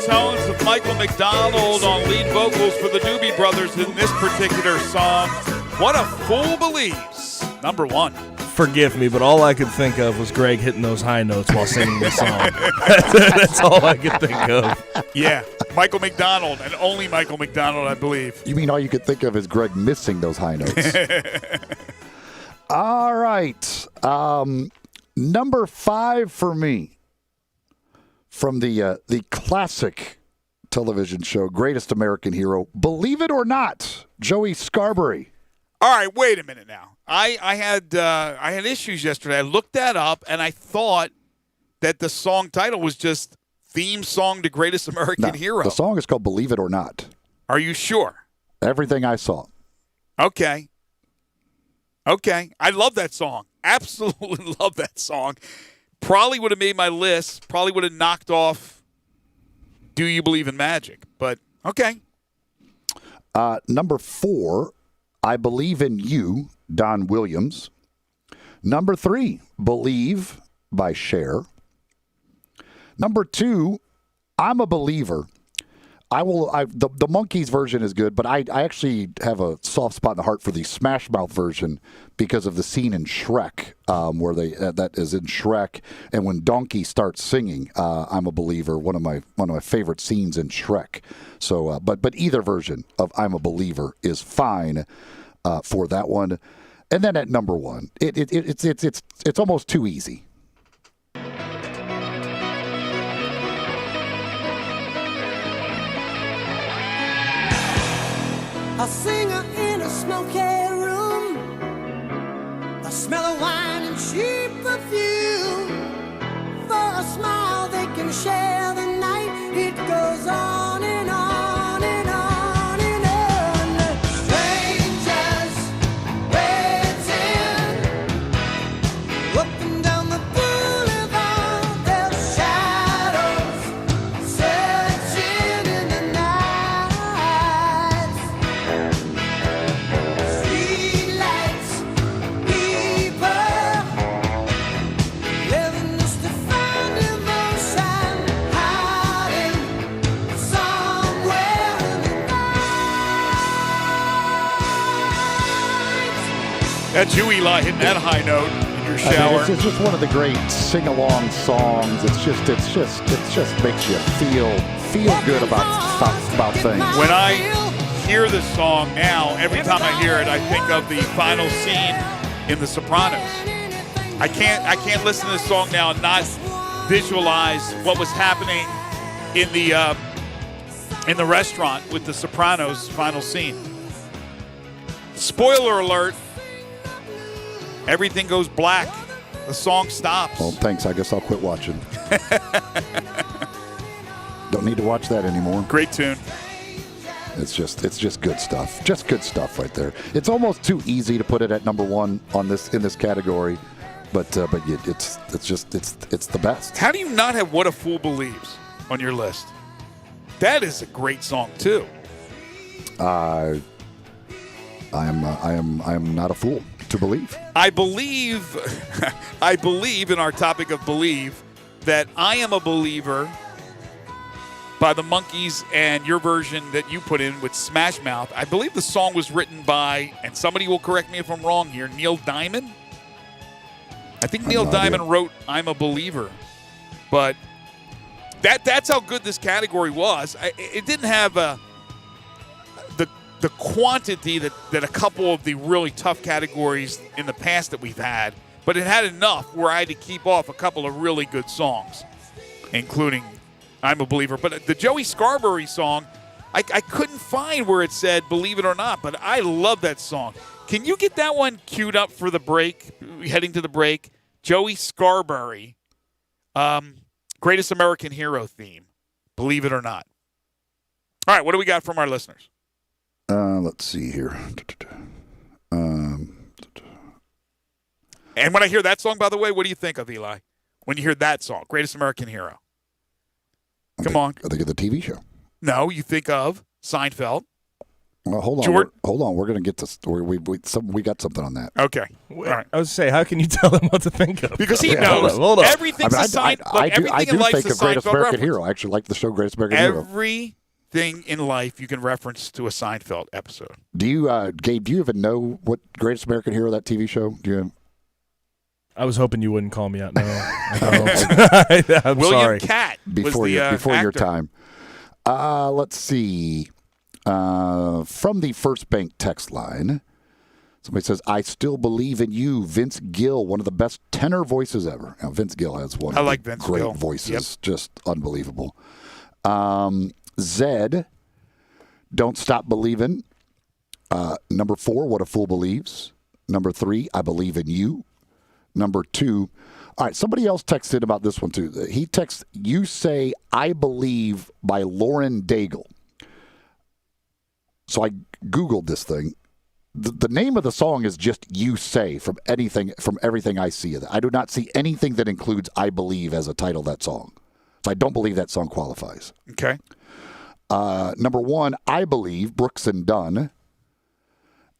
tones of Michael McDonald on lead vocals for the Doobie Brothers in this particular song. What a Fool Believes. Number 1. Forgive me, but all I could think of was Greg hitting those high notes while singing the song. That's all I could think of. Yeah, Michael McDonald, and only Michael McDonald, I believe. You mean all you could think of is Greg missing those high notes? All right. Number 5 for me from the classic television show, Greatest American Hero, Believe It or Not, Joey Scarberry. All right, wait a minute now. I had issues yesterday. I looked that up, and I thought that the song title was just theme song to Greatest American Hero. The song is called Believe It or Not. Are you sure? Everything I saw. Okay. I love that song. Absolutely love that song. Probably would have made my list. Probably would have knocked off Do You Believe in Magic? But, okay. Number 4, I Believe in You, Don Williams. Number 3, Believe by Cher. Number 2, I'm a Believer. The Monkees version is good, but I actually have a soft spot in the heart for the Smash Mouth version because of the scene in Shrek where that is in Shrek, and when Donkey starts singing, "I'm a Believer," one of my favorite scenes in Shrek. So, but either version of "I'm a Believer" is fine for that one. And then at number 1, it's almost too easy. A singer in a smoky room, the smell of wine and cheap perfume. For a smile they can share the night. It goes on and on and on and on. Strangers waiting up and down the boulevard. Their shadows searching in the night. That's you, Eli, hitting that high note in your shower. It's just one of the great sing-along songs. It just makes you feel good about things. When I hear this song now, every time I hear it, I think of the final scene in The Sopranos. I can't listen to this song now and not visualize what was happening in the restaurant with The Sopranos final scene. Spoiler alert. Everything goes black. The song stops. Well, thanks. I guess I'll quit watching. Don't need to watch that anymore. Great tune. It's just good stuff. Just good stuff right there. It's almost too easy to put it at number 1 in this category, but it's the best. How do you not have What a Fool Believes on your list? That is a great song too. I am not a fool to believe. I believe in our topic of believe that I Am a Believer by the Monkees and your version that you put in with Smash Mouth. I believe the song was written by, and somebody will correct me if I'm wrong here, Neil Diamond. I think Neil Diamond wrote I'm a Believer. But that's how good this category was. It didn't have the quantity that a couple of the really tough categories in the past that we've had, but it had enough where I had to keep off a couple of really good songs, including I'm a Believer. But the Joey Scarberry song, I couldn't find where it said Believe It or Not, but I love that song. Can you get that one queued up for the break, heading to the break? Joey Scarberry, Greatest American Hero theme, Believe It or Not. All right, what do we got from our listeners? Let's see here. And when I hear that song, by the way, what do you think of, Eli? When you hear that song, Greatest American Hero? Come on. I think of the TV show. No, you think of Seinfeld. Well, hold on. George- Hold on. We're going to get this. We got something on that. Okay. All right. I was say, how can you tell him what to think of? Because he Yeah, knows. Hold on. Everything's a sign. I do everything in life's think a of Greatest Seinfeld American reference. Hero. I actually like the show Greatest American Hero. Everything in life you can reference to a Seinfeld episode. Do you, Gabe? Do you even know what Greatest American Hero, that TV show? Do you? I was hoping you wouldn't call me out. No, I don't. I'm William sorry. Catt was Before the your actor. time. Let's see. From the First Bank text line, somebody says, "I still believe in you, Vince Gill, one of the best tenor voices ever." Now, Vince Gill has one I of like the Vince great Gill. voices, just unbelievable. Zed, "Don't Stop Believing." Number 4, What a Fool Believes. Number 3, I Believe in You. Number 2, all right, somebody else texted about this one too. He texted, "You Say I Believe" by Lauren Daigle. So I Googled this thing. The name of the song is just "You Say" from everything I see of it. I do not see anything that includes "I Believe" as a title of that song. So I don't believe that song qualifies. Okay. Number 1, I Believe, Brooks and Dunn.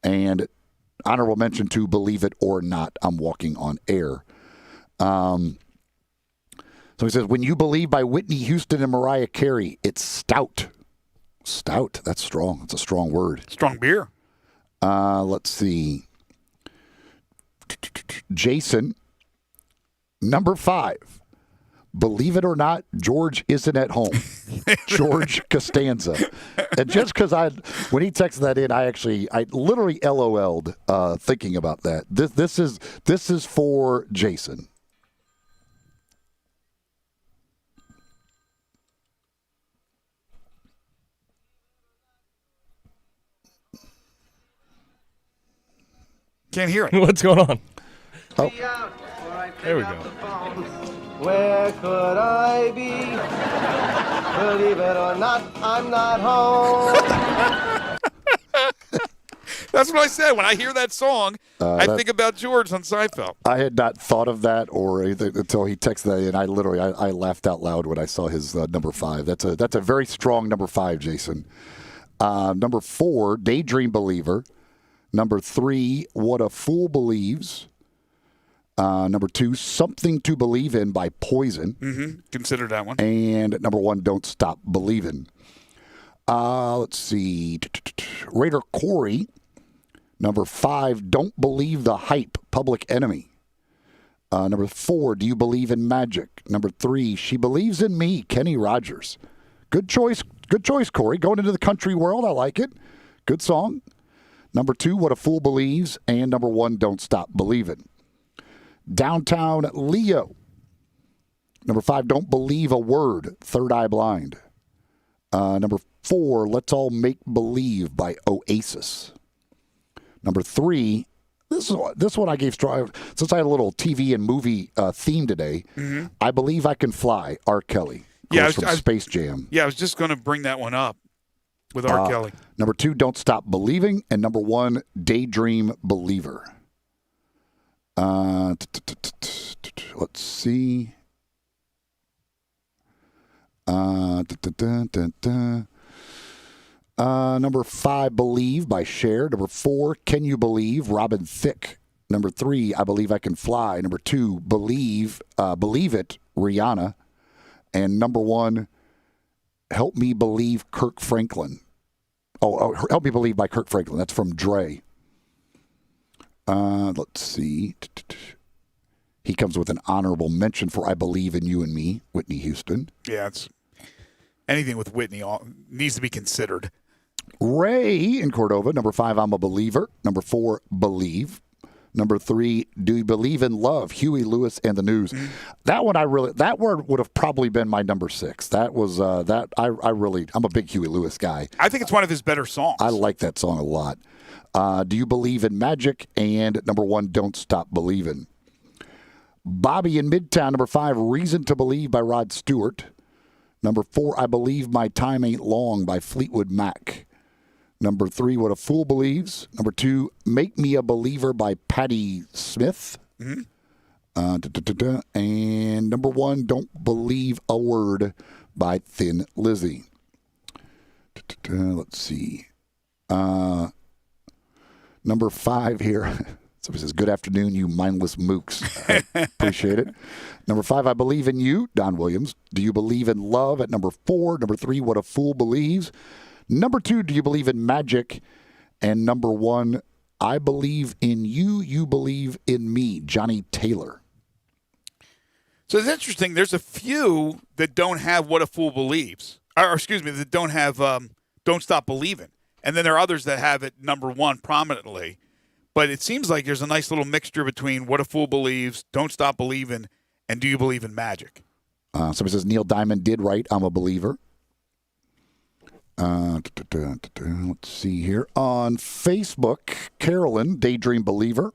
And honorable mention to "Believe It or Not, I'm Walking on Air." So he says, "When You Believe" by Whitney Houston and Mariah Carey. It's stout. Stout, that's strong. It's a strong word. Strong beer. Let's see. Jason, number 5. Believe it or not, George isn't at home. George Costanza. And just because when he texted that in, I literally LOL'd thinking about that. This is for Jason. Can't hear it. What's going on? Oh. There we go. Where could I be? Believe it or not, I'm not home. That's what I said. When I hear that song, I think about George on Seinfeld. I had not thought of that or anything until he texted that in. I laughed out loud when I saw his number 5. That's a very strong number 5, Jason. Number 4, Daydream Believer. Number 3, What a Fool Believes. Number 2, Something to Believe In by Poison. Mm-hmm. Consider that one. And number 1, Don't Stop Believing. Let's see. Raider Corey. Number 5, Don't Believe the Hype, Public Enemy. Number 4, Do You Believe in Magic? Number 3, She Believes in Me, Kenny Rogers. Good choice, Corey. Going into the country world, I like it. Good song. Number 2, What a Fool Believes. And number 1, Don't Stop Believing. Downtown Leo. Number 5, Don't Believe a Word, Third Eye Blind. Number 4, Let's All Make Believe by Oasis. Number 3, this one I gave strong, since I had a little TV and movie theme today. Mm-hmm. I Believe I Can Fly, R. Kelly. Yeah, from Space Jam. Yeah, I was just going to bring that one up with R. Kelly. Number 2, Don't Stop Believing. And number 1, Daydream Believer. Let's see. Number 5, Believe by Cher. Number 4, Can You Believe, Robin Thicke. Number 3, I Believe I Can Fly. Number 2, Believe It, Rihanna. And number 1, Help Me Believe, Kirk Franklin. Help Me Believe by Kirk Franklin. That's from Dre. Let's see. He comes with an honorable mention for I Believe in You and Me, Whitney Houston. Yeah, it's anything with Whitney needs to be considered. Ray in Cordova, number 5, I'm a Believer. Number 4, Believe. Number 3, Do You Believe in Love? Huey Lewis and the News. Mm-hmm. That word would have probably been my number 6. That was I'm a big Huey Lewis guy. I think it's one of his better songs. I like that song a lot. Do You Believe in Magic? And number 1, Don't Stop Believing. Bobby in Midtown, number 5, Reason to Believe by Rod Stewart. Number 4, I Believe My Time Ain't Long by Fleetwood Mac. Number 3, What a Fool Believes. Number 2, Make Me a Believer by Patti Smith. Mm-hmm. And number 1, Don't Believe a Word by Thin Lizzy. Let's see. Number 5 here. Somebody says, good afternoon, you mindless mooks. I appreciate it. Number 5, I believe in you, Don Williams. Do you believe in love at number 4? Number 3, what a fool believes. Number 2, do you believe in magic? And number 1, I believe in you, you believe in me, Johnny Taylor. So it's interesting. There's a few that don't have what a fool believes. Or excuse me, that don't have Don't Stop Believing. And then there are others that have it number 1 prominently. But it seems like there's a nice little mixture between What a Fool Believes, Don't Stop Believing, and Do You Believe in Magic? Somebody says Neil Diamond did write I'm a Believer. Let's see here. On Facebook, Carolyn, Daydream Believer.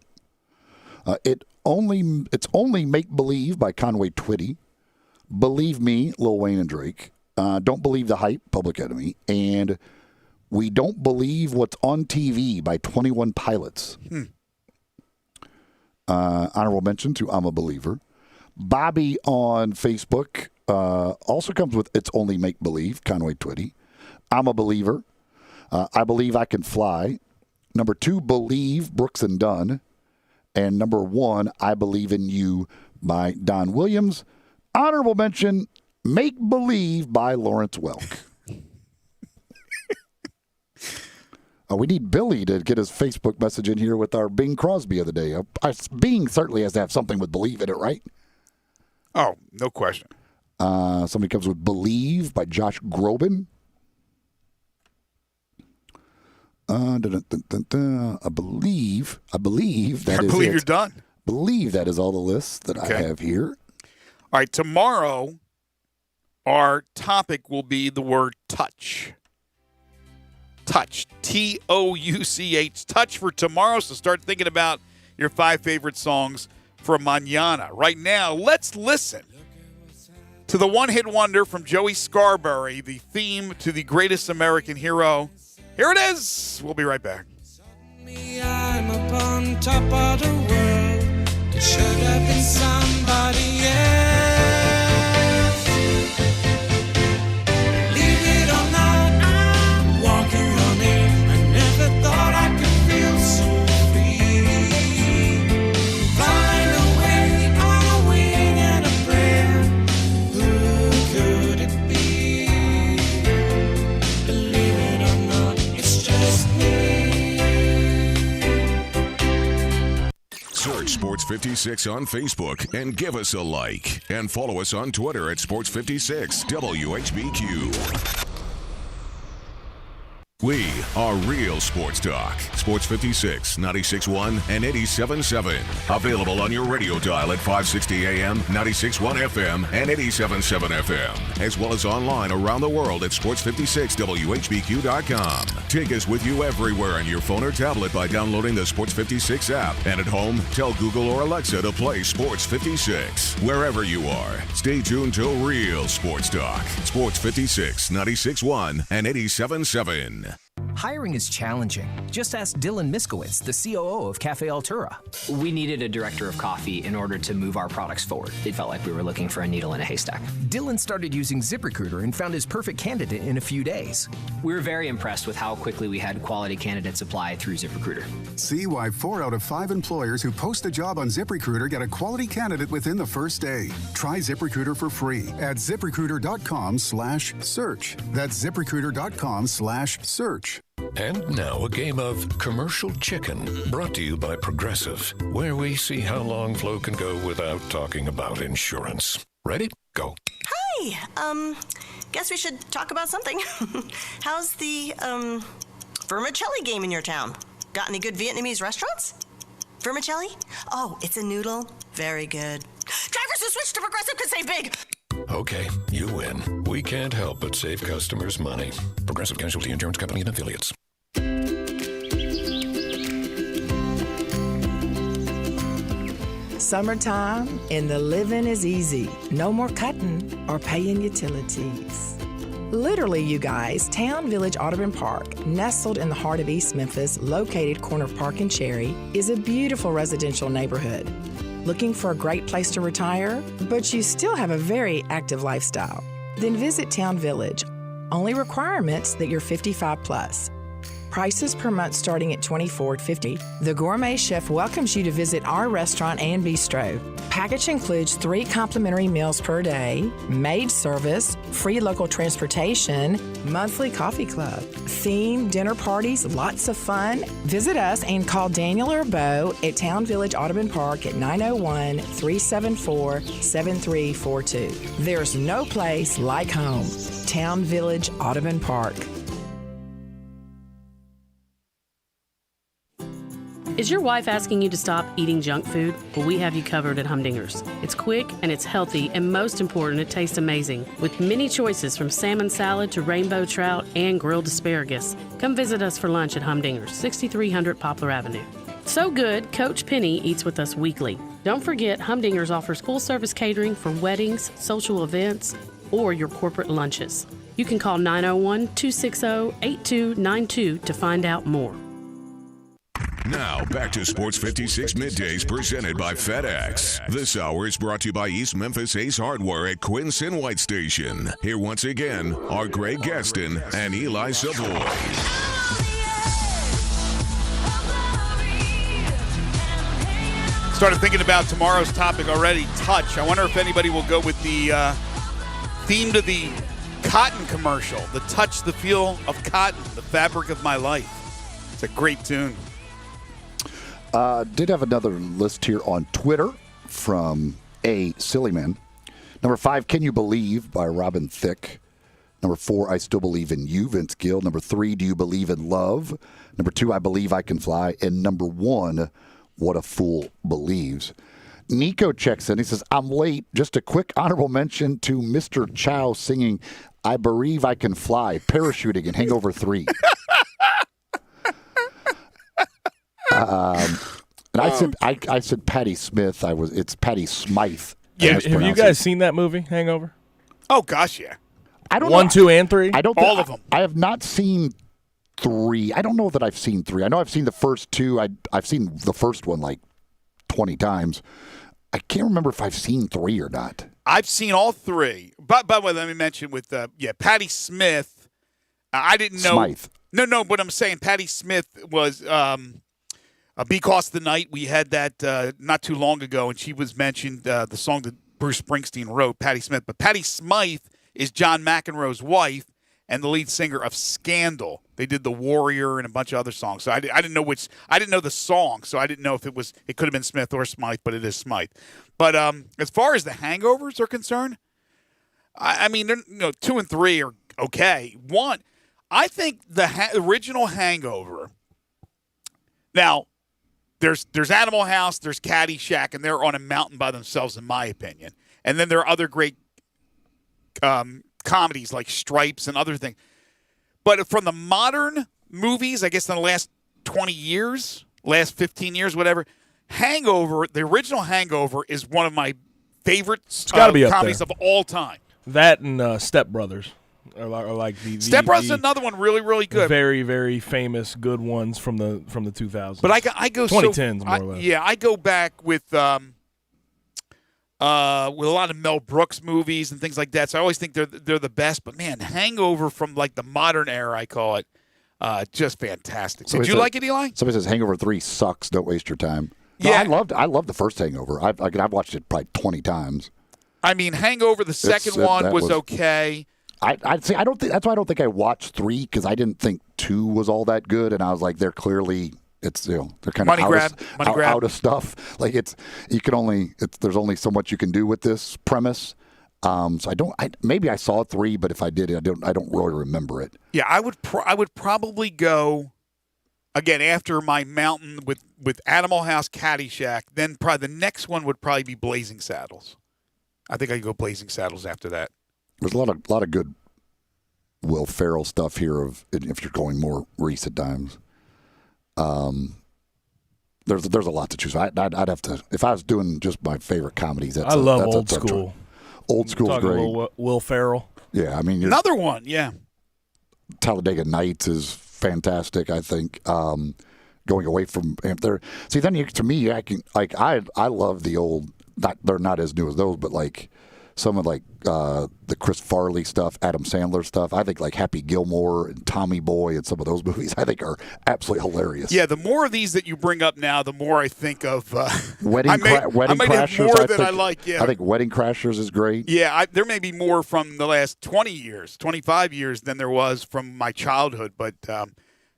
It's only Make Believe by Conway Twitty. Believe Me, Lil Wayne and Drake. Don't Believe the Hype, Public Enemy. And We Don't Believe What's on TV by 21 Pilots. Honorable mention to I'm a Believer. Bobby on Facebook also comes with It's Only Make Believe, Conway Twitty. I'm a Believer. I Believe I Can Fly. Number 2, Believe, Brooks and Dunn. And number 1, I Believe in You by Don Williams. Honorable mention, Make Believe by Lawrence Welk. We need Billy to get his Facebook message in here with our Bing Crosby of the day. Bing certainly has to have something with Believe in it, right? Oh, no question. Somebody comes with Believe by Josh Groban. I believe you're done. Believe that is all the lists that I have here. All right, tomorrow our topic will be the word touch. Touch, T-O-U-C-H, touch for tomorrow. So start thinking about your 5 favorite songs for mañana. Right now, let's listen to the one-hit wonder from Joey Scarberry, the theme to the greatest American hero. Here it is. We'll be right back. I'm up on top of the world. It should have been somebody else. Believe it or not, I'm walking on air. I never thought I could feel so free. Flying away on a wing and a prayer. Who could it be? Believe it or not, it's just me. Search Sports 56 on Facebook and give us a like. And follow us on Twitter at Sports 56 WHBQ. We are real sports talk. Sports 56, 96.1, and 87.7. Available on your radio dial at 560 AM, 96.1 FM, and 87.7 FM. As well as online around the world at sports56whbq.com. Take us with you everywhere on your phone or tablet by downloading the Sports 56 app. And at home, tell Google or Alexa to play Sports 56. Wherever you are, stay tuned to real sports talk. Sports 56, 96.1, and 87.7. Hiring is challenging. Just ask Dylan Miskowitz, the COO of Cafe Altura. We needed a director of coffee in order to move our products forward. It felt like we were looking for a needle in a haystack. Dylan started using ZipRecruiter and found his perfect candidate in a few days. We were very impressed with how quickly we had quality candidates apply through ZipRecruiter. See why 4 out of 5 employers who post a job on ZipRecruiter get a quality candidate within the first day. Try ZipRecruiter for free at ZipRecruiter.com/search. That's ZipRecruiter.com/search. And now a game of Commercial Chicken, brought to you by Progressive, where we see how long Flo can go without talking about insurance. Ready? Go. Hi! Guess we should talk about something. How's the, vermicelli game in your town? Got any good Vietnamese restaurants? Vermicelli? Oh, it's a noodle. Very good. Drivers who switch to Progressive could save big! Okay, you win. We can't help but save customers money. Progressive Casualty Insurance Company and Affiliates. Summertime and the living is easy. No more cutting or paying utilities. Literally, you guys, Town Village Audubon Park, nestled in the heart of East Memphis, located corner of Park and Cherry, is a beautiful residential neighborhood. Looking for a great place to retire, but you still have a very active lifestyle? Then visit Town Village. Only requirements that you're 55 plus. Prices per month starting at $24.50. The Gourmet Chef welcomes you to visit our restaurant and bistro. Package includes 3 complimentary meals per day, maid service, free local transportation, monthly coffee club, theme dinner parties, lots of fun. Visit us and call Daniel or Bo at Town Village Audubon Park at 901-374-7342. There's no place like home. Town Village Audubon Park. Is your wife asking you to stop eating junk food? Well, we have you covered at Humdinger's. It's quick and it's healthy, and most important, it tastes amazing. With many choices from salmon salad to rainbow trout and grilled asparagus. Come visit us for lunch at Humdinger's, 6300 Poplar Avenue. So good, Coach Penny eats with us weekly. Don't forget, Humdinger's offers full-service catering for weddings, social events, or your corporate lunches. You can call 901-260-8292 to find out more. Now, back to Sports 56 Middays presented by FedEx. This hour is brought to you by East Memphis Ace Hardware at Quincy White Station. Here once again are Greg Gaston and Eli Savoy. Started thinking about tomorrow's topic already, touch. I wonder if anybody will go with the theme to the cotton commercial, the touch, the feel of cotton, the fabric of my life. It's a great tune. Did have another list here on Twitter from A. Sillyman. Number 5, Can You Believe by Robin Thicke. Number 4, I Still Believe in You, Vince Gill. Number 3, Do You Believe in Love? Number 2, I Believe I Can Fly. And number 1, What a Fool Believes. Nico checks in. He says, I'm late. Just a quick honorable mention to Mr. Chow singing I Believe I Can Fly, parachuting in Hangover 3. And I said Patti Smith. It's Patti Smythe. Yeah. Have you guys seen that movie, Hangover? Oh gosh, yeah. I don't 1, know. 2, and 3. I don't. All of them. I have not seen 3. I don't know that I've seen 3. I know I've seen the first 2. I've seen the first one like 20 times. I can't remember if I've seen 3 or not. I've seen all 3. But by the way, let me mention with Patti Smith. I didn't know. Smythe. No. But I'm saying Patti Smith was. Because the Night, we had that not too long ago, and she was mentioned, the song that Bruce Springsteen wrote, Patti Smith. But Patti Smythe is John McEnroe's wife and the lead singer of Scandal. They did The Warrior and a bunch of other songs. So I didn't know I didn't know the song, so I didn't know if it could have been Smith or Smythe, but it is Smythe. But as far as the hangovers are concerned, I mean, 2 and 3 are okay. 1, I think the original Hangover. Now, There's Animal House, there's Caddyshack, and they're on a mountain by themselves, in my opinion. And then there are other great comedies like Stripes and other things. But from the modern movies, I guess in the last 20 years, last 15 years, whatever, Hangover, the original Hangover, is one of my favorite comedies of all time. That and Step Brothers. Or like Step Brothers is another one really, really good. Very, very famous, good ones from the 2000s. But I go 2010s more or less. Yeah, I go back with a lot of Mel Brooks movies and things like that. So I always think they're the best. But man, Hangover from like the modern era, I call it, just fantastic. Did you like it, Eli? Somebody says Hangover 3 sucks. Don't waste your time. No, Yeah, I loved the first Hangover. I've watched it probably 20 times. I mean, Hangover, the second one was okay. I'd say I don't think that's why I don't think I watched 3 because I didn't think 2 was all that good, and I was like, they're clearly they're kind of out of stuff. Like there's only so much you can do with this premise. So maybe I saw 3, but if I did, I don't really remember it. Yeah, I would probably go again after my mountain with Animal House, Caddyshack. Then probably the next one would probably be Blazing Saddles. I think I'd go Blazing Saddles after that. There's a lot of good Will Ferrell stuff here. If you're going more recent times, there's a lot to choose. I'd have to if I was doing just my favorite comedies. I love old school. Old school's great. Will Ferrell. Yeah, I mean another one. Yeah, Talladega Nights is fantastic. I think going away from there. See, then to me, I love the old. They're not as new as those, but like some of like the Chris Farley stuff, Adam Sandler stuff. I think like Happy Gilmore and Tommy Boy and some of those movies I think are absolutely hilarious. Yeah, the more of these that you bring up now, the more I think of Wedding Crashers. Crashers. More that I like. Yeah, I think Wedding Crashers is great. Yeah, there may be more from the last 20 years, 25 years than there was from my childhood, but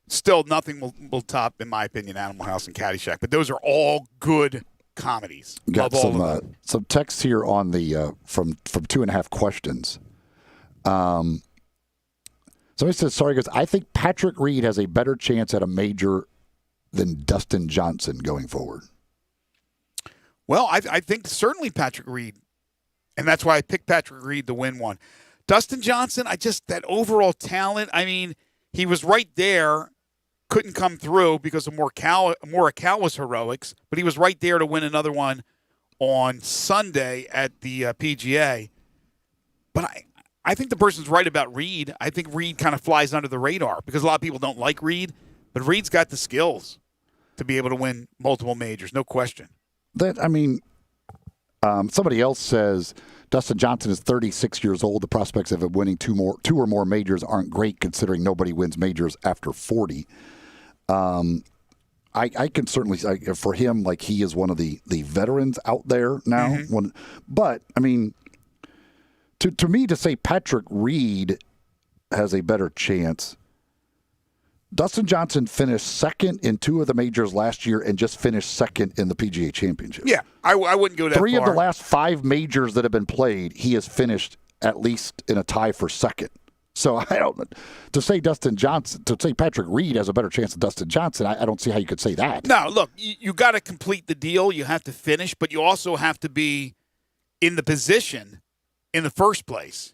still nothing will top, in my opinion, Animal House and Caddyshack. But those are all good comedies. Got Love all of them. some texts here on the from 2.5 questions. Somebody says, sorry guys, I think Patrick Reed has a better chance at a major than Dustin Johnson going forward. Well, I think certainly Patrick Reed, and that's why I picked Patrick Reed to win one. Dustin Johnson, that overall talent, I mean, he was right there, couldn't come through because of Morikawa's heroics, but he was right there to win another one on Sunday at the PGA. But I think the person's right about Reed. I think Reed kind of flies under the radar because a lot of people don't like Reed, but Reed's got the skills to be able to win multiple majors, no question. Somebody else says Dustin Johnson is 36 years old. The prospects of him winning two or more majors aren't great considering nobody wins majors after 40. I can certainly say for him, like he is one of the veterans out there now. Mm-hmm. But I mean, to me to say Patrick Reed has a better chance. Dustin Johnson finished second in 2 of the majors last year and just finished second in the PGA Championship. Yeah, I wouldn't go that 3 far. of the last 5 majors that have been played, he has finished at least in a tie for second. So I don't to say Patrick Reed has a better chance than Dustin Johnson. I don't see how you could say that. No, look, you got to complete the deal. You have to finish, but you also have to be in the position in the first place.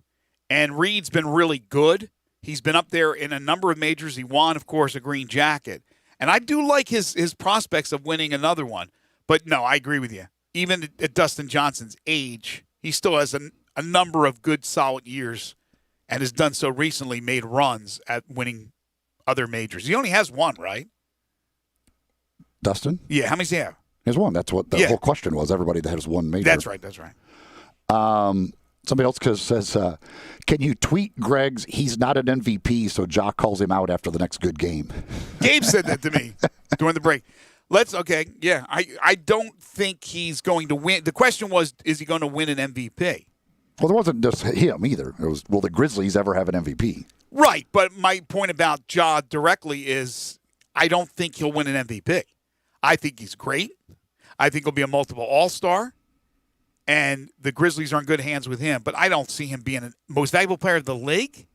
And Reed's been really good. He's been up there in a number of majors. He won, of course, a green jacket. And I do like his prospects of winning another one. But, no, I agree with you. Even at Dustin Johnson's age, he still has a number of good, solid years and has done so recently, made runs at winning other majors. He only has one, right? Dustin? Yeah, how many does he have? He has one. That's what the whole question was, everybody that has one major. That's right. Somebody else says, can you tweet Greg's he's not an MVP, so Jock calls him out after the next good game? Gabe said that to me during the break. I don't think he's going to win. The question was, is he going to win an MVP? Well, there wasn't just him either. It was, will the Grizzlies ever have an MVP? Right, but my point about Ja directly is I don't think he'll win an MVP. I think he's great. I think he'll be a multiple All-Star. And the Grizzlies are in good hands with him, but I don't see him being the most valuable player of the league.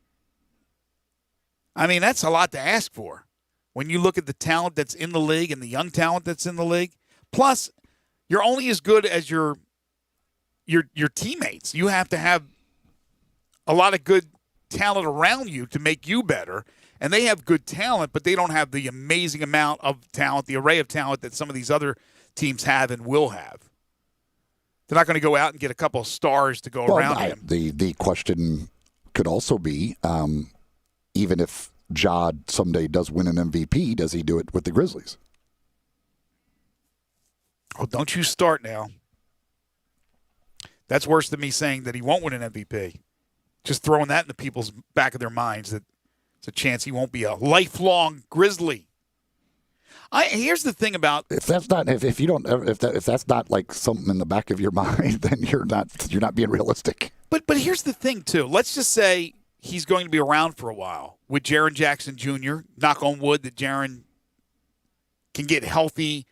I mean, that's a lot to ask for when you look at the talent that's in the league and the young talent that's in the league. Plus, you're only as good as your teammates. You have to have a lot of good talent around you to make you better. And they have good talent, but they don't have the amazing amount of talent, the array of talent that some of these other teams have and will have. They're not going to go out and get a couple of stars to go around him. The question could also be, even if Ja someday does win an MVP, does he do it with the Grizzlies? Oh, don't you start now. That's worse than me saying that he won't win an MVP. Just throwing that in the people's back of their minds that it's a chance he won't be a lifelong Grizzly. Here's the thing about if that's not like something in the back of your mind, then you're not being realistic. But here's the thing too. Let's just say he's going to be around for a while with Jaren Jackson Jr. Knock on wood that Jaren can get healthy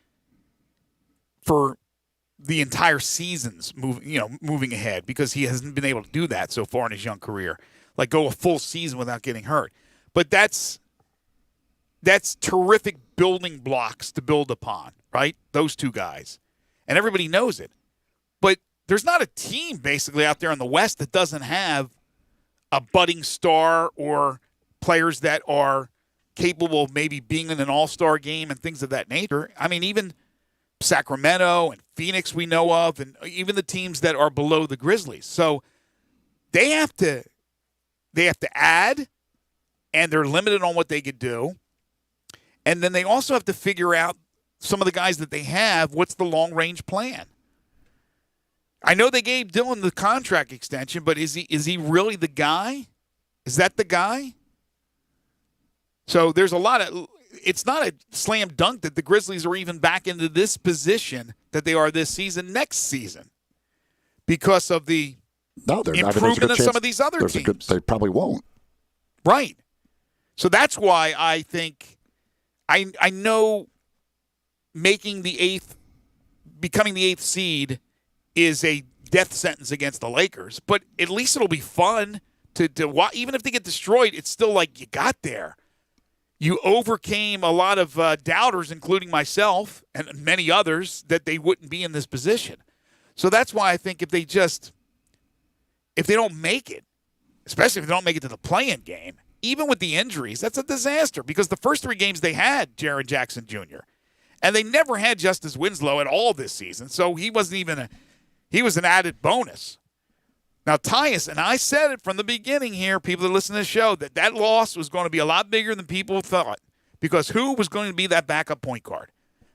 for the entire seasons moving ahead because he hasn't been able to do that so far in his young career. Like go a full season without getting hurt. But that's terrific building blocks to build upon, right? Those two guys. And everybody knows it. But there's not a team basically out there in the West that doesn't have a budding star or players that are capable of maybe being in an all-star game and things of that nature. I mean, even Sacramento and Phoenix we know of, and even the teams that are below the Grizzlies. So they have to add, and they're limited on what they could do. And then they also have to figure out some of the guys that they have, what's the long-range plan? I know they gave Dylan the contract extension, but is he really the guy? Is that the guy? So there's a lot of – it's not a slam dunk that the Grizzlies are even back into this position that they are this season next season because of the improvement of some of these other teams. They probably won't. Right. So that's why I think I know becoming the eighth seed is a death sentence against the Lakers, but at least it'll be fun to watch. Even if they get destroyed, it's still like you got there. You overcame a lot of doubters, including myself and many others, that they wouldn't be in this position. So that's why I think if they don't make it, especially if they don't make it to the play-in game, even with the injuries, that's a disaster because the first 3 games they had Jaren Jackson Jr., and they never had Justice Winslow at all this season, so he wasn't even he was an added bonus. Now, Tyus, and I said it from the beginning here, people that listen to the show, that loss was going to be a lot bigger than people thought because who was going to be that backup point guard?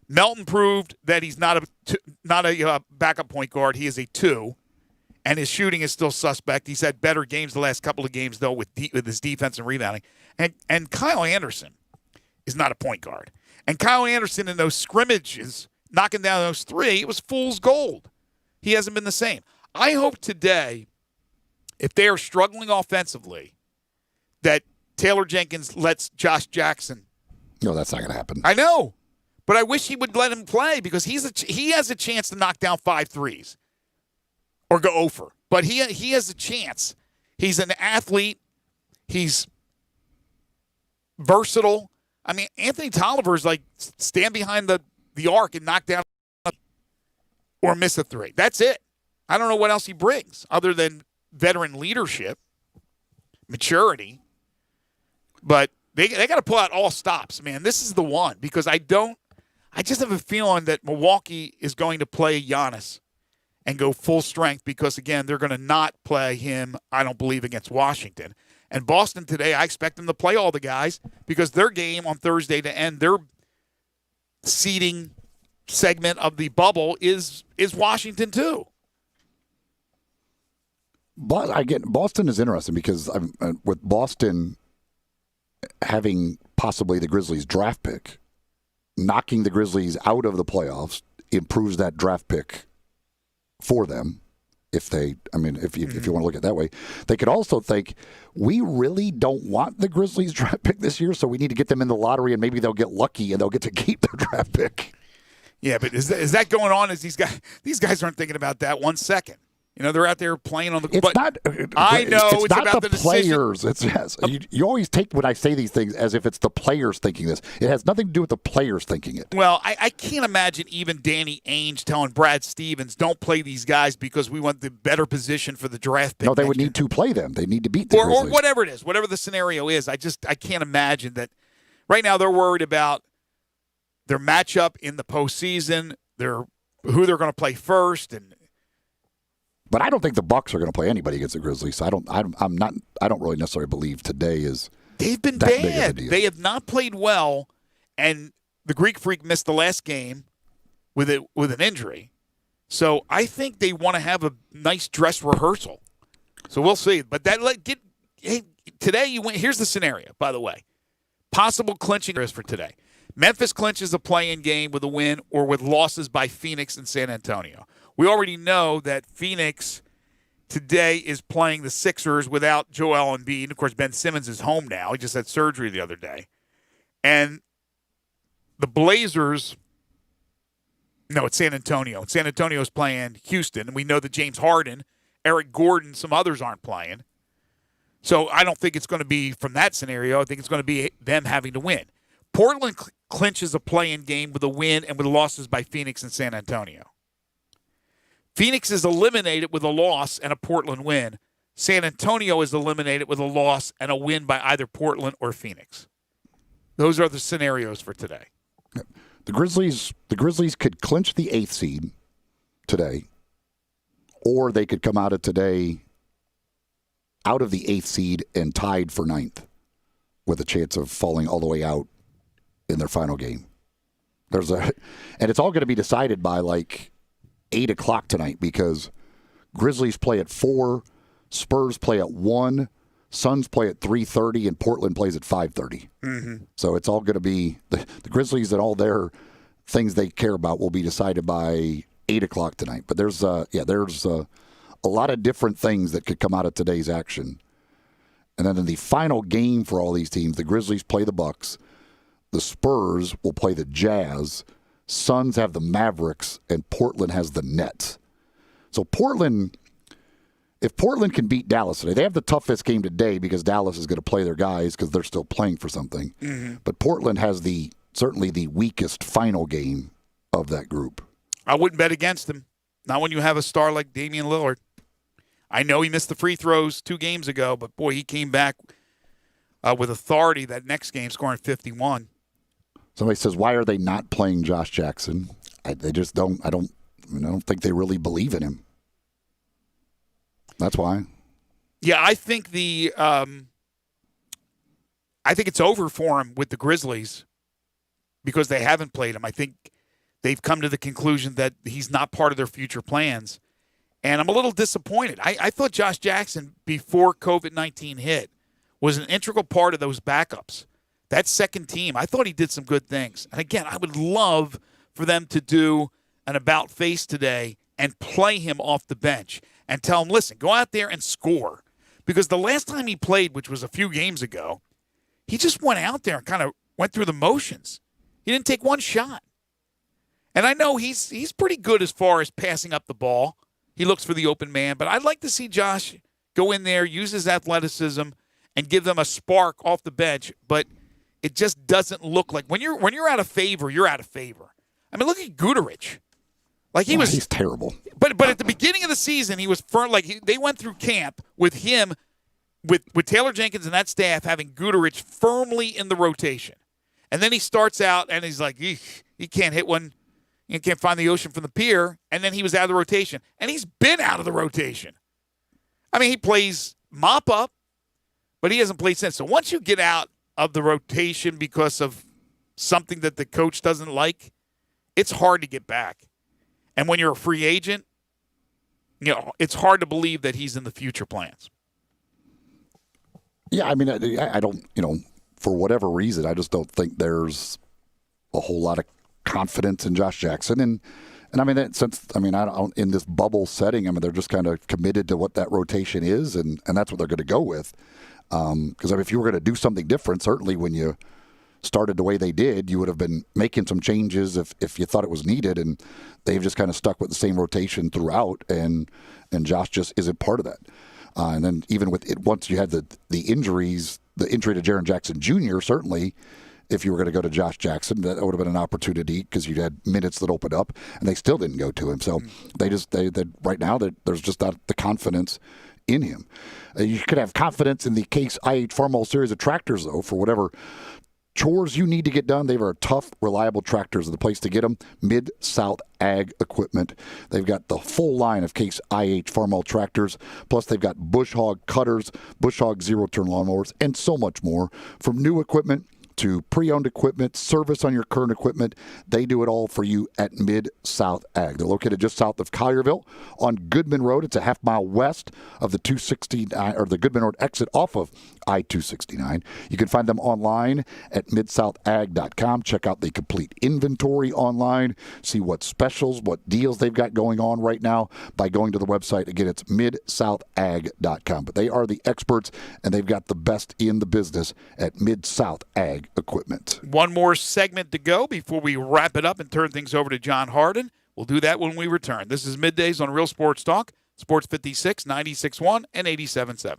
Melton proved that he's not a backup point guard. He is a 2, and his shooting is still suspect. He's had better games the last couple of games, though, with his defense and rebounding. And Kyle Anderson is not a point guard. And Kyle Anderson in those scrimmages, knocking down those 3, it was fool's gold. He hasn't been the same. I hope today, if they are struggling offensively, that Taylor Jenkins lets Josh Jackson. No, that's not going to happen. I know, but I wish he would let him play because he has a chance to knock down 5 threes or go over. But he has a chance. He's an athlete. He's versatile. I mean, Anthony Tolliver's like stand behind the arc and knock down or miss a 3. That's it. I don't know what else he brings other than veteran leadership, maturity. But they got to pull out all stops, man. This is the one because I just have a feeling that Milwaukee is going to play Giannis and go full strength because, again, they're going to not play him, I don't believe, against Washington. And Boston today, I expect them to play all the guys because their game on Thursday to end their seeding segment of the bubble is Washington too. But again, Boston is interesting because with Boston having possibly the Grizzlies draft pick, knocking the Grizzlies out of the playoffs improves that draft pick for them. If you want to look at it that way, they could also think we really don't want the Grizzlies draft pick this year, so we need to get them in the lottery, and maybe they'll get lucky and they'll get to keep their draft pick. Yeah, but is that going on? Is these guys aren't thinking about that 1 second? You know, they're out there playing on the. It's not. I know it's not about the players. You always take when I say these things as if it's the players thinking this. It has nothing to do with the players thinking it. Well, I can't imagine even Danny Ainge telling Brad Stevens, "Don't play these guys because we want the better position for the draft pick." No, they would need to play them. They need to beat the Grizzlies. Or whatever it is, whatever the scenario is. I can't imagine that. Right now, they're worried about their matchup in the postseason. Who they're going to play first, But I don't think the Bucks are going to play anybody against the Grizzlies. So I don't really necessarily believe today is. They've been that bad. Big of a deal. They have not played well, and the Greek Freak missed the last game with an injury. So I think they want to have a nice dress rehearsal. So we'll see. But today you win. Here's the scenario, by the way. Possible clinching for today. Memphis clinches a play-in game with a win or with losses by Phoenix and San Antonio. We already know that Phoenix today is playing the Sixers without Joel Embiid. Of course, Ben Simmons is home now. He just had surgery the other day. And the Blazers, no, it's San Antonio. San Antonio's playing Houston. And we know that James Harden, Eric Gordon, some others aren't playing. So I don't think it's going to be from that scenario. I think it's going to be them having to win. Portland clinches a play-in game with a win and with losses by Phoenix and San Antonio. Phoenix is eliminated with a loss and a Portland win. San Antonio is eliminated with a loss and a win by either Portland or Phoenix. Those are the scenarios for today. The Grizzlies could clinch the 8th seed today, or they could come out of today out of the 8th seed and tied for 9th with a chance of falling all the way out in their final game. And it's all going to be decided by like 8 o'clock tonight because Grizzlies play at 4, Spurs play at 1, Suns play at 3:30, and Portland plays at 5:30. Mm-hmm. So it's all going to be the Grizzlies and all their things they care about will be decided by 8 o'clock tonight. But there's a lot of different things that could come out of today's action. And then in the final game for all these teams, the Grizzlies play the Bucks, the Spurs will play the Jazz, Suns have the Mavericks, and Portland has the Nets. So if Portland can beat Dallas today, they have the toughest game today because Dallas is going to play their guys because they're still playing for something. Mm-hmm. But Portland has certainly the weakest final game of that group. I wouldn't bet against him. Not when you have a star like Damian Lillard. I know he missed the free throws 2 games ago, but boy, he came back with authority that next game, scoring 51. Somebody says, "Why are they not playing Josh Jackson?" They just don't. I don't think they really believe in him. That's why. Yeah, I think I think it's over for him with the Grizzlies because they haven't played him. I think they've come to the conclusion that he's not part of their future plans. And I'm a little disappointed. I thought Josh Jackson, before COVID-19 hit, was an integral part of those backups. That second team, I thought he did some good things. And again, I would love for them to do an about face today and play him off the bench and tell him, listen, go out there and score. Because the last time he played, which was a few games ago, he just went out there and kind of went through the motions. He didn't take one shot. And I know he's pretty good as far as passing up the ball. He looks for the open man. But I'd like to see Josh go in there, use his athleticism, and give them a spark off the bench. But it just doesn't look like when you're out of favor, you're out of favor. I mean, look at Guterich. Like he's terrible. But at the beginning of the season, he was firm. They went through camp with him, with Taylor Jenkins and that staff having Guterich firmly in the rotation, and then he starts out and he's like, he can't hit one, he can't find the ocean from the pier, and then he was out of the rotation, and he's been out of the rotation. I mean, he plays mop up, but he hasn't played since. So once you get out of the rotation because of something that the coach doesn't like, it's hard to get back. And when you're a free agent, it's hard to believe that he's in the future plans. Yeah, I mean, I don't, for whatever reason, I just don't think there's a whole lot of confidence in Josh Jackson. And I mean, I don't, in this bubble setting, I mean, they're just kind of committed to what that rotation is, and that's what they're going to go with. Because if you were going to do something different, certainly when you started the way they did, you would have been making some changes if you thought it was needed, and they've just kind of stuck with the same rotation throughout, and Josh just isn't part of that. And then even with it, once you had the injuries, the injury to Jaren Jackson Jr., certainly if you were going to go to Josh Jackson, that would have been an opportunity because you had minutes that opened up, and they still didn't go to him. So they right now there's just not the confidence in him. You could have confidence in the Case IH Farmall series of tractors, though, for whatever chores you need to get done. They are tough, reliable tractors. The place to get them, Mid-South Ag Equipment. They've got the full line of Case IH Farmall tractors. Plus, they've got Bush Hog cutters, Bush Hog zero-turn lawnmowers, and so much more. From new equipment to pre-owned equipment, service on your current equipment, they do it all for you at Mid-South Ag. They're located just south of Collierville on Goodman Road. It's a half mile west of the 269 or the Goodman Road exit off of I-269. You can find them online at midsouthag.com. Check out the complete inventory online. See what specials, what deals they've got going on right now by going to the website. Again, it's midsouthag.com. But they are the experts, and they've got the best in the business at Mid-South Ag Equipment. One more segment to go before we wrap it up and turn things over to John Harden. We'll do that when we return. This is Middays on Real Sports Talk, Sports 56, 96.1, and 87.7.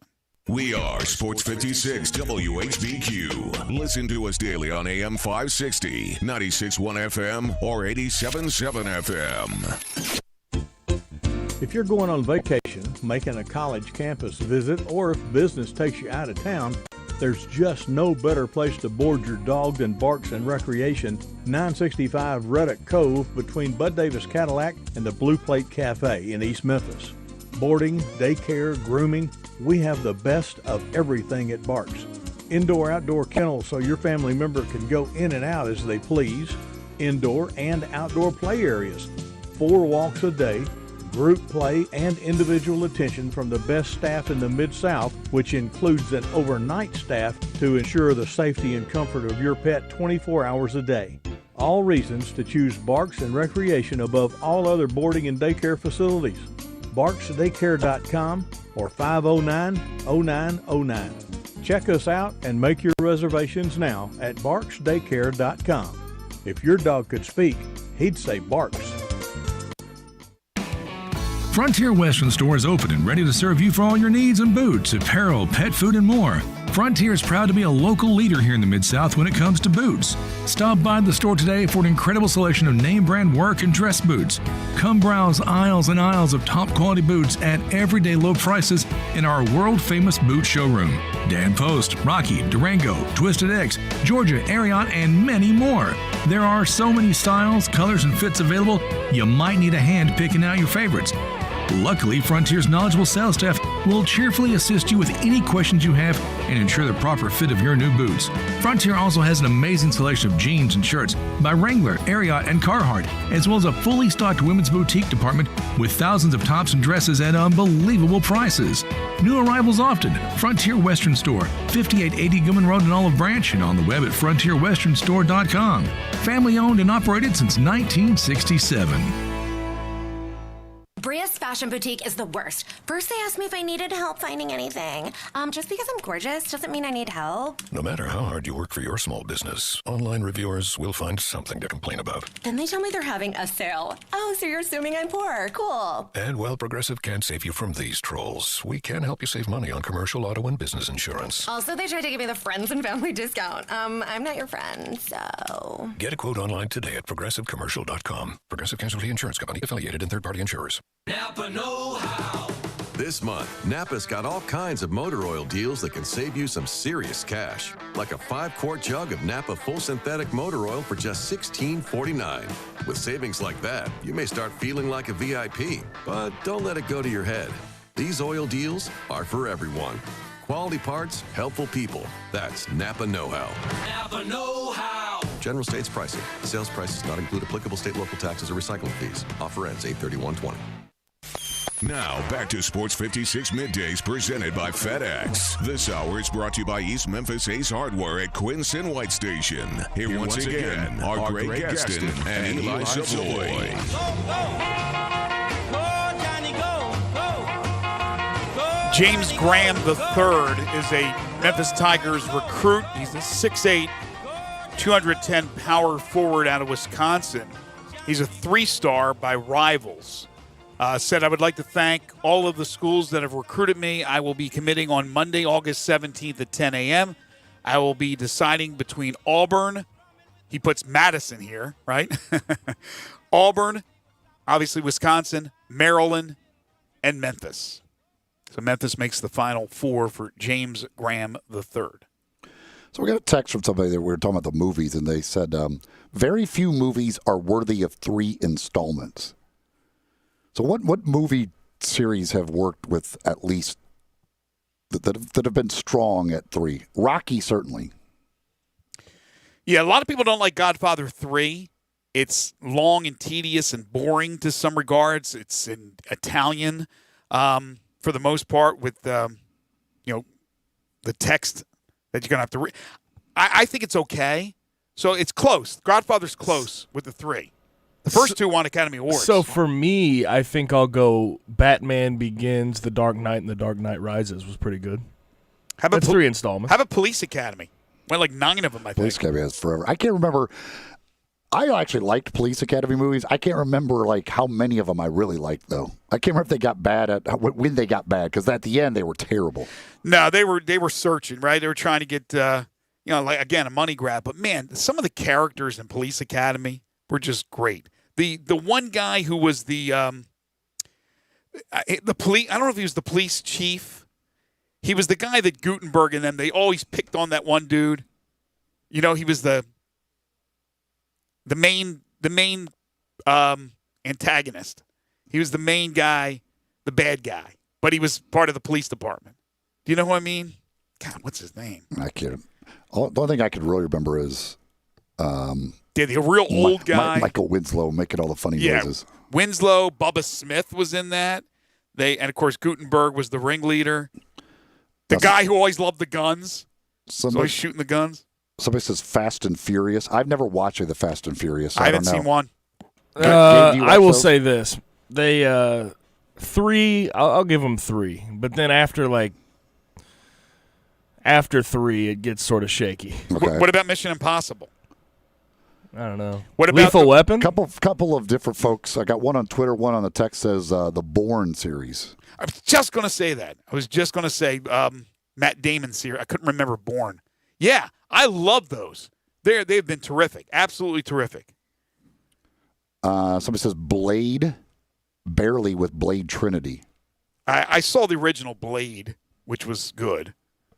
We are Sports 56 WHBQ. Listen to us daily on AM 560, 96.1 FM, or 87.7 FM. If you're going on vacation, making a college campus visit, or if business takes you out of town, there's just no better place to board your dog than Barks and Recreation, 965 Ruddock Cove between Bud Davis Cadillac and the Blue Plate Cafe in East Memphis. Boarding, daycare, grooming, we have the best of everything at Barks. Indoor-outdoor kennels so your family member can go in and out as they please. Indoor and outdoor play areas. 4 walks a day. group play, and individual attention from the best staff in the Mid-South, which includes an overnight staff to ensure the safety and comfort of your pet 24 hours a day. All reasons to choose Barks and Recreation above all other boarding and daycare facilities. BarksDaycare.com or 509-0909. Check us out and make your reservations now at BarksDaycare.com. If your dog could speak, he'd say Barks. Frontier Western Store is open and ready to serve you for all your needs in boots, apparel, pet food, and more. Frontier is proud to be a local leader here in the Mid-South when it comes to boots. Stop by the store today for an incredible selection of name brand work and dress boots. Come browse aisles and aisles of top quality boots at everyday low prices in our world famous boot showroom. Dan Post, Rocky, Durango, Twisted X, Georgia, Ariat, and many more. There are so many styles, colors, and fits available, you might need a hand picking out your favorites. Luckily, Frontier's knowledgeable sales staff will cheerfully assist you with any questions you have and ensure the proper fit of your new boots. Frontier also has an amazing selection of jeans and shirts by Wrangler, Ariat, and Carhartt, as well as a fully stocked women's boutique department with thousands of tops and dresses at unbelievable prices. New arrivals often. Frontier Western Store, 5880 Gilman Road in Olive Branch, and on the web at frontierwesternstore.com. Family owned and operated since 1967. Bria's Fashion Boutique is the worst. First, they asked me if I needed help finding anything. Just because I'm gorgeous doesn't mean I need help. No matter how hard you work for your small business, online reviewers will find something to complain about. Then they tell me they're having a sale. Oh, so you're assuming I'm poor. Cool. And while Progressive can't save you from these trolls, we can help you save money on commercial, auto, and business insurance. Also, they tried to give me the friends and family discount. I'm not your friend, so... Get a quote online today at progressivecommercial.com. Progressive Casualty Insurance Company, affiliated and third-party insurers. Napa know-how. This month, Napa's got all kinds of motor oil deals that can save you some serious cash. Like a 5-quart jug of Napa full synthetic motor oil for just $16.49. With savings like that, you may start feeling like a VIP. But don't let it go to your head. These oil deals are for everyone. Quality parts, helpful people. That's Napa know-how. Napa know-how. General States pricing. Sales prices not include applicable state, local taxes, or recycling fees. Offer ends 8/31/20. Now, back to Sports 56 Middays presented by FedEx. This hour is brought to you by East Memphis Ace Hardware at Quincy White Station. Here once again are Greg Gaston and Eli Savoy. James Graham III is a Memphis Tigers recruit. He's a 6'8", 210 power forward out of Wisconsin. He's a 3-star by Rivals. Said, I would like to thank all of the schools that have recruited me. I will be committing on Monday, August 17th at 10 a.m. I will be deciding between Auburn. He puts Madison here, right? Auburn, obviously Wisconsin, Maryland, and Memphis. So Memphis makes the Final Four for James Graham III. So we got a text from somebody that we were talking about the movies, and they said, very few movies are worthy of 3 installments. So what movie series have worked with at least that have been strong at 3? Rocky, certainly. Yeah, a lot of people don't like Godfather 3. It's long and tedious and boring to some regards. It's in Italian for the most part with, the text that you're going to have to read. I think it's okay. So it's close. Godfather's close with the 3. The first 2 won Academy Awards. So for me, I think I'll go Batman Begins, The Dark Knight, and The Dark Knight Rises was pretty good. That's 3 installments. How about Police Academy? Went like 9 of them, I think. Police Academy has forever. I can't remember. I actually liked Police Academy movies. I can't remember how many of them I really liked, though. I can't remember if they got bad when they got bad, because at the end they were terrible. No, they were searching, right? They were trying to get a money grab. But man, some of the characters in Police Academy were just great. The one guy who was the police, I don't know if he was the police chief. He was the guy that Gutenberg and them, they always picked on that one dude. He was the main antagonist. He was the main guy, the bad guy, but he was part of the police department. Do you know who I mean? God, what's his name? I can't. The only thing I could really remember is Dan Yeah, the real old guy. Michael Winslow making all the funny noises. Winslow, Bubba Smith was in that. And of course Gutenberg was the ringleader. The guy who always loved the guns. Always shooting the guns. Somebody says Fast and Furious. I've never watched the Fast and Furious. So I haven't don't know. seen one. I will say this: they 3. I'll give them 3, but then after 3, it gets sort of shaky. Okay. What about Mission Impossible? I don't know. What about Lethal Weapon? Couple of different folks. I got one on Twitter, one on the text says the Bourne series. I was just going to say that. I was just going to say Matt Damon series. I couldn't remember Bourne. Yeah, I love those. They've been terrific. Absolutely terrific. Somebody says Blade, barely with Blade Trinity. I saw the original Blade, which was good.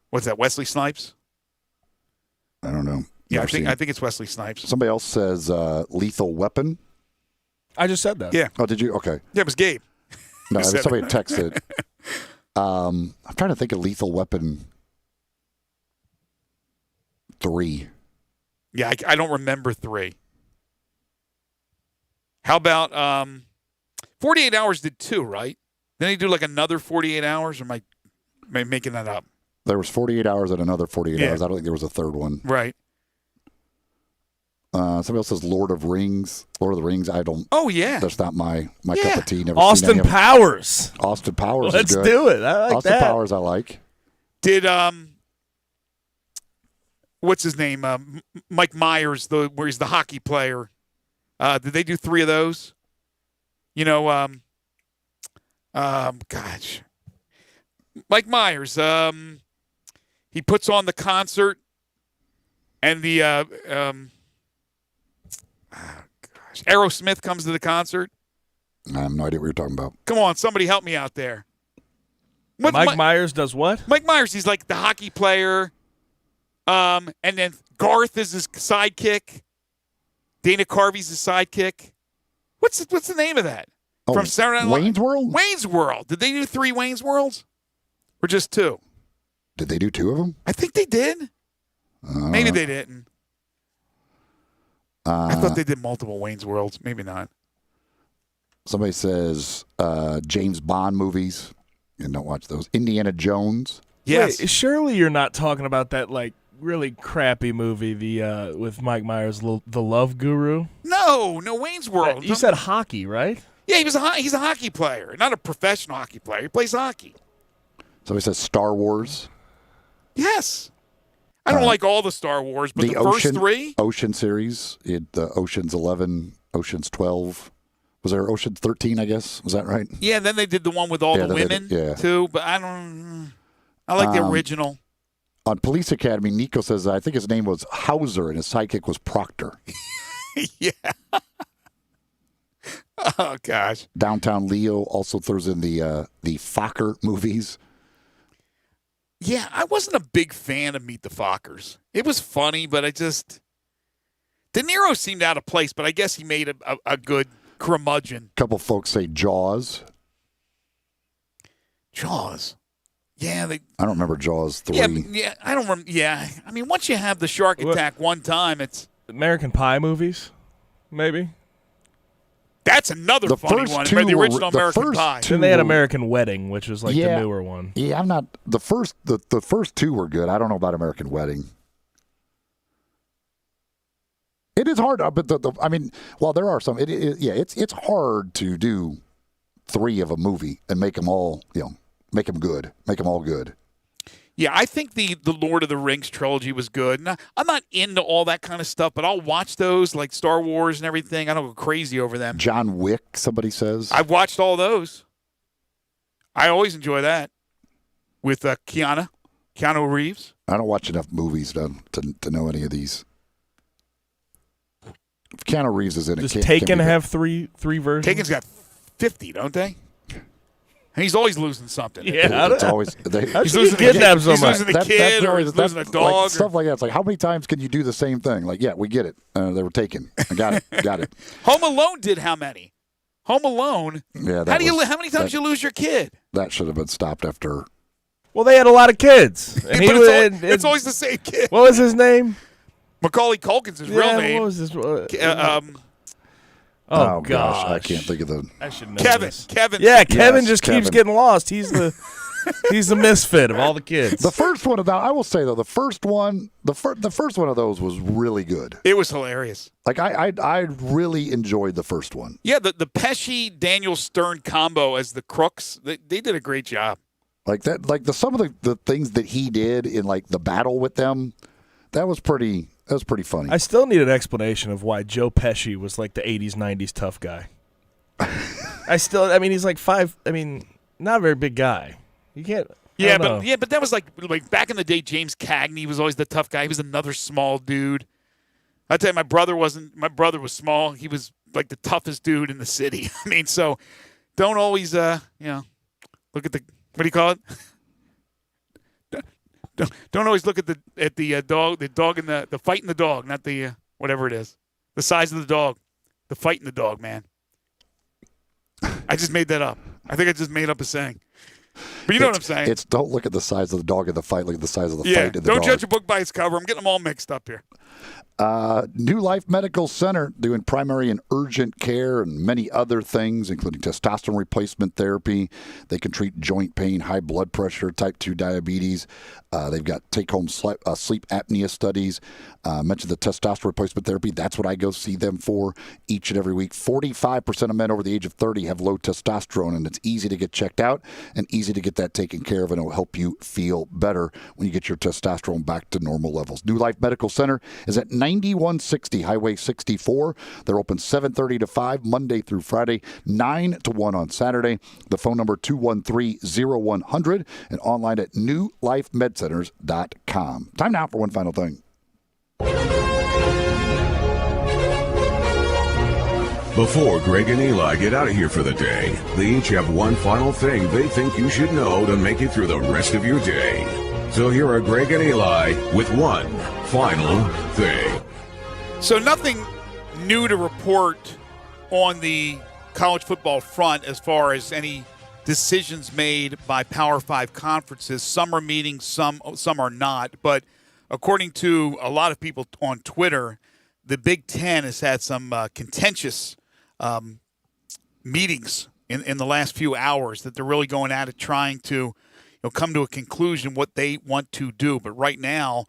What's that, Wesley Snipes? I don't know. Yeah, I think it's Wesley Snipes. Somebody else says Lethal Weapon. I just said that. Yeah. Oh, did you? Okay. Yeah, it was Gabe. No, somebody texted. I'm trying to think of Lethal Weapon 3. Yeah, I don't remember 3. How about 48 Hours did 2, right? Then he do another 48 hours, or am I making that up? There was 48 hours and another 48 hours. I don't think there was a third one. Right. Somebody else says Lord of the Rings. I don't. Oh yeah. That's not my cup of tea. Never Austin seen any of them. Powers. Austin Powers. Let's is good. do it. I like Austin that. Powers. I like. Did what's his name? Mike Myers, where he's the hockey player. Did they do 3 of those? You know, gosh, Mike Myers. He puts on the concert, and the Aerosmith comes to the concert. I have no idea what you're talking about. Come on, somebody help me out there. Mike Myers does what? Mike Myers, he's like the hockey player. And then Garth is his sidekick. Dana Carvey's his sidekick. What's the name of that? From Saturday Night Live? Wayne's World? Wayne's World. Did they do 3 Wayne's Worlds? Or just 2? Did they do 2 of them? I think they did. Maybe they didn't. I thought they did multiple Wayne's Worlds. Maybe not. Somebody says James Bond movies. And don't watch those. Indiana Jones. Yes. Wait, surely you're not talking about that really crappy movie, the with Mike Myers, The Love Guru? No, Wayne's World. You said hockey, right? Yeah, he's a hockey player, not a professional hockey player. He plays hockey. Somebody says Star Wars. Yes. I don't like all the Star Wars, but the first 3? Ocean series. The Ocean's 11, Ocean's 12. Was there Ocean's 13, I guess? Was that right? Yeah, then they did the one with all the women, too. But I like the original. On Police Academy, Nico says, I think his name was Hauser and his sidekick was Proctor. Yeah. Oh, gosh. Downtown Leo also throws in the Fokker movies. Yeah, I wasn't a big fan of Meet the Fockers. It was funny, but De Niro seemed out of place, but I guess he made a good curmudgeon. A couple folks say Jaws. Jaws. Yeah, I don't remember Jaws 3. Yeah, I don't remember. Yeah, I mean, once you have the shark attack one time, it's American Pie movies, maybe. That's another funny one. The original American Pie. Then they had American Wedding, which was the newer one. Yeah, I'm not the first. The first 2 were good. I don't know about American Wedding. It is hard, but I mean, while there are some, it's hard to do 3 of a movie and make them all, make them good, make them all good. Yeah, I think the Lord of the Rings trilogy was good. And I'm not into all that kind of stuff, but I'll watch those, like Star Wars and everything. I don't go crazy over them. John Wick, somebody says. I've watched all those. I always enjoy that with Keanu Reeves. I don't watch enough movies to know any of these. If Keanu Reeves is in it. Does Taken have three versions? Taken's got 50, don't they? And he's always losing something. Yeah, it's always he's losing kidnapped so much. He's losing a kid or he's losing a dog. Stuff like that. It's like, how many times can you do the same thing? Like, yeah, we get it. They were taken. I got it. Home Alone did how many? Home Alone. Yeah. How many times you lose your kid? That should have been stopped after. Well, they had a lot of kids. And it's always the same kid. What was his name? Macaulay Culkin's his real name. What was his? Oh gosh, I can't think of the. I should know Kevin. this. Kevin. Yeah, Kevin Yes, just keeps Kevin. getting lost. He's the misfit of all the kids. The first one about, I will say though, the first one of those was really good. It was hilarious. Like I really enjoyed the first one. Yeah, the Pesci Daniel Stern combo as the crooks, they did a great job. Like that, like some of the things that he did in like the battle with them, that was pretty funny. I still need an explanation of why Joe Pesci was like the 80s, 90s tough guy. I mean, he's like not a very big guy. You can't. Yeah, but that was like back in the day. James Cagney was always the tough guy. He was another small dude. I tell you, my brother was small. He was like the toughest dude in the city. I mean, so don't always look at the, what do you call it? Don't always look at the dog and the fight in the dog, not the whatever it is. The size of the dog, the fight in the dog, man. I just made that up. I think I just made up a saying. But you know what I'm saying. It's don't look at the size of the dog in the fight, look at the size of the fight in the dog. Don't judge a book by its cover. I'm getting them all mixed up here. New Life Medical Center doing primary and urgent care and many other things, including testosterone replacement therapy. They can treat joint pain, high blood pressure, type 2 diabetes. They've got take-home sleep apnea studies. Mentioned the testosterone replacement therapy. That's what I go see them for each and every week. 45% of men over the age of 30 have low testosterone, and it's easy to get checked out and easy to get that taken care of, and it will help you feel better when you get your testosterone back to normal levels. New Life Medical Center is at 9160 Highway 64. They're open 7:30 to 5 Monday through Friday, 9 to 1 on Saturday. The phone number 213-0100 and online at newlifemedcenters.com. Time now for one final thing. Before Greg and Eli get out of here for the day, they each have one final thing they think you should know to make it through the rest of your day. So here are Greg and Eli with one final thing. So nothing new to report on the college football front as far as any decisions made by Power 5 conferences. Some are meeting, some are not. But according to a lot of people on Twitter, the Big Ten has had some contentious meetings in the last few hours that they're really going at it, trying to come to a conclusion what they want to do. But right now,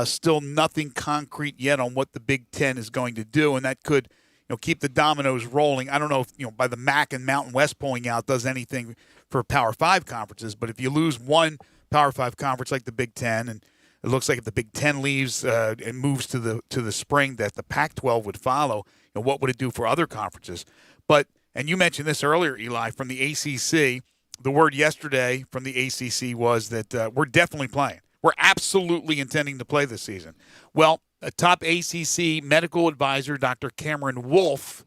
still nothing concrete yet on what the Big Ten is going to do, and that could keep the dominoes rolling. I don't know if by the MAC and Mountain West pulling out does anything for Power 5 conferences, but if you lose one Power 5 conference like the Big Ten, and it looks like if the Big Ten leaves and moves to the spring, that the Pac-12 would follow. What would it do for other conferences? And you mentioned this earlier, Eli, from the ACC. The word yesterday from the ACC was that we're definitely playing. We're absolutely intending to play this season. Well, a top ACC medical advisor, Dr. Cameron Wolf,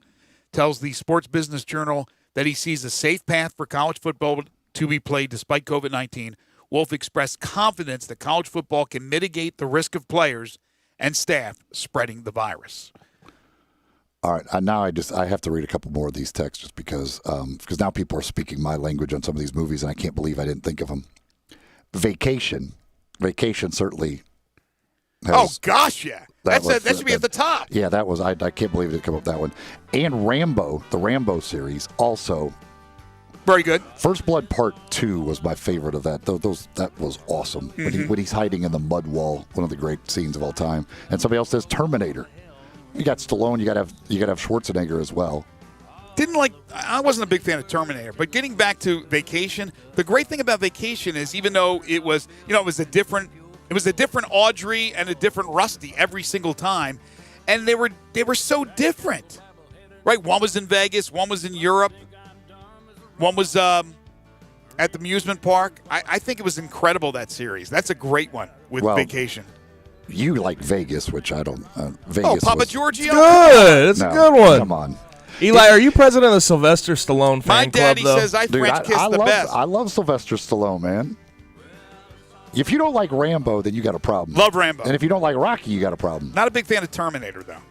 tells the Sports Business Journal that he sees a safe path for college football to be played despite COVID-19. Wolf expressed confidence that college football can mitigate the risk of players and staff spreading the virus. All right, now I have to read a couple more of these texts just because now people are speaking my language on some of these movies, and I can't believe I didn't think of them. Vacation certainly has, oh gosh, yeah, that should be at the top. Yeah, that was I can't believe it didn't come up with that one. And Rambo, the Rambo series, also very good. First Blood Part 2 was my favorite of that. That was awesome. Mm-hmm. When he's hiding in the mud wall, one of the great scenes of all time. And somebody else says Terminator. You got Stallone. You got to have Schwarzenegger as well. I wasn't a big fan of Terminator, but getting back to Vacation, the great thing about Vacation is even though it was a different Audrey and a different Rusty every single time, and they were so different, right? One was in Vegas, one was in Europe, one was at the amusement park. I think it was incredible, that series. That's a great one with Vacation. You like Vegas, which I don't. Vegas. Oh, Papa Giorgio. Good. It's a good one. Come on. Eli, are you president of the Sylvester Stallone fan club, though? My daddy says I French kiss the best. I love Sylvester Stallone, man. If you don't like Rambo, then you got a problem. Love Rambo. And if you don't like Rocky, you got a problem. Not a big fan of Terminator, though.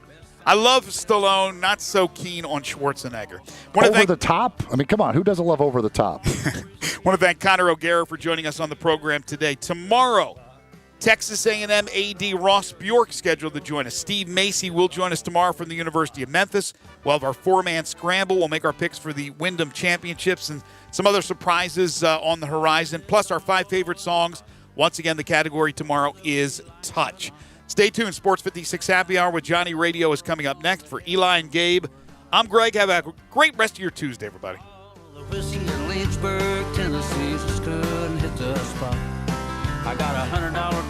I love Stallone, not so keen on Schwarzenegger. Over the top? I mean, come on. Who doesn't love Over the Top? Want to thank Connor O'Gara for joining us on the program today. Tomorrow, Texas A&M AD Ross Bjork scheduled to join us. Steve Macy will join us tomorrow from the University of Memphis. We'll have our four-man scramble. We'll make our picks for the Wyndham Championships and some other surprises on the horizon, plus our 5 favorite songs. Once again, the category tomorrow is Touch. Stay tuned. Sports 56 Happy Hour with Johnny Radio is coming up next. For Eli and Gabe, I'm Greg. Have a great rest of your Tuesday, everybody. The whiskey in Lynchburg, Tennessee, just couldn't hit the spot. I got $100